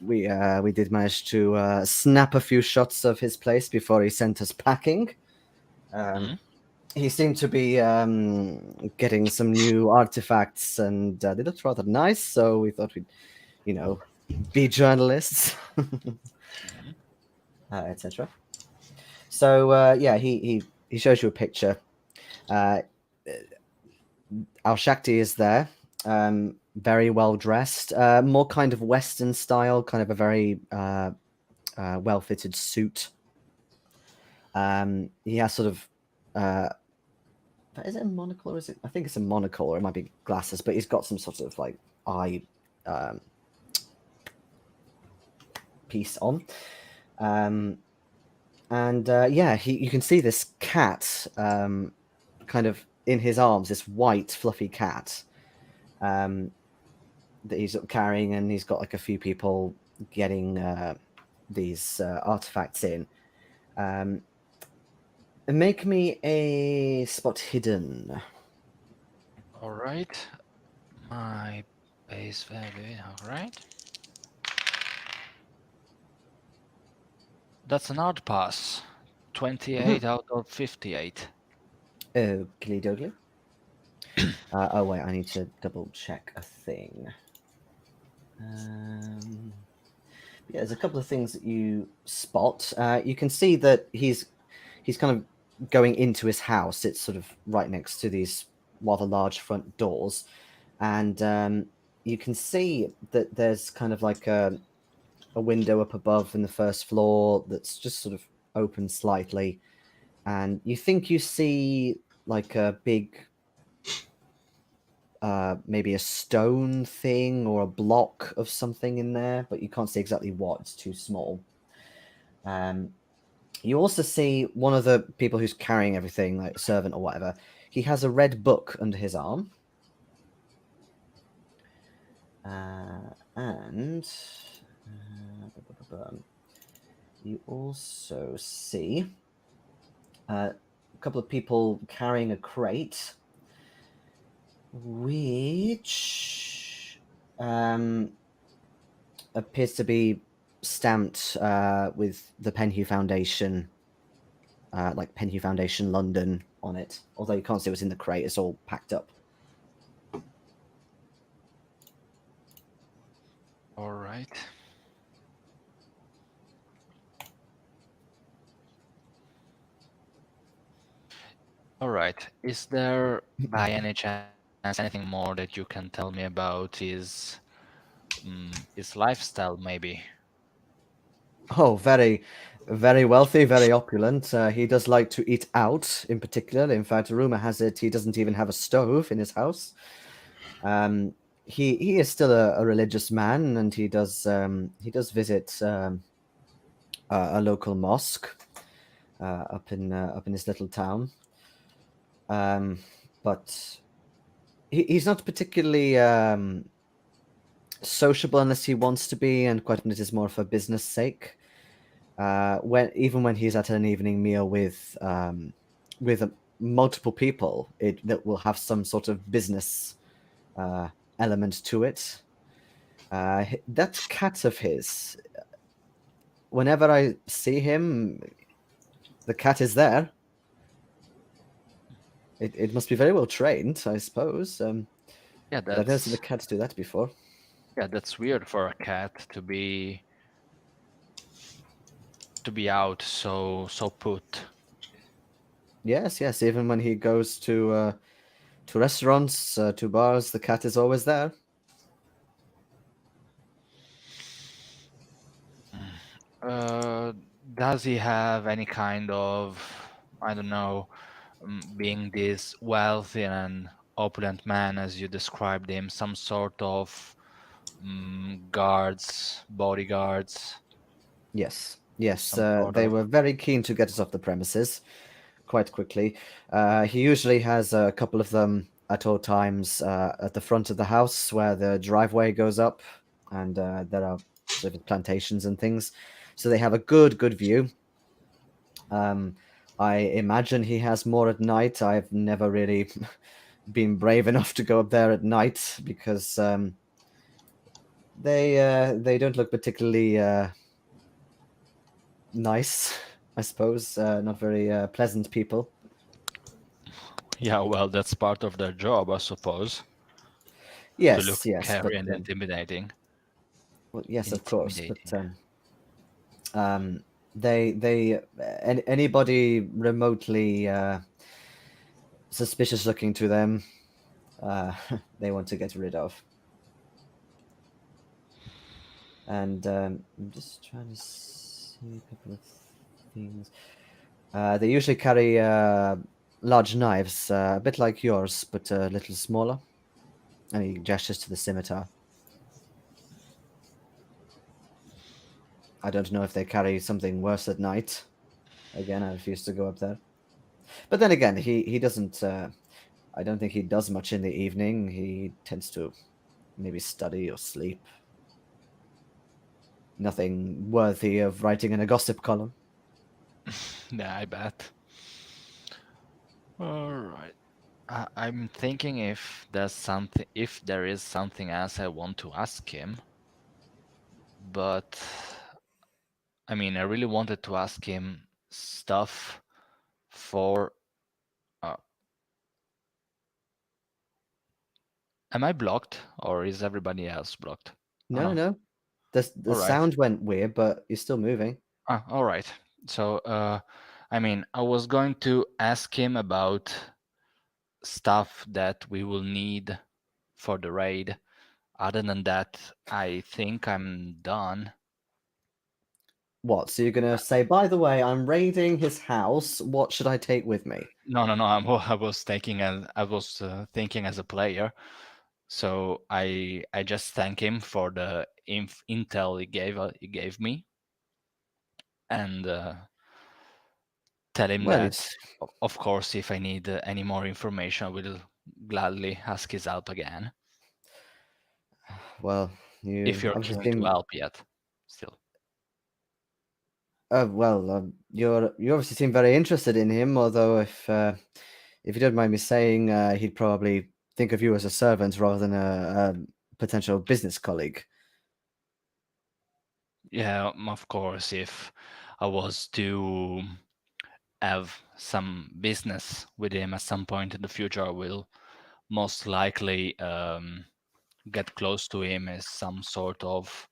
did manage to snap a few shots of his place before he sent us packing. He seemed to be getting some new artifacts, and they looked rather nice. So we thought we'd, be journalists, etc. So yeah, he shows you a picture. Al-Shakti is there, very well dressed, more kind of Western style, kind of a very well-fitted suit. He has sort of, is it a monocle or is it? I think it's a monocle, or it might be glasses, but he's got some sort of like eye piece on. Yeah, you can see this cat kind of in his arms, this white fluffy cat that he's carrying, and he's got like a few people getting these artifacts in. Make me a spot hidden. All right. My base value. All right. That's an odd pass. 28 out of 58. Oakley dogley. Oh wait, I need to double check a thing. Yeah, there's a couple of things that you spot. You can see that he's kind of going into his house. It's sort of right next to these rather large front doors, and you can see that there's kind of like a window up above in the first floor that's just sort of open slightly, and you think you see like a big maybe a stone thing or a block of something in there, but you can't see exactly what. It's too small. You also see one of the people who's carrying everything, like a servant or whatever. He has a red book under his arm. And you also see a couple of people carrying a crate, which appears to be stamped with the Penhew Foundation, like Penhew Foundation London on it. Although you can't see what's in the crate, it's all packed up. All right. All right. Is there, by any chance, anything more that you can tell me about his lifestyle, maybe? Oh, very, very wealthy, very opulent. He does like to eat out, in particular. In fact, rumor has it he doesn't even have a stove in his house. He is still a religious man, and he does visit a local mosque up in his little town. But he's not particularly sociable unless he wants to be, and quite often it is more for business sake. When he's at an evening meal with multiple people, that will have some sort of business element to it. That cat of his, whenever I see him, the cat is there. It must be very well trained, I suppose. Yeah, but I've never seen the cat do that before. Yeah, that's weird for a cat to be out so put. Yes. Even when he goes to restaurants, to bars, the cat is always there. Does he have any kind of, I don't know, being this wealthy and opulent man, as you described him, some sort of guards, bodyguards. Yes, Some sort they of. were very keen to get us off the premises quite quickly. He usually has a couple of them at all times at the front of the house where the driveway goes up, and there are sort of plantations and things, so they have a good view. I imagine he has more at night. I've never really been brave enough to go up there at night because they don't look particularly nice, I suppose. Not very pleasant people. Yeah, well, that's part of their job, I suppose. To look Yes, but scary and intimidating. well, yes, of course, but Intimidating. anybody remotely suspicious looking to them, they want to get rid of. And I'm just trying to see a couple of things. They usually carry large knives, a bit like yours, but a little smaller. And he gestures to the scimitar. I don't know if they carry something worse at night. Again, I refuse to go up there. But then again, he doesn't. I don't think he does much in the evening. He tends to maybe study or sleep. Nothing worthy of writing in a gossip column. Yeah, I bet. All right. I'm thinking if there is something else I want to ask him, but I mean, I really wanted to ask him stuff for. Am I blocked or is everybody else blocked? No, no. The All right. sound went weird, but you're still moving. All right. So, I mean, I was going to ask him about stuff that we will need for the raid. Other than that, I think I'm done. What? So you're gonna say, by the way, I'm raiding his house. What should I take with me? No. I was thinking as a player. So I just thank him for the intel he gave me, and tell him Well, that, of course, if I need any more information, I will gladly ask his help again. well, If you're obviously keen to help yet, still. you obviously seem very interested in him. Although, if you don't mind me saying, he'd probably think of you as a servant rather than a potential business colleague. Yeah, of course, if I was to have some business with him at some point in the future, I will most likely get close to him as some sort of,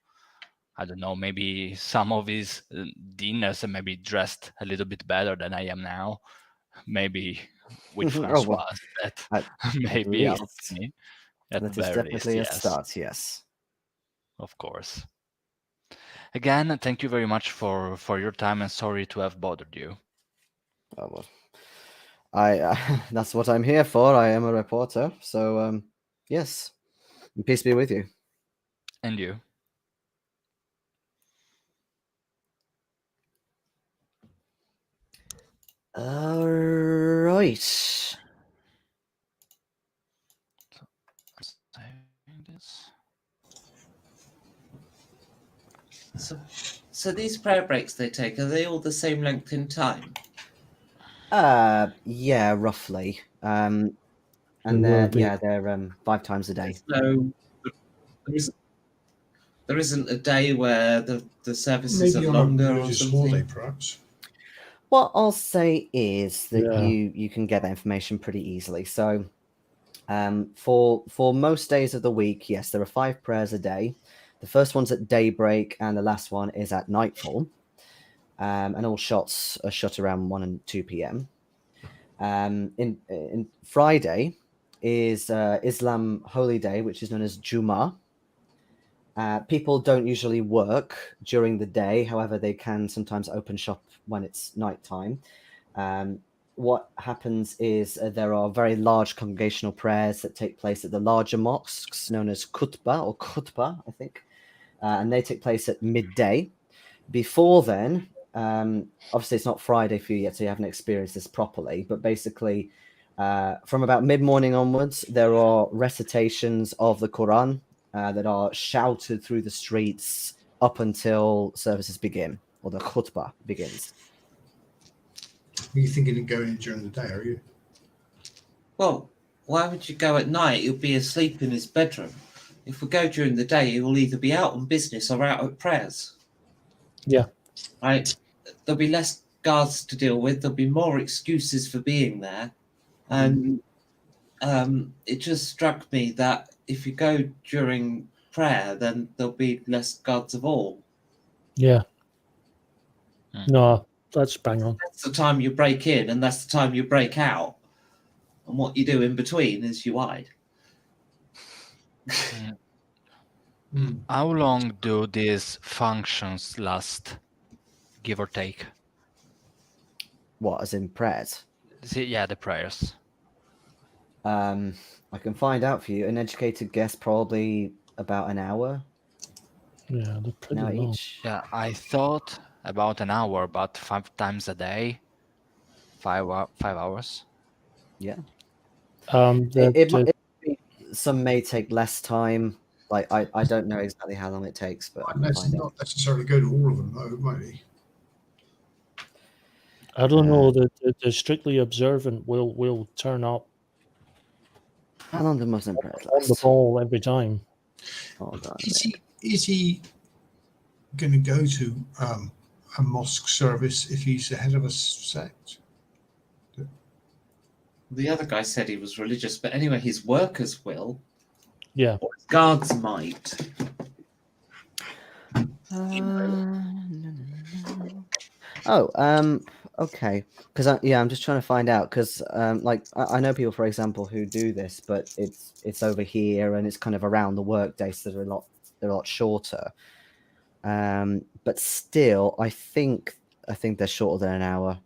I don't know, maybe some of his dinners and maybe dressed a little bit better than I am now. Maybe with Oh, well, Françoise, that at maybe helped least me. At the that is very least, definitely a yes, start. Yes. of course. Again, thank you very much for your time, and sorry to have bothered you. Oh, well, that's what I'm here for. I am a reporter. So yes, peace be with you. And you. All right. Saving this. So these prayer breaks they take, are they all the same length in time? Yeah, roughly. And There will they're be. they're 5 times a day. So there isn't a day where the services Maybe are on a longer or religious something. holiday, perhaps. What I'll say is that Yeah. you can get that information pretty easily. So, for most days of the week, yes, there are 5 prayers a day. The first one's at daybreak, and the last one is at nightfall. And all shots are shut around 1 and 2 p.m. In Friday is Islam Holy Day, which is known as Juma. People don't usually work during the day. However, they can sometimes open shop when it's nighttime. what happens is there are very large congregational prayers that take place at the larger mosques known as khutbah, I think, and they take place at midday. Before then, obviously it's not Friday for you yet, so you haven't experienced this properly, but basically from about mid-morning onwards, there are recitations of the Quran that are shouted through the streets up until services begin, or the khutbah begins. Are you thinking of going in during the day, are you? Well, why would you go at night? He'll be asleep in his bedroom. If we go during the day, he will either be out on business or out at prayers. Yeah. Right? There'll be less guards to deal with. There'll be more excuses for being there. And it just struck me that if you go during prayer, then there'll be less guards of all. Yeah. No, that's bang on. That's the time you break in, and that's the time you break out. And what you do in between is you hide. How long do these functions last, give or take? What, as in prayers? Yeah, the prayers. I can find out for you. An educated guess, probably about an hour. Yeah, they're pretty Now long. each. Yeah, I thought about an hour, but 5 times a day, 5 hours. Yeah. The- Might be, some may take less time. Like I don't know exactly how long it takes, but I can Let's find out. not necessarily go to all of them, though, might he? I don't know. The strictly observant will turn up How long do Muslim prayers on the last? ball every time. Hold on. Is he going to go to a mosque service if he's the head of a sect? The other guy said he was religious, but anyway, his workers will. Yeah. Or his guards might. Okay. Because I'm just trying to find out. Because like I know people, for example, who do this, but it's over here and it's kind of around the workday, so they're a lot shorter. But still, I think they're shorter than an hour.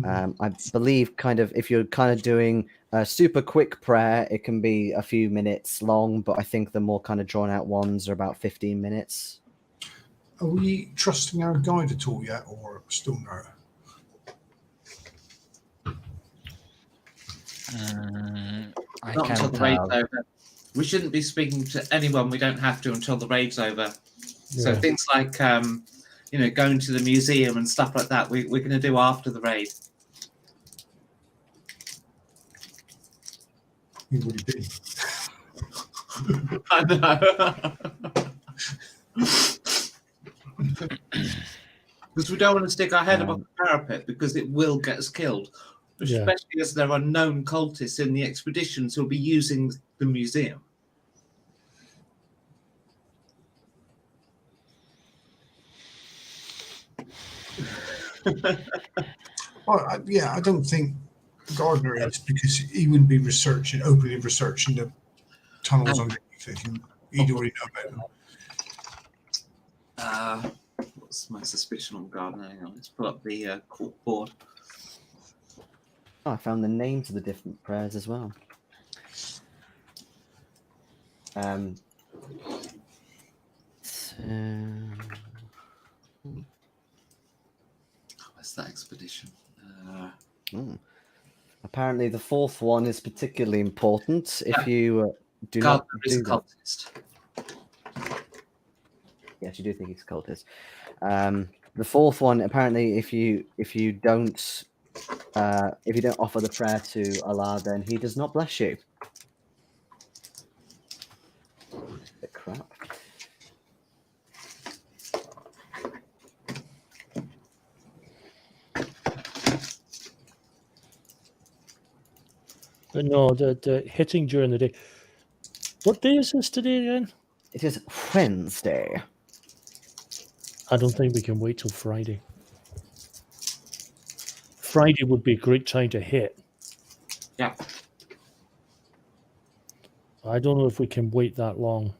I believe kind of if you're kind of doing a super quick prayer, it can be a few minutes long, but I think the more kind of drawn out ones are about 15 minutes. Are we trusting our guide at all yet, or still no? I Not until can't the raid's tell. over. We shouldn't be speaking to anyone we don't have to until the raid's over. So Yeah. things like, going to the museum and stuff like that, we're going to do after the raid. He would have been. I know. Because we don't want to stick our head above the parapet because it will get us killed. Yeah. Especially as there are known cultists in the expeditions who'll be using the museum. Well, I don't think Gardner is, because he wouldn't be openly researching the tunnels underneath it. He'd already know about them. What's my suspicion on Gardner? Hang on, let's pull up the court board. Oh, I found the names of the different prayers as well. Where's that expedition? Apparently, the fourth one is particularly important. If you do Gardner not is do a that, cultist. yes, you do think he's a cultist. The fourth one, apparently, if you don't offer the prayer to Allah, then He does not bless you. The crap. But no, the hitting during the day. What day is this today again? It is Wednesday. I don't think we can wait till Friday. Friday would be a great time to hit. Yeah. I don't know if we can wait that long.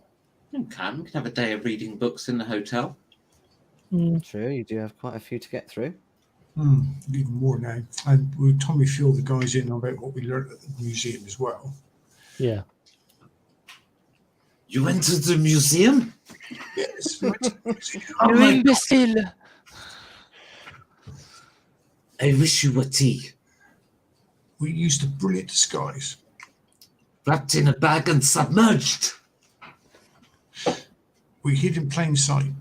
We can have a day of reading books in the hotel. True, you do have quite a few to get through. Even more now. And with Tommy Phil, the guys in about what we learned at the museum as well. Yeah. You went to the museum? Yes. Oh You my God. imbecile! I wish you were tea. We used a brilliant disguise. Wrapped in a bag and submerged. We hid in plain sight.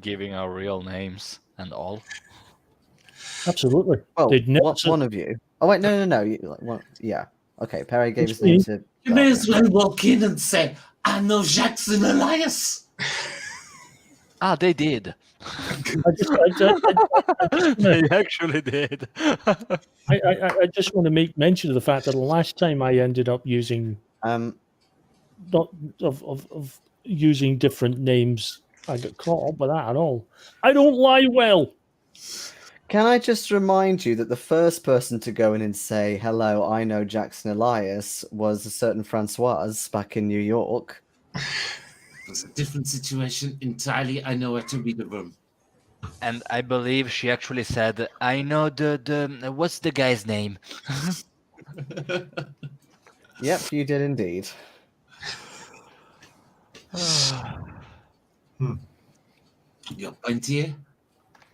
Giving our real names and all. Absolutely. Well, They'd never said- one of you. Oh wait, no. You, like, one, yeah. Okay, Perry gave It's his name me. to. You may as well walk in and say, I know Jackson Elias. Ah, they did. I just They actually did. I just want to make mention of the fact that the last time I ended up using not of using different names, I got caught up with that at all. I don't lie well. Can I just remind you that the first person to go in and say, hello, I know Jackson Elias, was a certain Françoise back in New York? It was a different situation entirely. I know where to read the room. And I believe she actually said, I know the what's the guy's name? Yep, you did indeed. Your point here?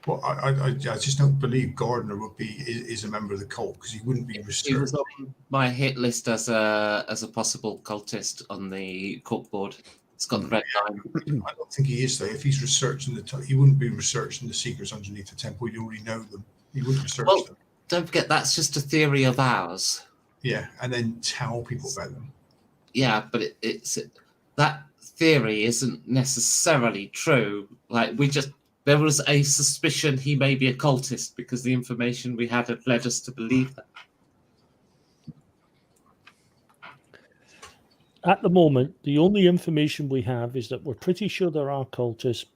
Well, I just don't believe Gardner is a member of the cult because he wouldn't be He researched. was on my hit list as a possible cultist on the corkboard. It's got the red line. I don't think he is though. If he's researching he wouldn't be researching the secrets underneath the temple. He'd already know them. He wouldn't research Well, them. don't forget, that's just a theory of ours. Yeah, and then tell people about them. Yeah, but it's that theory isn't necessarily true. Like there was a suspicion he may be a cultist because the information we had led us to believe that. At the moment, the only information we have is that we're pretty sure there are cultists.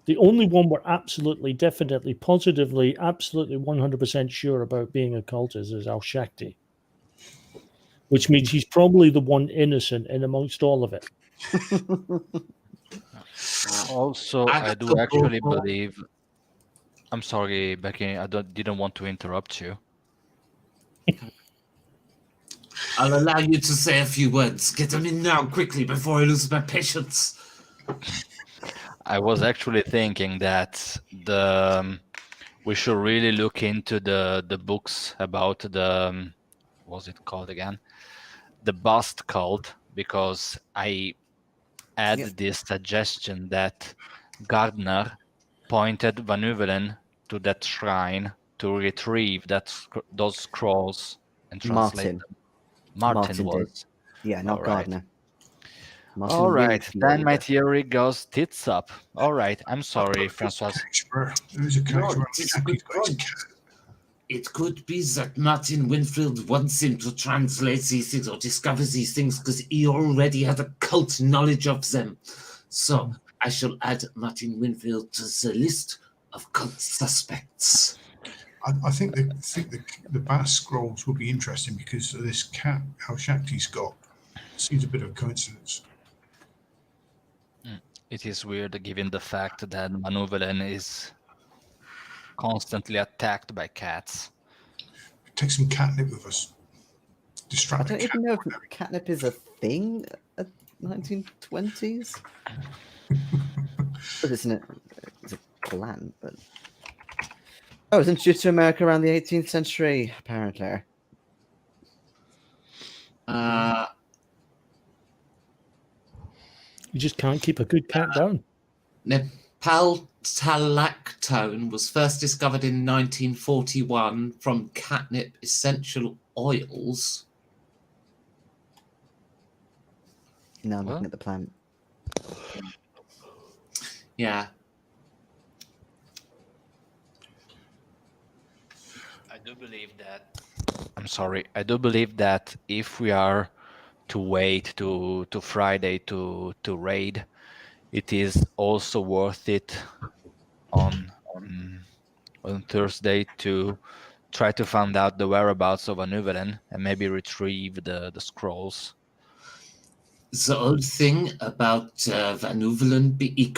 The only one we're absolutely, definitely, positively, absolutely 100% sure about being a cultist is Al-Shakti, which means he's probably the one innocent in amongst all of it. Also, I do actually believe. I'm sorry, Becky. I didn't want to interrupt you. I'll allow you to say a few words. Get them in now, quickly, before I lose my patience. I was actually thinking that we should really look into the books about the what's it called again? The Bast cult, because I had this suggestion that Gardner pointed Van Uvelen to that shrine to retrieve those scrolls and translate them. Martin was. Did. Yeah, not All right. Gardner. Martin All right, Winfield. then my theory goes tits up. All right, I'm sorry, Françoise. There's a No, character where it's a good point. It could be that Martin Winfield wants him to translate these things or discover these things because he already had a cult knowledge of them. So I shall add Martin Winfield to the list of cult suspects. I think the Bast scrolls will be interesting because of this cat Al-Shakti's got. Seems a bit of a coincidence. It is weird given the fact that Van Uvelen is constantly attacked by cats. Take some catnip with us. I Distract the don't cat. even know if catnip is a thing at 1920s. But isn't it? It's a plant, but it was introduced to America around the 18th century, apparently. You just can't keep a good cat down. Nepal talactone was first discovered in 1941 from catnip essential oils. Now I'm looking at the plant. Yeah. I do believe that. I'm sorry. I do believe that if we are to wait to Friday to raid, it is also worth it on Thursday to try to find out the whereabouts of Van Uvelen and maybe retrieve the scrolls. the old thing about Van Uvelen being...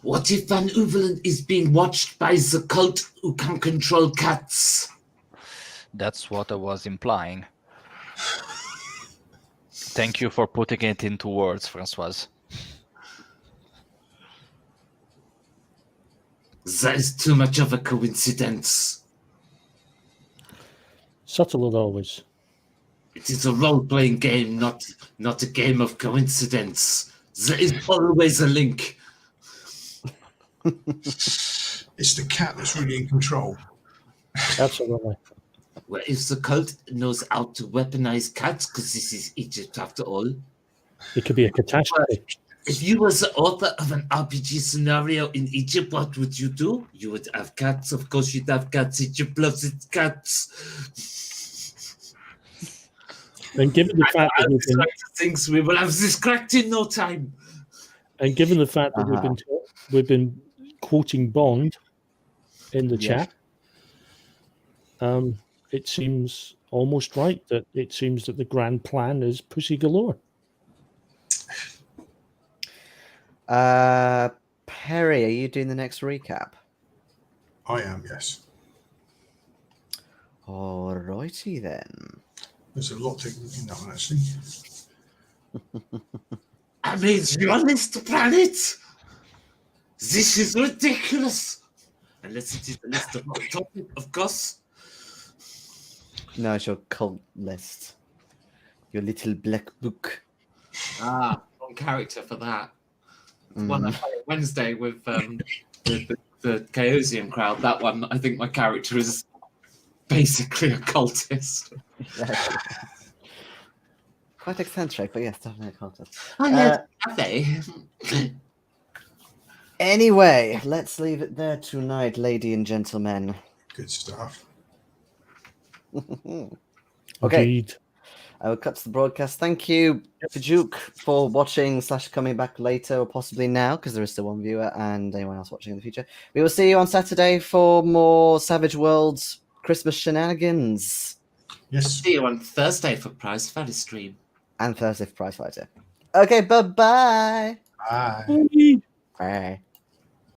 What if Van Uvelen is being watched by the cult who can control cats? That's what I was implying. Thank you for putting it into words, Françoise. That is too much of a coincidence. Subtle as always. It is a role-playing game, not a game of coincidence. There is always a link. It's the cat that's really in control. Absolutely. Well, if the cult knows how to weaponize cats, because this is Egypt after all. It could be a catastrophe. If you were the author of an RPG scenario in Egypt, what would you do? You would have cats. Of course, you'd have cats. Egypt loves its cats. And given the fact that things we will have this cracked in no time. and given the fact that we've been quoting Bond in the chat, it seems almost right that it seems that the grand plan is pussy galore. Perry, are you doing the next recap? I am, yes. Alrighty then. There's a lot in that one, actually. I made you honest, Pranit. This is ridiculous. Unless it is a list of my topic, of course. No, it's your cult list. Your little black book. Wrong character for that. One I played Wednesday with the Chaosium crowd. That one, I think my character is basically a cultist. Quite eccentric, but yes, definitely a cultist. Oh, yeah, have they? Anyway, let's leave it there tonight, ladies and gentlemen. Good stuff. Okay. Indeed. I will cut to the broadcast. Thank you, Duke, for watching / coming back later, or possibly now, because there is still one viewer, and anyone else watching in the future. We will see you on Saturday for more Savage Worlds Christmas shenanigans. Yes. See you on Thursday for Prize Fighter stream. And Thursday for Prize Fighter. Okay, bye-bye. Bye. Bye.